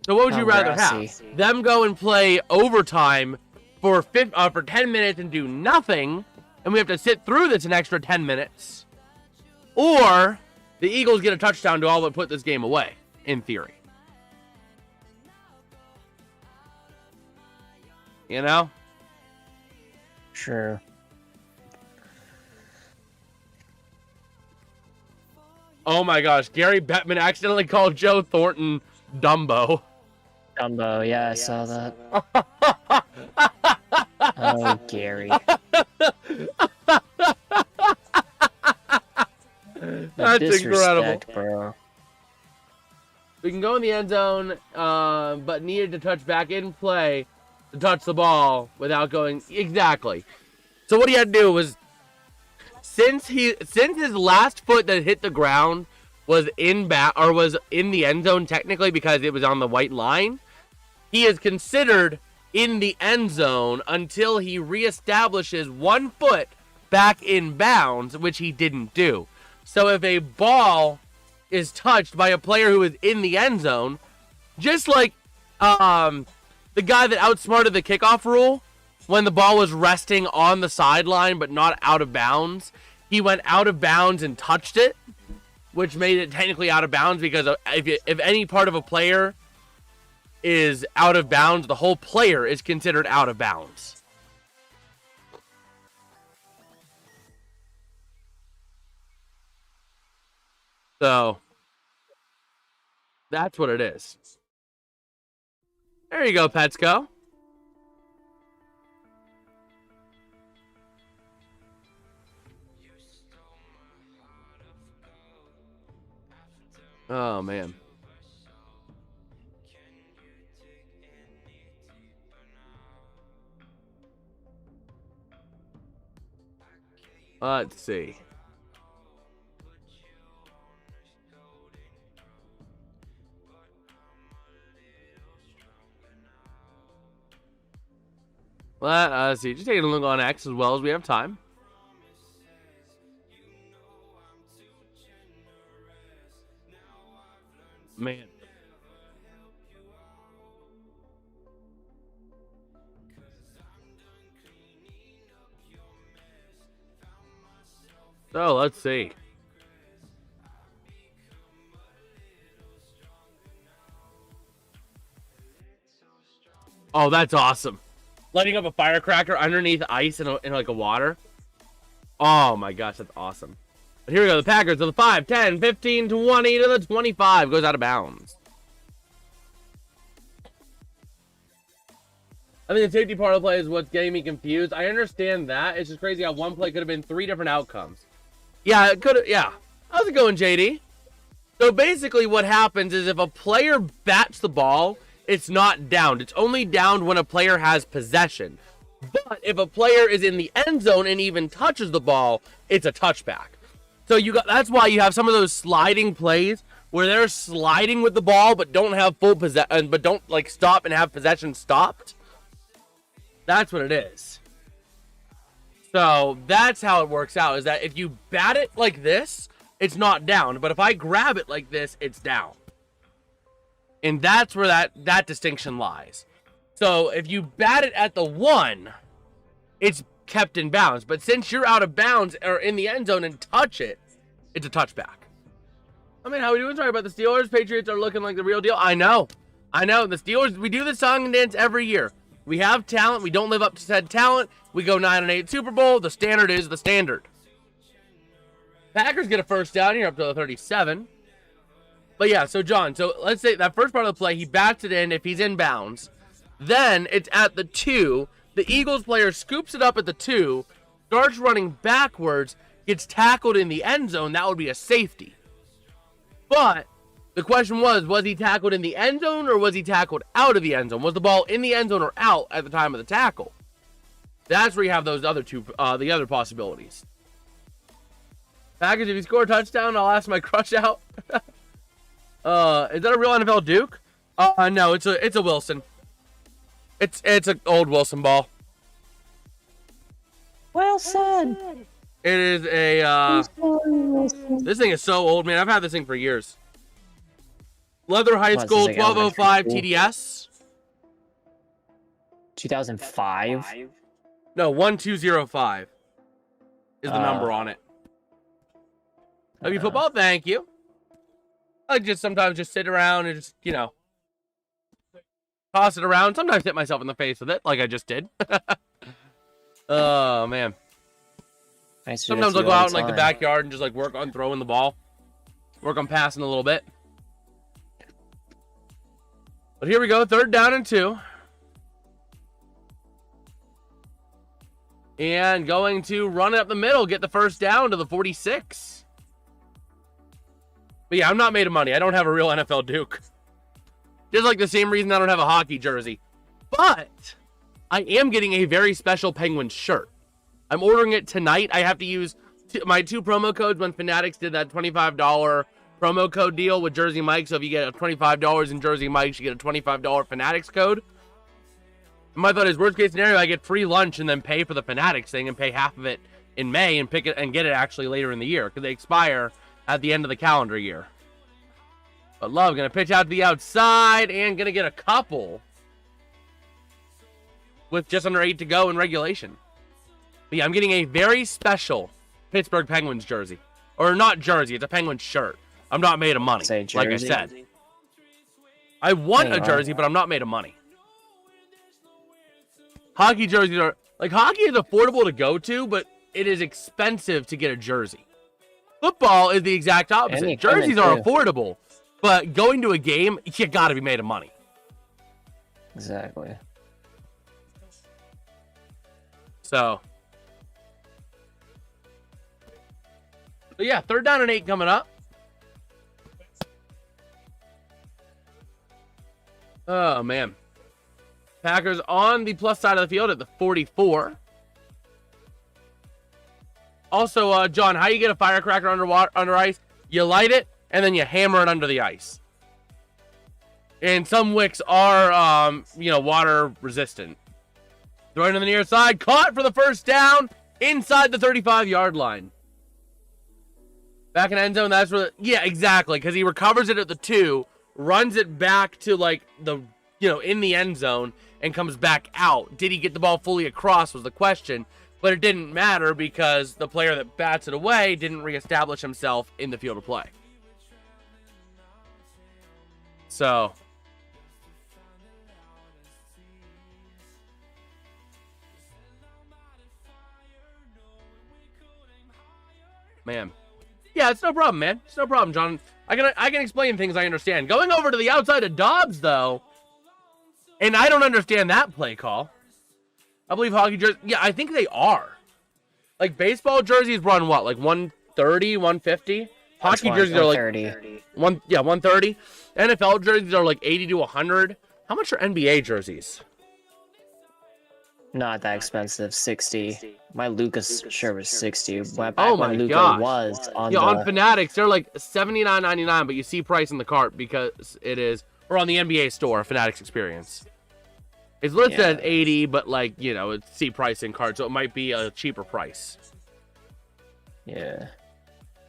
So what would you rather have? Them go and play overtime for 10 minutes and do nothing, and we have to sit through this an extra 10 minutes? Or the Eagles get a touchdown to all but put this game away, in theory. You know? Sure. Oh my gosh, Gary Bettman accidentally called Joe Thornton Dumbo. Dumbo, yeah, I saw that. Oh, Gary. That's incredible. Bro. We can go in the end zone, but needed to touch back in play to touch the ball without going exactly. So what he had to do was, since his last foot that hit the ground was was in the end zone technically because it was on the white line, he is considered in the end zone until he reestablishes 1 foot back in bounds, which he didn't do. So if a ball is touched by a player who is in the end zone, just like the guy that outsmarted the kickoff rule when the ball was resting on the sideline but not out of bounds, he went out of bounds and touched it, which made it technically out of bounds because if any part of a player is out of bounds, the whole player is considered out of bounds. So that's what it is. There you go, Petsko. Oh, man. Let's see. Let's see. Just taking a look on X as well as we have time. Man. So let's see. Oh, that's awesome. Lighting up a firecracker underneath ice in like a water. Oh my gosh, that's awesome. But here we go. The Packers to the 5, 10, 15, 20 to the 25. Goes out of bounds. I mean, the safety part of the play is what's getting me confused. I understand that. It's just crazy how one play could have been 3 different outcomes. Yeah, it could have. Yeah. How's it going, JD? So basically what happens is if a player bats the ball it's not downed. It's only downed when a player has possession. But if a player is in the end zone and even touches the ball, it's a touchback. So that's why you have some of those sliding plays where they're sliding with the ball but don't have full possession, but don't like stop and have possession stopped. That's what it is. So that's how it works out, is that if you bat it like this, it's not down. But if I grab it like this, it's down. And that's where that distinction lies. So if you bat it at the 1, it's kept in bounds. But since you're out of bounds or in the end zone and touch it, it's a touchback. I mean, how we doing? Sorry about the Steelers. Patriots are looking like the real deal. I know. The Steelers, we do the song and dance every year. We have talent. We don't live up to said talent. We go 9-8 Super Bowl. The standard is the standard. Packers get a first down here up to the 37. But yeah, so John, so let's say that first part of the play, he bats it in if he's in bounds. Then it's at the 2. The Eagles player scoops it up at the 2, starts running backwards, gets tackled in the end zone. That would be a safety. But the question was he tackled in the end zone or was he tackled out of the end zone? Was the ball in the end zone or out at the time of the tackle? That's where you have those other two, the other possibilities. Packers, if you score a touchdown, I'll ask my crush out. Is that a real NFL Duke? No, it's a Wilson. It's an old Wilson ball. Wilson. It is a, this thing is so old, man. I've had this thing for years. Leather High School 1205 TDS. 2005? No, 1205 is the number on it. W football, thank you. I just sometimes just sit around and just, toss it around. Sometimes hit myself in the face with it, like I just did. Oh, man. Sometimes I'll go out in like the backyard and just like work on throwing the ball. Work on passing a little bit. But here we go, 3rd down and 2. And going to run it up the middle, get the first down to the 46. But yeah, I'm not made of money. I don't have a real NFL Duke. Just like the same reason I don't have a hockey jersey. But I am getting a very special Penguins shirt. I'm ordering it tonight. I have to use my 2 promo codes when Fanatics did that $25 promo code deal with Jersey Mike. So if you get $25 in Jersey Mike's, you get a $25 Fanatics code. My thought is, worst case scenario, I get free lunch and then pay for the Fanatics thing and pay half of it in May and pick it and get it actually later in the year because they expire at the end of the calendar year. But Love going to pitch out to the outside and going to get a couple with just under 8 to go in regulation. But yeah, I'm getting a very special Pittsburgh Penguins jersey. Or not jersey, it's a Penguins shirt. I'm not made of money, like I said. I want a jersey, but I'm not made of money. Hockey jerseys are, hockey is affordable to go to, but it is expensive to get a jersey. Football is the exact opposite. Jerseys are affordable, but going to a game, you gotta be made of money. Exactly. So yeah, 3rd down and 8 coming up. Oh, man. Packers on the plus side of the field at the 44. Also, John, how you get a firecracker under ice? You light it, and then you hammer it under the ice. And some wicks are, water resistant. Throwing to the near side. Caught for the first down inside the 35-yard line. Back in end zone, that's where, yeah, exactly, because he recovers it at the 2, runs it back to, in the end zone, and comes back out. Did he get the ball fully across was the question, but it didn't matter because the player that bats it away didn't reestablish himself in the field of play. So, man. Yeah, it's no problem, man. It's no problem, John. I can explain things I understand. Going over to the outside of Dobbs, though, and I don't understand that play call. I believe hockey jerseys, yeah, I think they are. Baseball jerseys run what, 130, 150? Hockey jerseys are 130. 130. NFL jerseys are 80 to 100. How much are NBA jerseys? Not that expensive, 60. My Lucas shirt was 60. Back Oh my when Luca gosh. was on Yeah, the... on Fanatics, they're like $79.99, but you see price in the cart because it is, or on the NBA store, Fanatics Experience. It's listed as 80, but like, you know, it's see price in cart, so it might be a cheaper price. Yeah.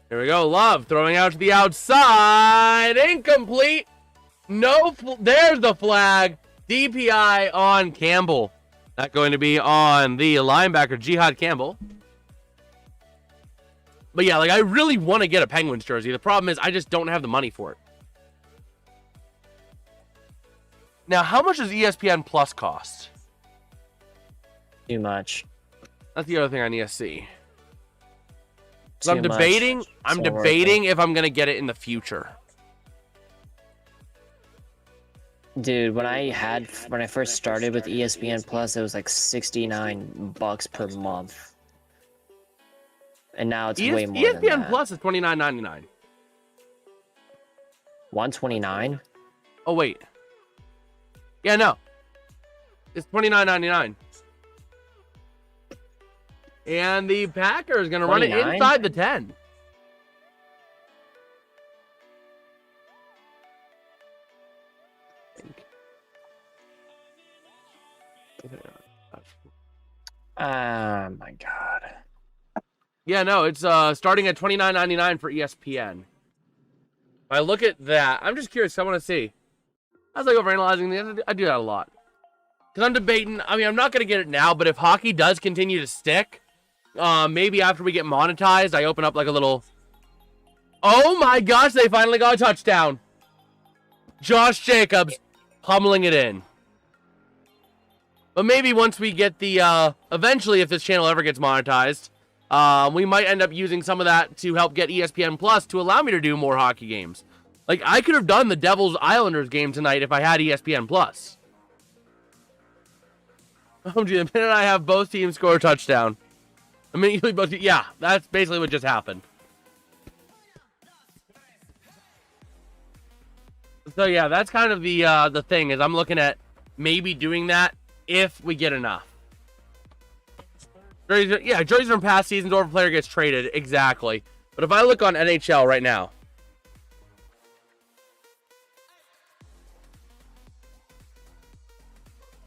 Here we go, Love throwing out to the outside, incomplete. No, there's the flag. DPI on Campbell. Not going to be on the linebacker, Jihad Campbell. But yeah, like, I really want to get a Penguins jersey. The problem is I just don't have the money for it. Now, how much does ESPN Plus cost? Too much. That's the other thing I need to see. Too I'm debating. much. I'm So debating if I'm gonna get it in the future. Dude, when I first started with ESPN Plus, it was like $69 per month. And now it's way more than ESPN that. Plus is $29.99. $129? Oh wait. Yeah, no. It's $29.99. And the Packers gonna run it 29? inside the 10. Oh my god. Yeah, no, it's starting at $29.99 for ESPN. If I look at that, I'm just curious. I want to see. I was like overanalyzing the. I do that a lot because I'm debating. I mean, I'm not gonna get it now, but if hockey does continue to stick, maybe after we get monetized, I open up like a little. Oh my gosh! They finally got a touchdown. Josh Jacobs pummeling it in. But maybe once we get the eventually, if this channel ever gets monetized, we might end up using some of that to help get ESPN Plus to allow me to do more hockey games. Like, I could have done the Devils Islanders game tonight if I had ESPN Plus. Oh, gee, the minute I have both teams score a touchdown. I mean, yeah, that's basically what just happened. So yeah, that's kind of the thing is I'm looking at maybe doing that if we get enough. Yeah, jerseys from past seasons or if a player gets traded. Exactly. But if I look on NHL right now.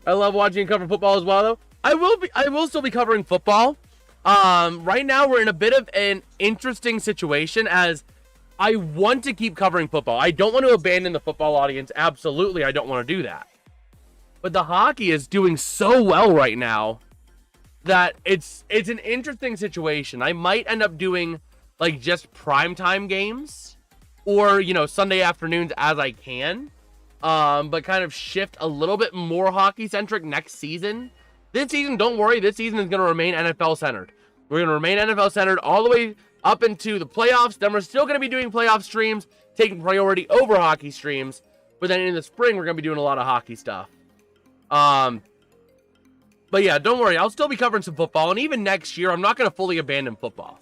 I love watching and covering football as well, though. I will still be covering football. Right now we're in a bit of an interesting situation as I want to keep covering football. I don't want to abandon the football audience. Absolutely, I don't want to do that. But the hockey is doing so well right now that it's an interesting situation. I might end up doing like just primetime games or, you know, Sunday afternoons as I can. But kind of shift a little bit more hockey centric next season. This season, don't worry, this season is going to remain NFL centered. We're going to remain NFL centered all the way up into the playoffs. Then we're still going to be doing playoff streams, taking priority over hockey streams. But then in the spring, we're going to be doing a lot of hockey stuff. But yeah, don't worry. I'll still be covering some football. And even next year, I'm not going to fully abandon football.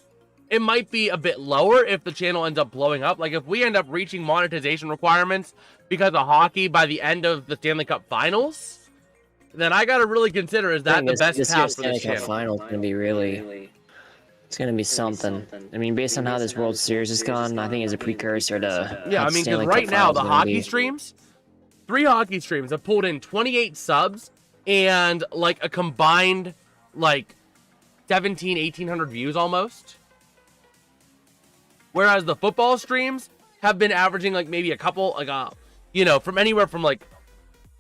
It might be a bit lower if the channel ends up blowing up. Like if we end up reaching monetization requirements because of hockey by the end of the Stanley Cup Finals, then I got to really consider, is that the best path for this channel? Final is going to be really... It's going to be something. I mean, based on how this World Series has gone, I think it's a precursor to... Yeah, I mean, because right now, the hockey streams, 3 hockey streams have pulled in 28 subs and, like, a combined, like, 1,800 views almost. Whereas the football streams have been averaging, like, maybe a couple, like, you know, from anywhere from, like,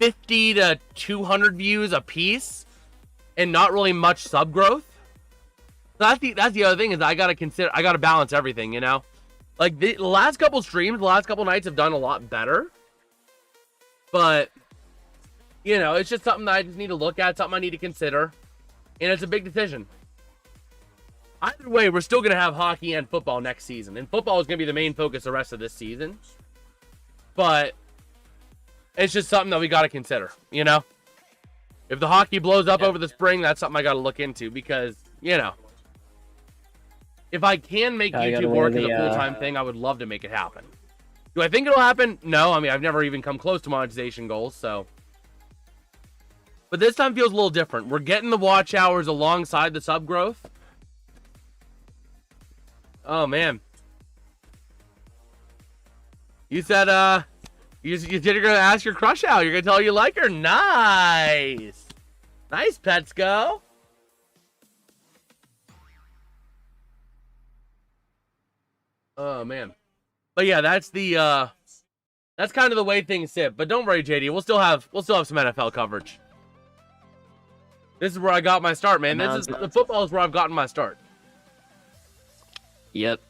50 to 200 views a piece and not really much sub growth. So that's the other thing is I gotta balance everything, you know? Like the last couple streams, the last couple nights have done a lot better. But, you know, it's just something that I just need to look at, something I need to consider. And it's a big decision. Either way, we're still gonna have hockey and football next season. And football is gonna be the main focus the rest of this season. But it's just something that we gotta consider, you know? If the hockey blows up over the spring, that's something I gotta look into because, you know, if I can make YouTube work as a full-time thing, I would love to make it happen. Do I think it'll happen? No. I mean, I've never even come close to monetization goals, so But this time feels a little different. We're getting the watch hours alongside the sub growth. Oh, man. You said, you're going to ask your crush out. You're going to tell her you like her. Nice. Nice, Petsco. Oh, man. But yeah, that's the, that's kind of the way things sit. But don't worry, JD. We'll still have some NFL coverage. This is where I got my start, man. The football is where I've gotten my start. Yep.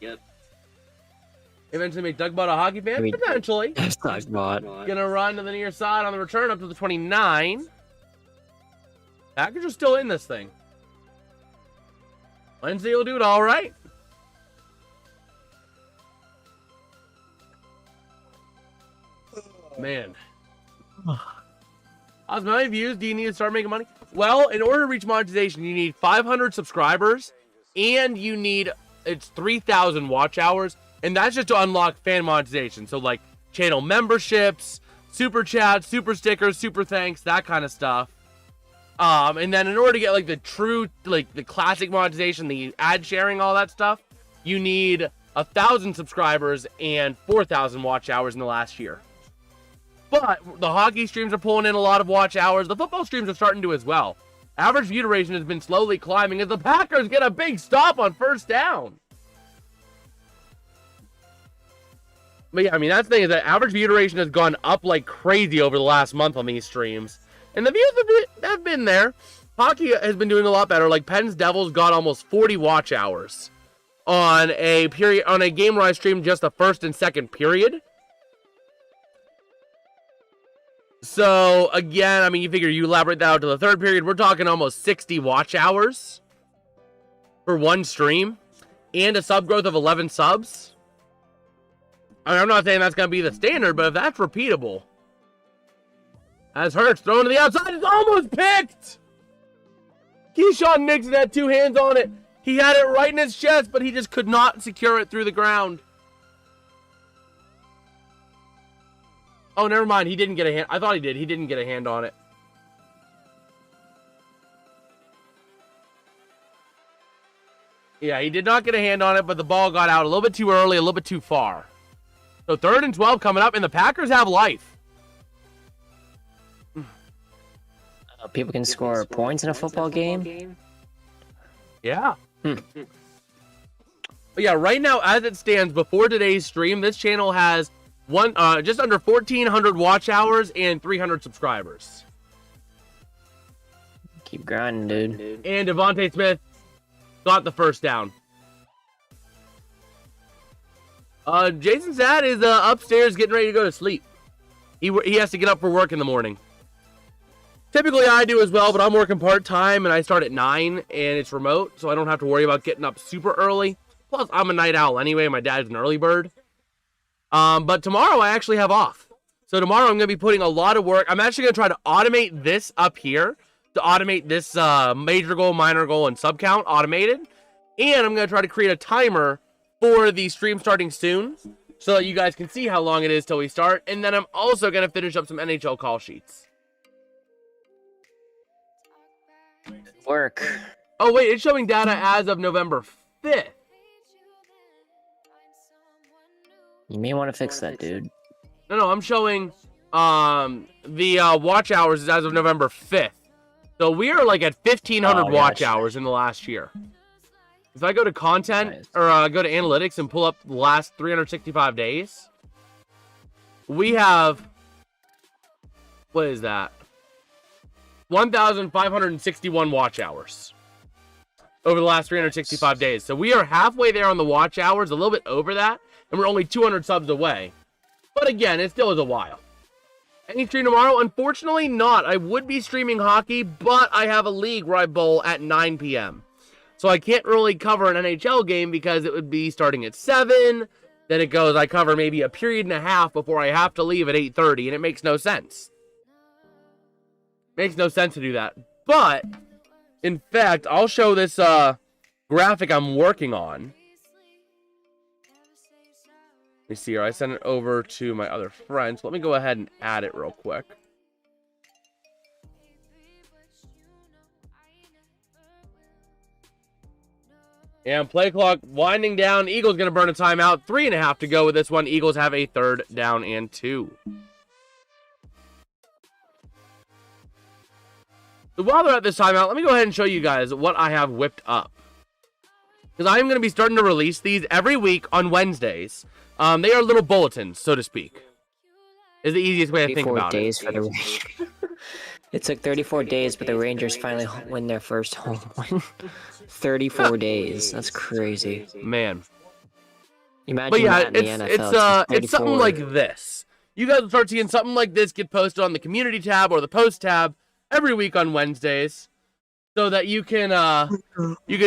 Eventually make Doug Butt a hockey fan? Potentially. Doug Butt. Gonna run to the near side on the return up to the 29. Packers are still in this thing. Wednesday will do it all right. Man. How many views do you need to start making money? Well, in order to reach monetization, you need 500 subscribers, and you need, it's 3,000 watch hours, and that's just to unlock fan monetization. So, like, channel memberships, super chats, super stickers, super thanks, that kind of stuff. And then in order to get, like, the true, like, the classic monetization, the ad sharing, all that stuff, you need 1,000 subscribers and 4,000 watch hours in the last year. But the hockey streams are pulling in a lot of watch hours. The football streams are starting to as well. Average view duration has been slowly climbing as the Packers get a big stop on first down. But yeah, I mean, that's the thing is that average view duration has gone up like crazy over the last month on these streams. And the views have been there. Hockey has been doing a lot better. Like Penn's Devils got almost 40 watch hours on a game where I streamed just the first and second period. So, again, I mean, you figure you elaborate that out to the third period, we're talking almost 60 watch hours for one stream and a sub growth of 11 subs. I mean, I'm not saying that's going to be the standard, but if that's repeatable. As Hurts thrown to the outside, it's almost picked! Keyshawn Nixon had two hands on it. He had it right in his chest, but he just could not secure it through the ground. Oh, never mind. He didn't get a hand. I thought he did. He didn't get a hand on it. Yeah, he did not get a hand on it, but the ball got out a little bit too early, a little bit too far. So 3rd and 12 coming up, and the Packers have life. People can score points in a football game? Yeah. But yeah, right now, as it stands, before today's stream, this channel has just under 1,400 watch hours and 300 subscribers. Keep grinding, dude. And Devontae Smith got the first down. Jason's dad is upstairs getting ready to go to sleep. He has to get up for work in the morning. Typically I do as well, but I'm working part-time and I start at 9 and it's remote, so I don't have to worry about getting up super early. Plus, I'm a night owl anyway. My dad's an early bird. But tomorrow I actually have off. So tomorrow I'm going to be putting a lot of work. I'm actually going to try to automate this up here. To automate this major goal, minor goal, and sub count automated. And I'm going to try to create a timer for the stream starting soon. So that you guys can see how long it is till we start. And then I'm also going to finish up some NHL call sheets. Work. Oh, wait. It's showing data as of November 5th. You may want to fix that, dude. No, I'm showing the watch hours is as of November 5th. So we are like at 1,500 watch hours in the last year. If I go to content or go to analytics and pull up the last 365 days, we have, what is that? 1,561 watch hours over the last 365 days. So we are halfway there on the watch hours, a little bit over that, and we're only 200 subs away. But again, it still is a while. Any stream tomorrow? Unfortunately not. I would be streaming hockey, but I have a league where I bowl at 9 p.m. So I can't really cover an NHL game because it would be starting at 7. Then it goes, I cover maybe a period and a half before I have to leave at 8:30, and it makes no sense. Makes no sense to do that. But, in fact, I'll show this graphic I'm working on. Let me see here. I sent it over to my other friends. Let me go ahead and add it real quick. And play clock winding down. Eagles going to burn a timeout. 3.5 to go with this one. Eagles have a 3rd down and 2. So while they're at this timeout, let me go ahead and show you guys what I have whipped up. Because I am going to be starting to release these every week on Wednesdays. They are little bulletins, so to speak. Is the easiest way to think about it. For the It took 34 days, but the Rangers finally win their first home win. 34 days. That's crazy. Man. Imagine but yeah, that in the NFL. it's something like this. You guys will start seeing something like this get posted on the community tab or the post tab every week on Wednesdays, so that you can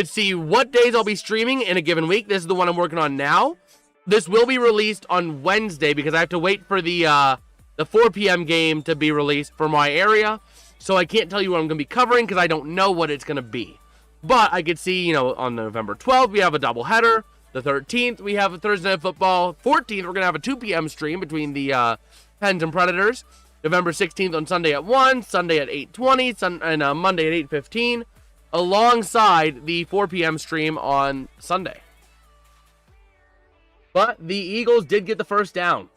see what days I'll be streaming in a given week. This is the one I'm working on now. This will be released on Wednesday because I have to wait for the 4 p.m. game to be released for my area. So I can't tell you what I'm going to be covering because I don't know what it's going to be. But I could see, on November 12th, we have a doubleheader. The 13th, we have a Thursday Night Football. 14th, we're going to have a 2 p.m. stream between the Pens and Predators. November 16th on Sunday at 1, Sunday at 8:20, and Monday at 8:15, alongside the 4 p.m. stream on Sunday. But the Eagles did get the first down.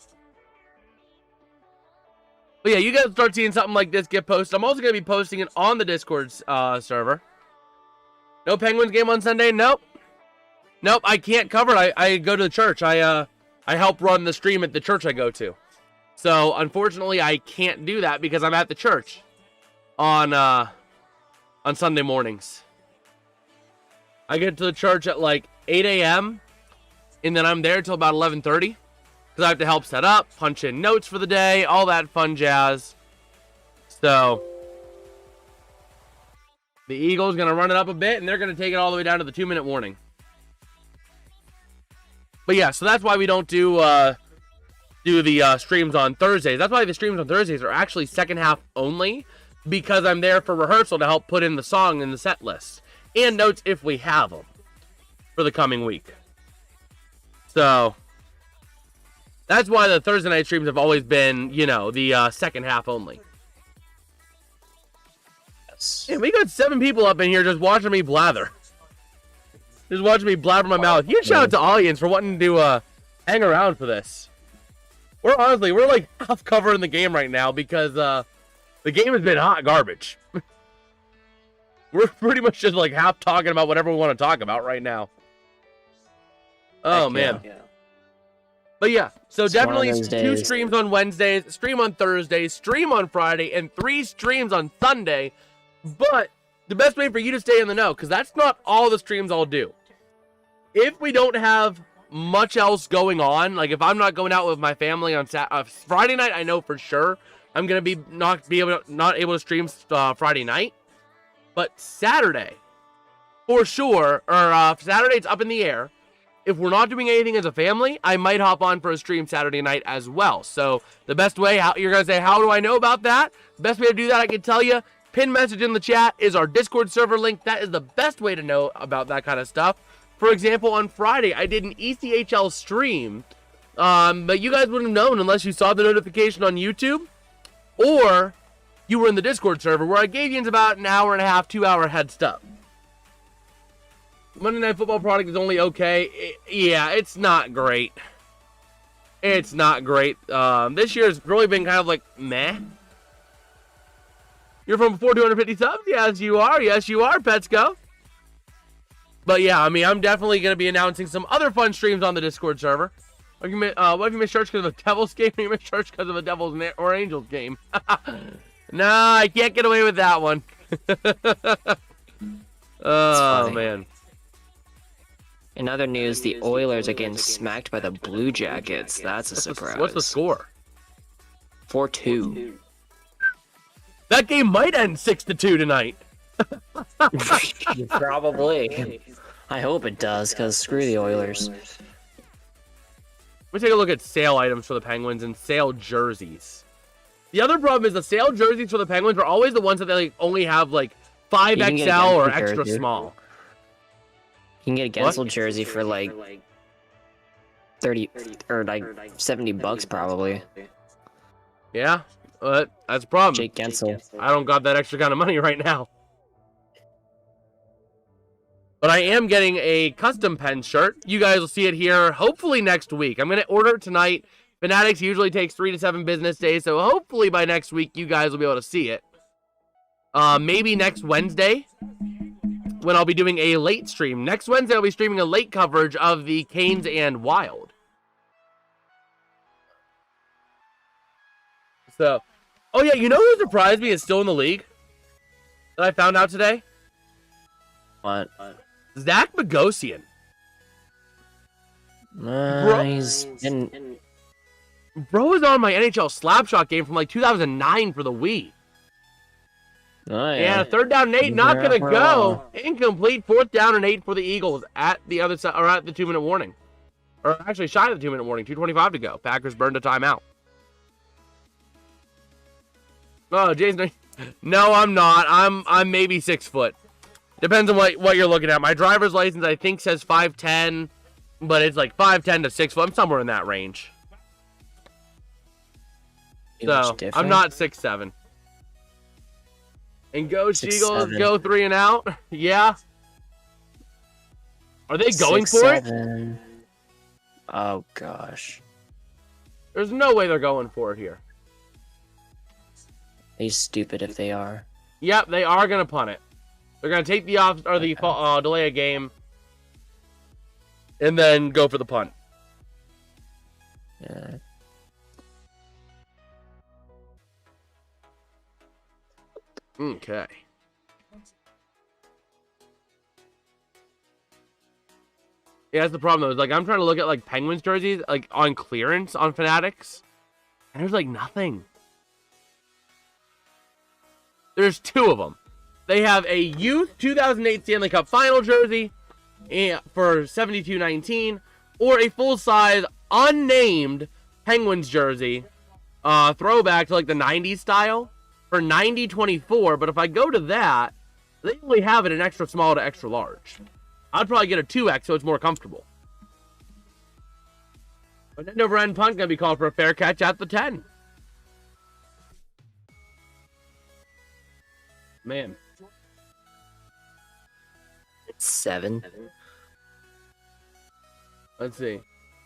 But yeah, you guys start seeing something like this get posted. I'm also going to be posting it on the Discord server. No Penguins game on Sunday? Nope. Nope, I can't cover it. I go to the church. I help run the stream at the church I go to. So, unfortunately, I can't do that because I'm at the church on Sunday mornings. I get to the church at like 8 a.m. and then I'm there till about 11:30. Because I have to help set up, punch in notes for the day, all that fun jazz. So, the Eagles going to run it up a bit, and they're going to take it all the way down to the 2-minute warning. But yeah, so that's why we don't do the streams on Thursdays. That's why the streams on Thursdays are actually second half only, because I'm there for rehearsal to help put in the song in the set list. And notes if we have them for the coming week. So that's why the Thursday night streams have always been, the second half only. Yes. Yeah, we got 7 people up in here just watching me blather. Just watching me blabber my mouth. You shout out to audience for wanting to hang around for this. We're like half covering the game right now because the game has been hot garbage. We're pretty much just like half talking about whatever we want to talk about right now. Oh, man. Yeah. But yeah, so it's definitely 2 streams on Wednesdays, stream on Thursdays, stream on Friday, and 3 streams on Sunday. But the best way for you to stay in the know, because that's not all the streams I'll do. If we don't have much else going on, like if I'm not going out with my family on Friday night, I know for sure I'm gonna be not able to stream Friday night. But Saturday, for sure, or Saturday's up in the air. If we're not doing anything as a family, I might hop on for a stream Saturday night as well. So the best way, you're going to say, how do I know about that? The best way to do that, I can tell you, pin message in the chat is our Discord server link. That is the best way to know about that kind of stuff. For example, on Friday, I did an ECHL stream, but you guys wouldn't have known unless you saw the notification on YouTube, or you were in the Discord server, where I gave you about an hour and a half, 2-hour heads up. Monday Night Football product is only okay. It's not great. It's not great. This year has really been kind of like meh. You're from before 250 subs? Yes, you are. Yes, you are, Petsko. But yeah, I mean, I'm definitely going to be announcing some other fun streams on the Discord server. What if you missed church because of a Devils game, or you missed church because of a Devils or Angels game? Nah, I can't get away with that one. Oh, man. In other news, the Oilers are getting smacked by the Blue Jackets. That's a surprise. What's the score? 4-2. That game might end 6-2 tonight. Probably. I hope it does, because screw the Oilers. Let me take a look at sale items for the Penguins and sale jerseys. The other problem is the sale jerseys for the Penguins are always the ones that they only have like 5XL or extra small. You can get a Gensel jersey for like 30 or like $70 probably. Yeah, that's a problem. Jake Gensel. I don't got that extra kind of money right now. But I am getting a custom pen shirt. You guys will see it here hopefully next week. I'm going to order it tonight. Fanatics usually takes 3 to 7 business days, so hopefully by next week you guys will be able to see it. Maybe next Wednesday when I'll be doing a late stream. Next Wednesday I'll be streaming a late coverage of the Canes and Wild. So, oh yeah, you know who surprised me is still in the league? That I found out today? What? Zach Bogosian. He's in... Bro was on my NHL Slapshot game from like 2009 for the Wii. Oh, yeah, 3rd down and 8, not gonna go. Incomplete, 4th down and 8 for the Eagles at the other side, or at the 2-minute warning. Or actually shy of the 2-minute warning, 2:25 to go. Packers burned a timeout. Oh, Jason, no, I'm not. I'm maybe 6 foot. Depends on what you're looking at. My driver's license, I think, says 5'10", but it's like 5'10" to 6 foot. I'm somewhere in that range. So, I'm not 6'7". And go Eagles, go 3 and out. Yeah. Are they going for it? Oh, gosh. There's no way they're going for it here. He's stupid if they are. Yep, they are going to punt it. They're going to take the off or the delay a game and then go for the punt. Yeah. Okay. Yeah, that's the problem though. Is like I'm trying to look at like Penguins jerseys like on clearance on Fanatics, and there's like nothing. There's 2 of them. They have a youth 2008 Stanley Cup Final jersey for $72.19, or a full-size unnamed Penguins jersey, throwback to like the 90s style for $90.24. But if I go to that, they only have it in extra small to extra large. I'd probably get a 2X so it's more comfortable. But end over end punt gonna be called for a fair catch at the 10. Man. 7. Let's see.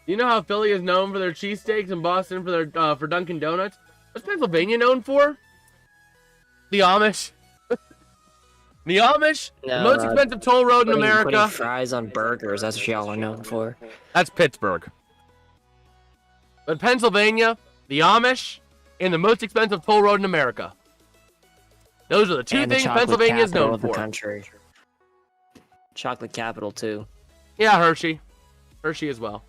You know how Philly is known for their cheesesteaks and Boston for their for Dunkin' Donuts? What's Pennsylvania known for? The Amish. The Amish, No, the most expensive toll road in America. Putting fries on burgers, that's what y'all are known for. That's Pittsburgh. But Pennsylvania, the Amish, and the most expensive toll road in America. Those are the 2 things Pennsylvania is known for. Country. Chocolate capital, too. Yeah, Hershey. Hershey as well.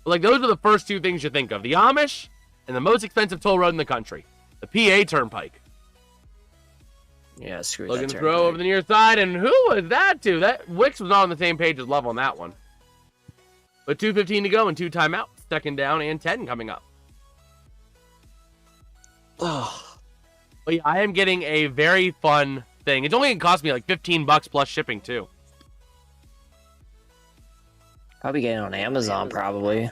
But like, those are the first 2 things you think of. The Amish and the most expensive toll road in the country. The PA Turnpike. Yeah, screw Looking that. to throw over the near side, and who was that to? That Wicks was not on the same page as Love on that one. But 2:15 to go and 2 timeouts. 2nd down and 10 coming up. Oh. But yeah, I am getting a very fun thing. It's only going to cost me like $15 plus shipping too. Probably getting it on Amazon, probably.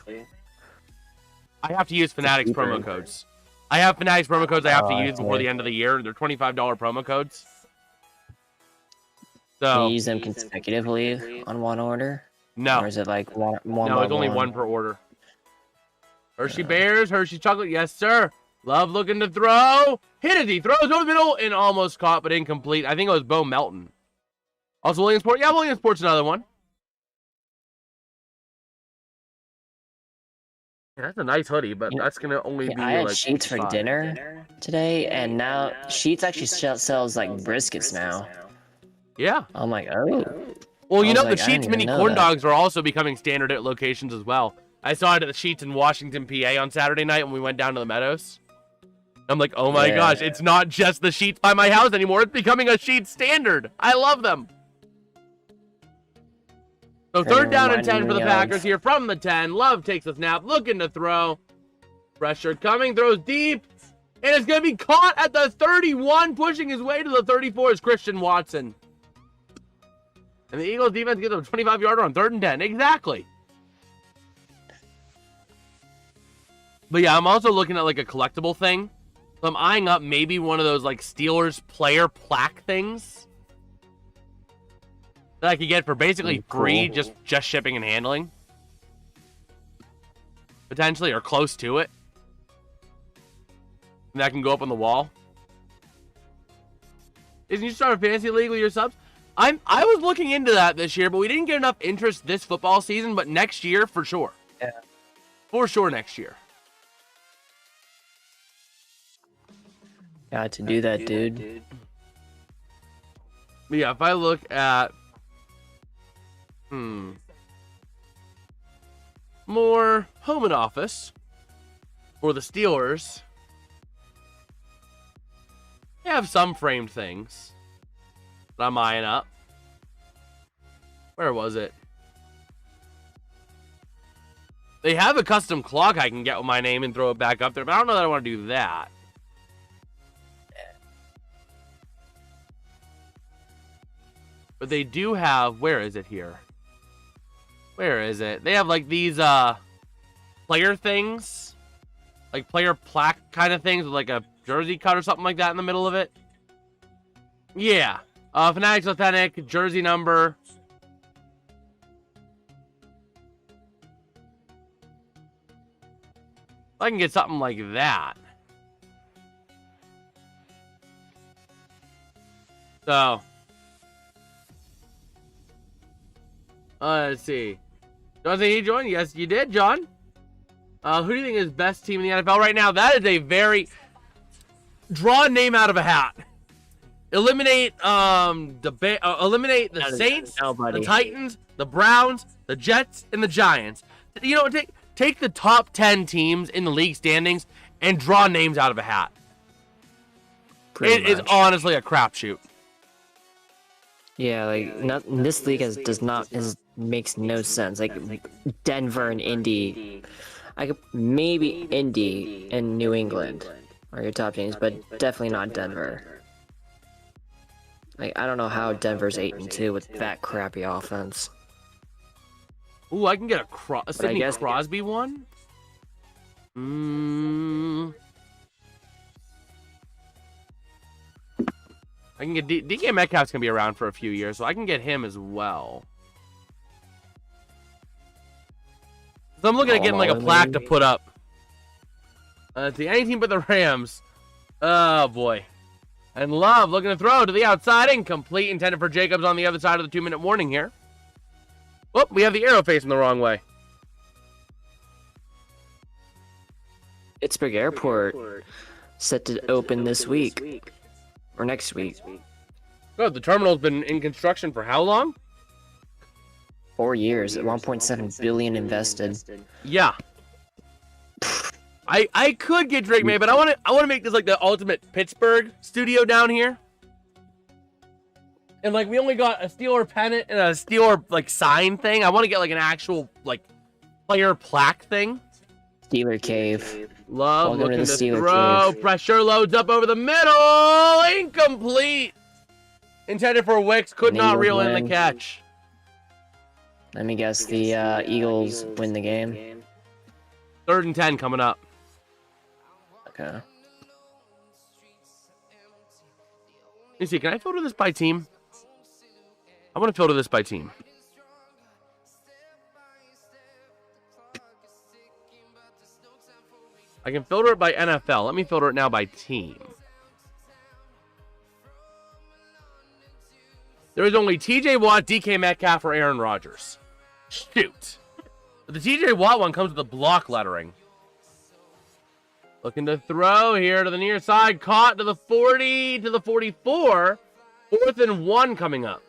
I have to use Fanatics promo codes. I have Fanatics promo codes I have to use before the end of the year. They're $25 promo codes. So, Can you use them consecutively on one order? No. Or is it like one No, by it's only one per order. Hershey Bears, Hershey Chocolate, yes sir. Love looking to throw. Hit it, he throws over the middle and almost caught, but incomplete. I think it was Bo Melton. Also Williamsport. Yeah, Williamsport's another one. Yeah, that's a nice hoodie, but that's gonna only be. I had like Sheets for dinner today, and now Sheets actually sells like briskets now. Yeah. I'm like, oh. Well, you know, the like, I Sheets didn't mini even know corn that. dogs are also becoming standard at locations as well. I saw it at the Sheets in Washington, PA on Saturday night when we went down to the Meadows. I'm like, oh my gosh, it's not just the Sheets by my house anymore. It's becoming a Sheets standard. I love them. So 3rd down and 10 for the Packers here from the 10. Love takes a snap, looking to throw. Pressure coming, throws deep. And it's going to be caught at the 31, pushing his way to the 34 is Christian Watson. And the Eagles defense gets a 25-yarder on 3rd and 10. Exactly. But yeah, I'm also looking at like a collectible thing. So I'm eyeing up maybe one of those like Steelers player plaque things. that I could get for basically free, Cool. just shipping and handling. Potentially, or close to it. And that can go up on the wall. Isn't you start a fantasy league with your subs? I was looking into that this year, but we didn't get enough interest this football season, but next year, for sure. Yeah. For sure next year. Got to do that, dude. But yeah, if I look at... more home and office for the Steelers. They have some framed things that I'm eyeing up. Where was it? They have a custom clock I can get with my name and throw it back up there, but I don't know that I want to do that. But they do have, where is it here? Where is it? They have like these player things. Like player plaque kind of things with like a jersey cut or something like that in the middle of it. Yeah. Fanatics Authentic, jersey number. I can get something like that. So. Let's see. John said he joined. Yes, you did, John. Who do you think is best team in the NFL right now? That is a very... Draw a name out of a hat. Eliminate eliminate the Saints, the Titans, the Browns, the Jets, and the Giants. You know, take the top 10 teams in the league standings and draw names out of a hat. It is honestly a crapshoot. Yeah, like this league makes no sense. Like Denver and Indy, I could maybe Indy and New England are your top teams, but definitely not Denver. Like I don't know how Denver's 8-2 with that crappy offense. Ooh, I can get a Sidney Crosby one. I can get DK Metcalf's gonna be around for a few years, so I can get him as well. So I'm looking at getting like a plaque to put up. Let's see, any team but the Rams. Oh boy. And Love looking to throw to the outside, incomplete, intended for Jacobs on the other side of the 2-minute warning here. Oh, we have the arrow facing the wrong way. Pittsburgh Airport set to open this week or next week. Good. The terminal's been in construction for how long? 4 years at 1.7 billion invested. Yeah. I could get Drake May, but I want to make this like the ultimate Pittsburgh studio down here. And like we only got a Steeler pennant and a Steeler like sign thing. I want to get like an actual like player plaque thing. Steeler Cave. Love looking to throw. Cave. Pressure loads up over the middle. Incomplete. Intended for Wicks. Could not reel in the catch. Let me guess, the Eagles win the game. 3rd and 10 coming up. Okay. Let me see. Can I filter this by team? I want to filter this by team. I can filter it by NFL. Let me filter it now by team. There is only TJ Watt, DK Metcalf, or Aaron Rodgers. Shoot. But the TJ Watt one comes with the block lettering. Looking to throw here to the near side. Caught to the 40, to the 44. 4th and 1 coming up.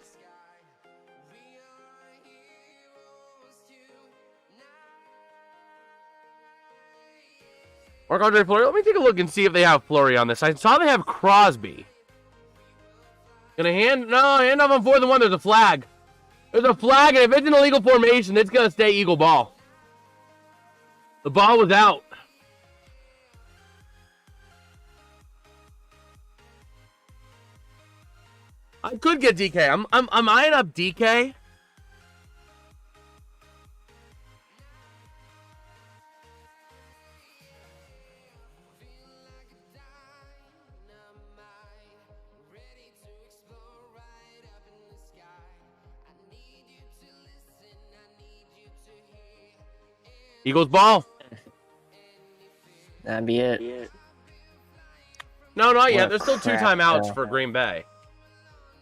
Marc-Andre Fleury. Let me take a look and see if they have Fleury on this. I saw they have Crosby. Gonna hand off on 4th and 1. There's a flag. There's a flag, and if it's an illegal formation, it's gonna stay Eagle ball. The ball was out. I could get DK. I'm eyeing up DK. Eagles ball. That'd be it. No, not yet. What a There's still 2 crap timeouts show. for Green Bay.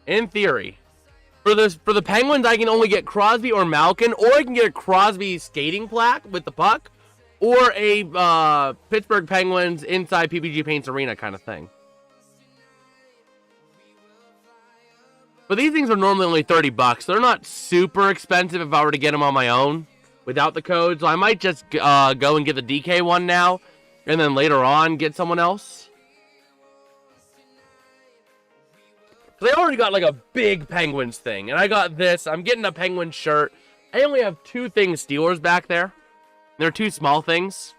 In theory. For the Penguins, I can only get Crosby or Malkin, or I can get a Crosby skating plaque with the puck, or a Pittsburgh Penguins inside PPG Paints Arena kind of thing. But these things are normally only $30. They're not super expensive if I were to get them on my own without the code. So I might just go and get the DK one now, and then later on get someone else. They already got like a big Penguins thing, and I got this. I'm getting a Penguins shirt. I only have 2 things Steelers back there. They're 2 small things.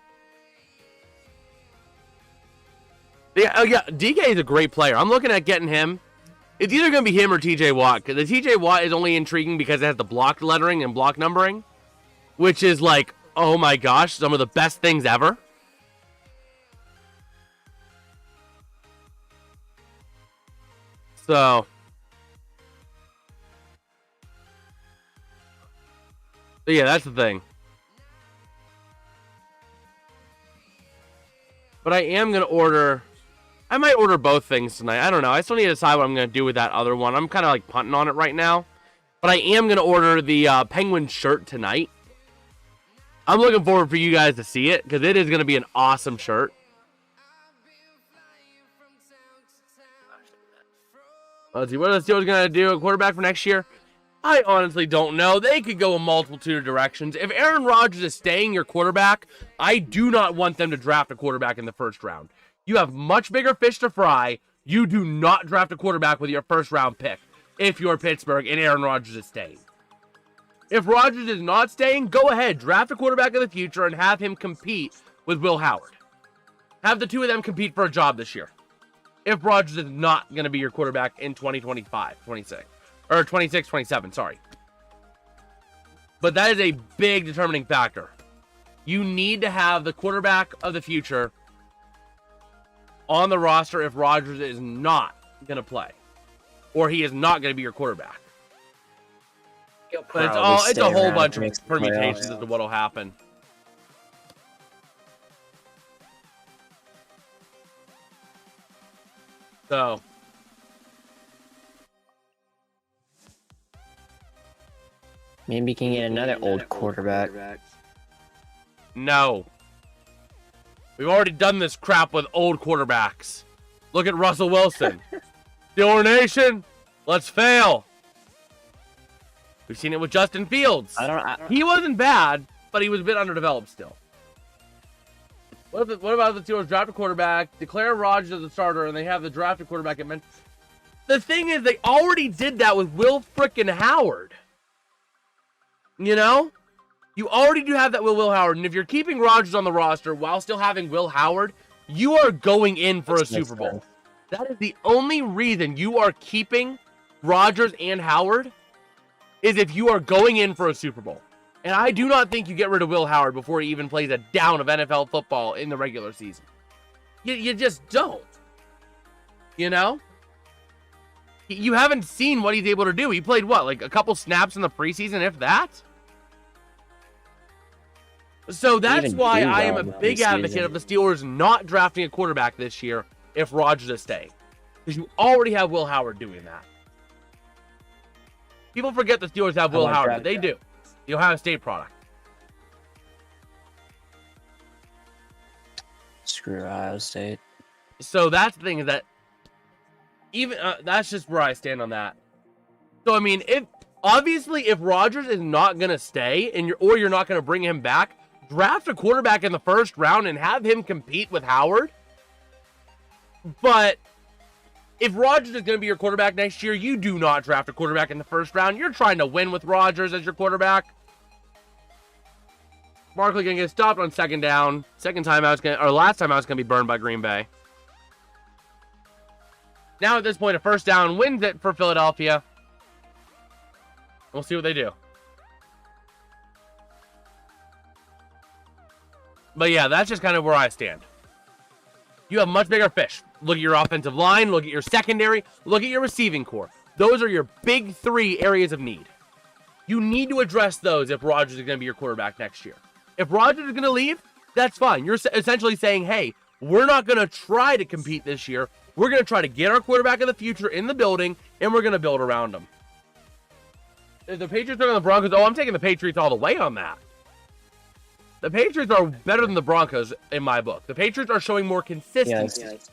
Yeah, DK is a great player. I'm looking at getting him. It's either going to be him or TJ Watt, because the TJ Watt is only intriguing because it has the blocked lettering and block numbering, which is like, oh my gosh, some of the best things ever. So yeah, that's the thing. But I am going to order... I might order both things tonight. I don't know. I still need to decide what I'm going to do with that other one. I'm kind of like punting on it right now. But I am going to order the Penguin shirt tonight. I'm looking forward for you guys to see it, because it is going to be an awesome shirt. Let's see, what are the Steelers going to do? A quarterback for next year? I honestly don't know. They could go a multitude of directions. If Aaron Rodgers is staying your quarterback, I do not want them to draft a quarterback in the first round. You have much bigger fish to fry. You do not draft a quarterback with your first round pick if you're Pittsburgh and Aaron Rodgers is staying. If Rodgers is not staying, go ahead. Draft a quarterback in the future and have him compete with Will Howard. Have the 2 of them compete for a job this year. If Rodgers is not going to be your quarterback in 2025, 26. Or 26, 27, sorry. But that is a big determining factor. You need to have the quarterback of the future on the roster if Rodgers is not going to play. Or he is not going to be your quarterback. But it's a whole bunch of permutations as to what will happen. So... maybe you can get another old quarterback. No. We've already done this crap with old quarterbacks. Look at Russell Wilson. Steeler Nation, let's fail. We've seen it with Justin Fields. He wasn't bad, but he was a bit underdeveloped still. What about the Steelers draft a quarterback, declare Rodgers as a starter, and they have the drafted quarterback at Memphis? The thing is, they already did that with Will frickin' Howard. You know? You already do have that with Will Howard, and if you're keeping Rodgers on the roster while still having Will Howard, you are going in for a Super Bowl. That is the only reason you are keeping Rodgers and Howard, is if you are going in for a Super Bowl. And I do not think you get rid of Will Howard before he even plays a down of NFL football in the regular season. You just don't. You know? You haven't seen what he's able to do. He played, what, like a couple snaps in the preseason, if that? So that's why I am a big advocate of the Steelers not drafting a quarterback this year if Rodgers is staying. Because you already have Will Howard doing that. People forget the Steelers have Will Howard, but they do. The Ohio State product. Screw Ohio State. So that's the thing, is that even that's just where I stand on that. So I mean, if Rodgers is not gonna stay and you're not gonna bring him back, draft a quarterback in the first round and have him compete with Howard. But if Rodgers is going to be your quarterback next year, you do not draft a quarterback in the first round. You're trying to win with Rodgers as your quarterback. Barkley going to get stopped on second down. Last time I was going to be burned by Green Bay. Now at this point, a first down wins it for Philadelphia. We'll see what they do. But yeah, that's just kind of where I stand. You have much bigger fish. Look at your offensive line, look at your secondary, look at your receiving core. Those are your big 3 areas of need. You need to address those if Rodgers is going to be your quarterback next year. If Rodgers is going to leave, that's fine. You're essentially saying, hey, we're not going to try to compete this year. We're going to try to get our quarterback of the future in the building, and we're going to build around him. If the Patriots are on the Broncos, I'm taking the Patriots all the way on that. The Patriots are better than the Broncos in my book. The Patriots are showing more consistency. Yes.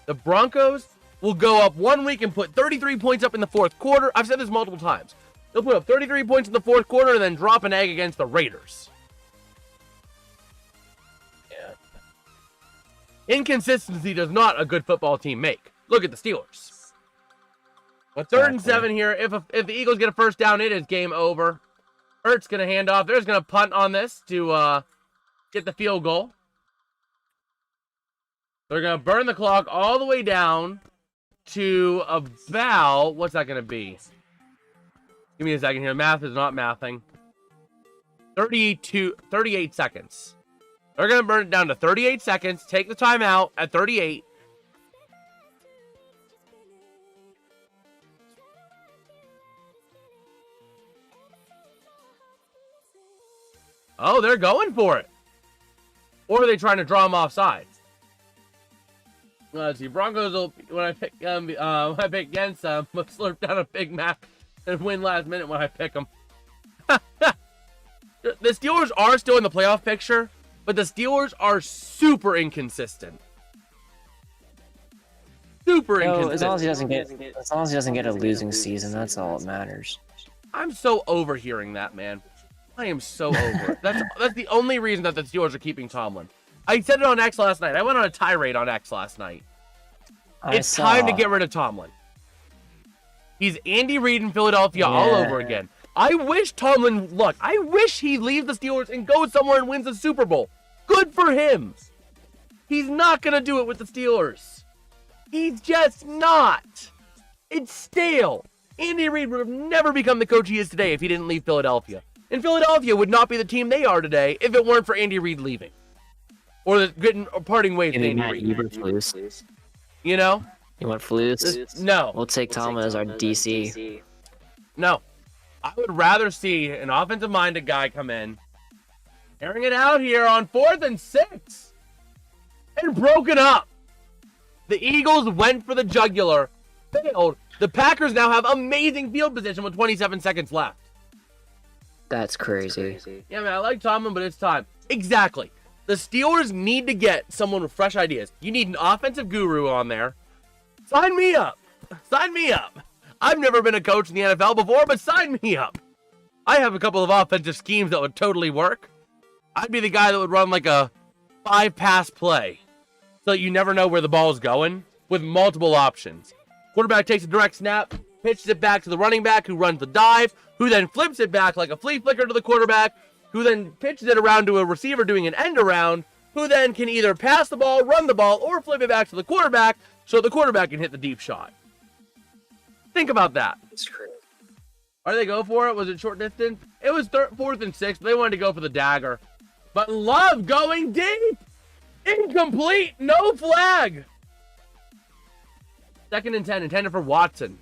The Broncos will go up 1 week and put 33 points up in the fourth quarter. I've said this multiple times. They'll put up 33 points in the fourth quarter and then drop an egg against the Raiders. Inconsistency does not a good football team make. Look at the Steelers. With 3rd and 7 here, if the Eagles get a first down, it is game over. Hurts going to hand off. They're just going to punt on this to get the field goal. They're going to burn the clock all the way down to about, what's that going to be? Give me a second here. Math is not mathing. 38 seconds. They're going to burn it down to 38 seconds. Take the timeout at 38. Oh, they're going for it. Or are they trying to draw them offside? Let's see. Broncos will, when I pick against them, slurp down a Big Mac and win last minute when I pick them. The Steelers are still in the playoff picture. But the Steelers are super inconsistent. Super inconsistent. As long as he doesn't get a losing season, that's all that matters. I'm so overhearing that, man. I am so over it. That's the only reason that the Steelers are keeping Tomlin. I said it on X last night. I went on a tirade on X last night. It's time to get rid of Tomlin. He's Andy Reid in Philadelphia all over again. I wish Tomlin, look, I wish he leaves the Steelers and goes somewhere and wins the Super Bowl. Good for him. He's not going to do it with the Steelers. He's just not. It's stale. Andy Reid would have never become the coach he is today if he didn't leave Philadelphia. And Philadelphia would not be the team they are today if it weren't for Andy Reid leaving. Or the getting parting ways with Andy Reid. You know? You want Flus? No. We'll take Tomlin as our DC. No. I would rather see an offensive-minded guy come in, airing it out here on 4th and 6, and broken up. The Eagles went for the jugular, failed. The Packers now have amazing field position with 27 seconds left. That's crazy. Yeah, man, I like Tomlin, but it's time. Exactly. The Steelers need to get someone with fresh ideas. You need an offensive guru on there. Sign me up. Sign me up. I've never been a coach in the NFL before, but sign me up. I have a couple of offensive schemes that would totally work. I'd be the guy that would run like a 5-pass play so that you never know where the ball's going with multiple options. Quarterback takes a direct snap, pitches it back to the running back who runs the dive, who then flips it back like a flea flicker to the quarterback, who then pitches it around to a receiver doing an end around, who then can either pass the ball, run the ball, or flip it back to the quarterback so the quarterback can hit the deep shot. Think about that. That's crazy. Are they go for it? Was it short distance? It was 4th and 6. They wanted to go for the dagger. But Love going deep. Incomplete. No flag. 2nd and 10. Intended for Watson.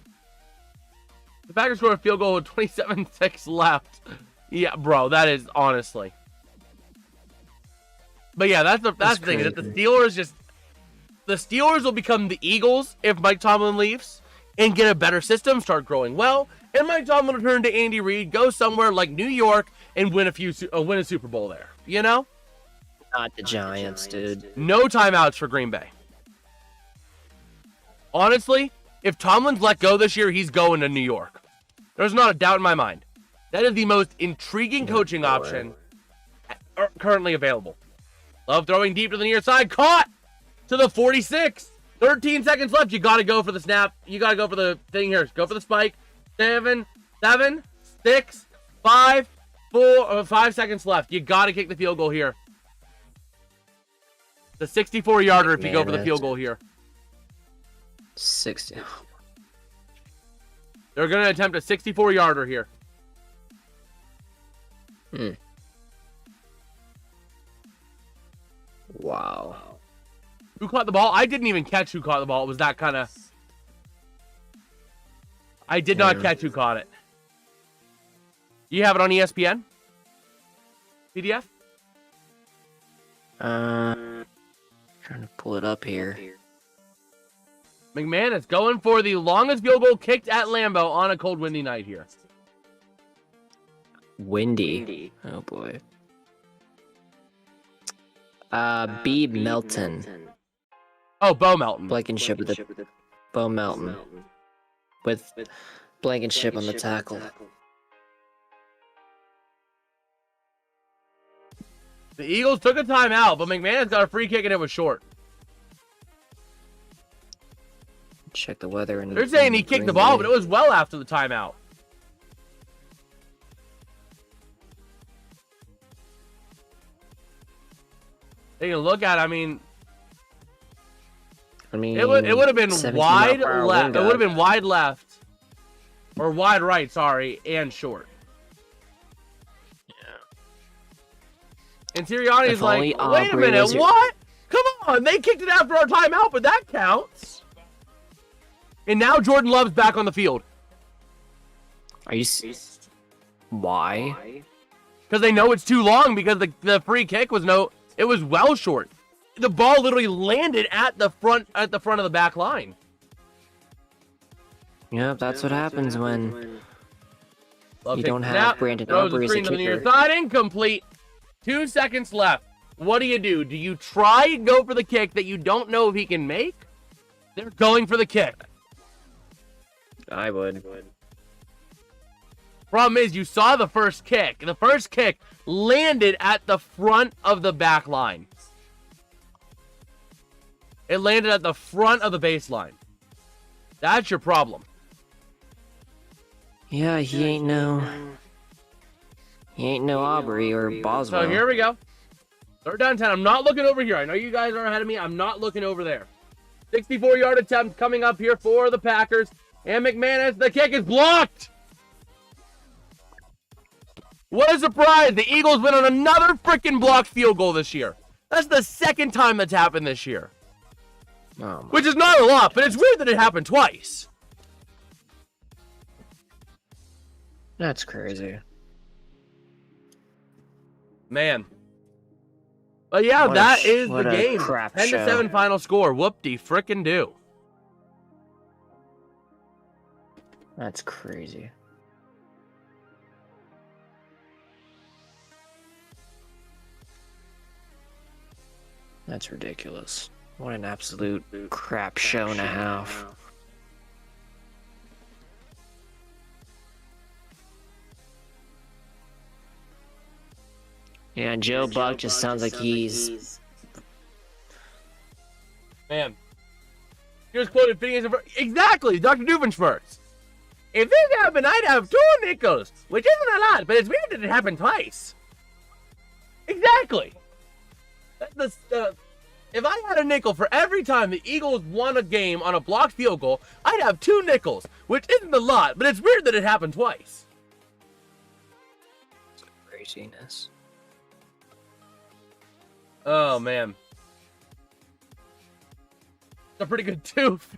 The Packers scored a field goal with 27-6 left. Yeah, bro. That is honestly. But yeah, that's the thing. Is that the Steelers will become the Eagles if Mike Tomlin leaves. And get a better system, start growing well, and Mike Tomlin will return to Andy Reid, go somewhere like New York, and win a Super Bowl there. You know? Not the Giants, dude. No timeouts for Green Bay. Honestly, if Tomlin's let go this year, he's going to New York. There's not a doubt in my mind. That is the most intriguing coaching option currently available. Love throwing deep to the near side, caught to the 46. 13 seconds left. You got to go for the snap. You got to go for the thing here. Go for the spike. 7, 6, 5, 4, 5 seconds left. You got to kick the field goal here. The 64-yarder if you go for the field goal here. 60. They're going to attempt a 64-yarder here. Wow. Who caught the ball? I didn't even catch who caught the ball. It was that kind of... I did not catch who caught it. You have it on ESPN? PDF? Trying to pull it up here. McManus going for the longest field goal kicked at Lambeau on a cold, windy night here. Windy. Oh boy. B. Melton. Oh, Bo Melton. Blankenship with the Bo Melton. With Blankenship on the tackle. The Eagles took a timeout, but McManus got a free kick and it was short. Check the weather. They're saying he kicked the ball, but it was well after the timeout. Taking a look at it, I mean, it would have been wide left. It would have been wide left. Or wide right, sorry, and short. And Sirianni's like, wait a minute, what? Come on, they kicked it after our timeout, but that counts. And now Jordan Love's back on the field. Are you why? Because they know it's too long because the free kick was it was well short. The ball literally landed at the front of the back line. Yep, that's what happens when you don't have snap, Brandon throws Aubrey the as a screen to the near kicker. side, incomplete. 2 seconds left. What do? Do you try and go for the kick that you don't know if he can make? They're going for the kick. I would. Problem is, you saw the first kick. The first kick landed at the front of the back line. It landed at the front of the baseline. That's your problem. Yeah, he ain't no Aubrey or Boswell. So here we go. 3rd down 10. I'm not looking over here. I know you guys are ahead of me. I'm not looking over there. 64-yard attempt coming up here for the Packers. And McManus, the kick is blocked. What a surprise. The Eagles went on another freaking blocked field goal this year. That's the 2nd time that's happened this year. Oh, which is not a lot, but it's weird that it happened twice. That's crazy. Man. But yeah, that is the game. 10-7 final score. Whoop-de-frickin' do. That's crazy. That's ridiculous. What an absolute crap show and a half. Yeah, Joe Buck just sounds like he's... Man. Here's quoted Phineas. Exactly, Dr. Doofenshmirtz. If this happened, I'd have 2 nickels, which isn't a lot, but it's weird that it happened twice. Exactly. If I had a nickel for every time the Eagles won a game on a blocked field goal, I'd have 2 nickels, which isn't a lot, but it's weird that it happened twice. Craziness. Oh, man. It's a pretty good tooth.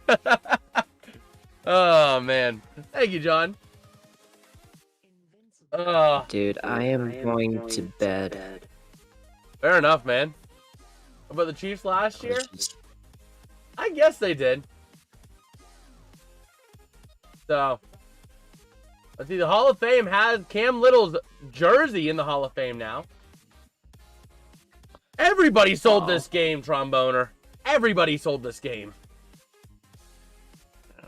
Oh, man. Thank you, John. Dude, I am going to bed. Fair enough, man. How about the Chiefs last year? I guess they did. So, let's see. The Hall of Fame has Cam Little's jersey in the Hall of Fame now. Everybody sold this game, Tromboner. Everybody sold this game.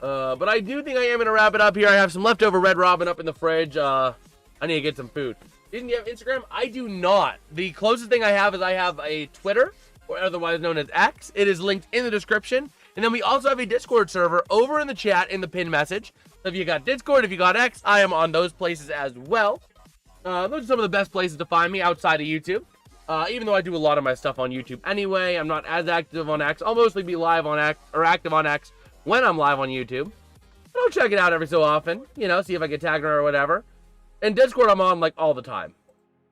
But I do think I am going to wrap it up here. I have some leftover Red Robin up in the fridge. I need to get some food. Didn't you have Instagram? I do not. The closest thing I have is I have a Twitter, or otherwise known as X. It is linked in the description. And then we also have a Discord server over in the chat in the pinned message. So if you got Discord, if you got X, I am on those places as well. Those are some of the best places to find me outside of YouTube. Even though I do a lot of my stuff on YouTube anyway, I'm not as active on X. I'll mostly be live on X, or active on X when I'm live on YouTube. But I'll check it out every so often, you know, see if I get tagged or whatever. And Discord I'm on like all the time.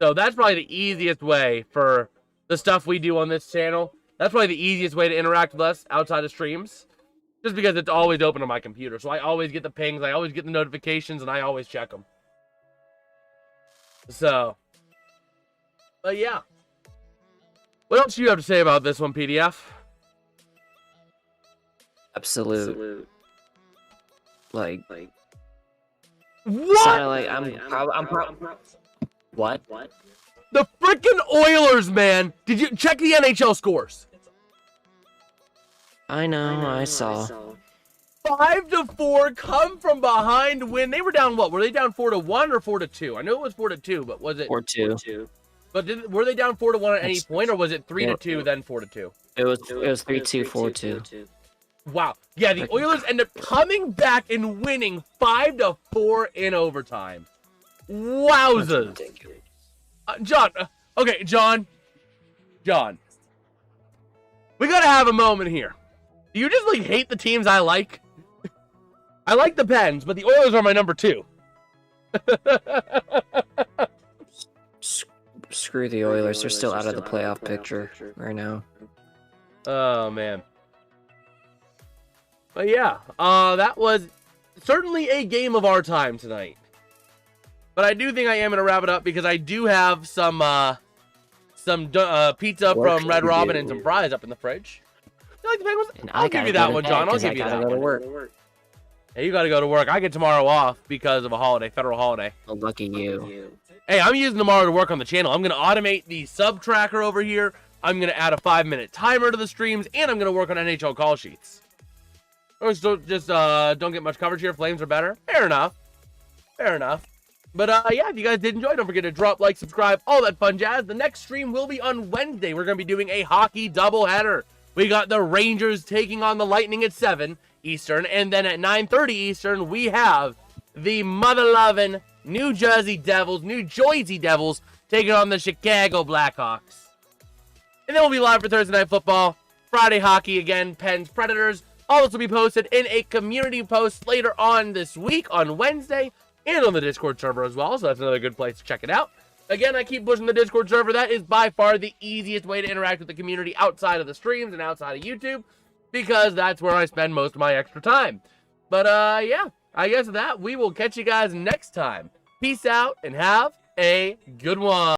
So that's probably the easiest way for the stuff we do on this channel. That's probably the easiest way to interact with us outside of streams. Just because it's always open on my computer. So I always get the pings, I always get the notifications, and I always check them. So, but yeah. What else do you have to say about this one, PDF? Absolute. Like. What? Sounded like What? The freaking Oilers, man. Did you check the NHL scores? I know, I saw. 5-4, come from behind win. They were down what? Were they down 4-1 or 4-2? I know it was 4-2, but was it 4-2? But were they down 4-1 at any point, or was it 3-2 then 4-2? It was 3-2, 4-2. Wow. Yeah, the Oilers end up coming back and winning 5-4 in overtime. Wowzers. John. Okay, John. We gotta have a moment here. Do you just like hate the teams I like? I like the Pens, but the Oilers are my number 2. Screw the Oilers. They're still out of the playoff picture right now. Oh, man. But yeah, that was certainly a game of our time tonight. But I do think I am going to wrap it up because I do have some pizza from Red Robin and some fries up in the fridge. You like the Penguins? I'll give you that one, John. I'll give you that one. Hey, you got to go to work. I get tomorrow off because of a holiday, federal holiday. Oh, lucky you. Hey, I'm using tomorrow to work on the channel. I'm going to automate the sub tracker over here. I'm going to add a 5-minute timer to the streams, and I'm going to work on NHL call sheets. Just don't get much coverage here. Flames are better. Fair enough. But yeah, if you guys did enjoy, don't forget to drop, like, subscribe, all that fun jazz. The next stream will be on Wednesday. We're going to be doing a hockey doubleheader. We got the Rangers taking on the Lightning at 7 Eastern, and then at 9:30 Eastern, we have the mother-loving New Jersey Devils taking on the Chicago Blackhawks. And then we'll be live for Thursday Night Football, Friday hockey again, Pens Predators. All this will be posted in a community post later on this week on Wednesday and on the Discord server as well, so that's another good place to check it out. Again, I keep pushing the Discord server. That is by far the easiest way to interact with the community outside of the streams and outside of YouTube, because that's where I spend most of my extra time. But yeah, I guess that we will catch you guys next time. Peace out and have a good one.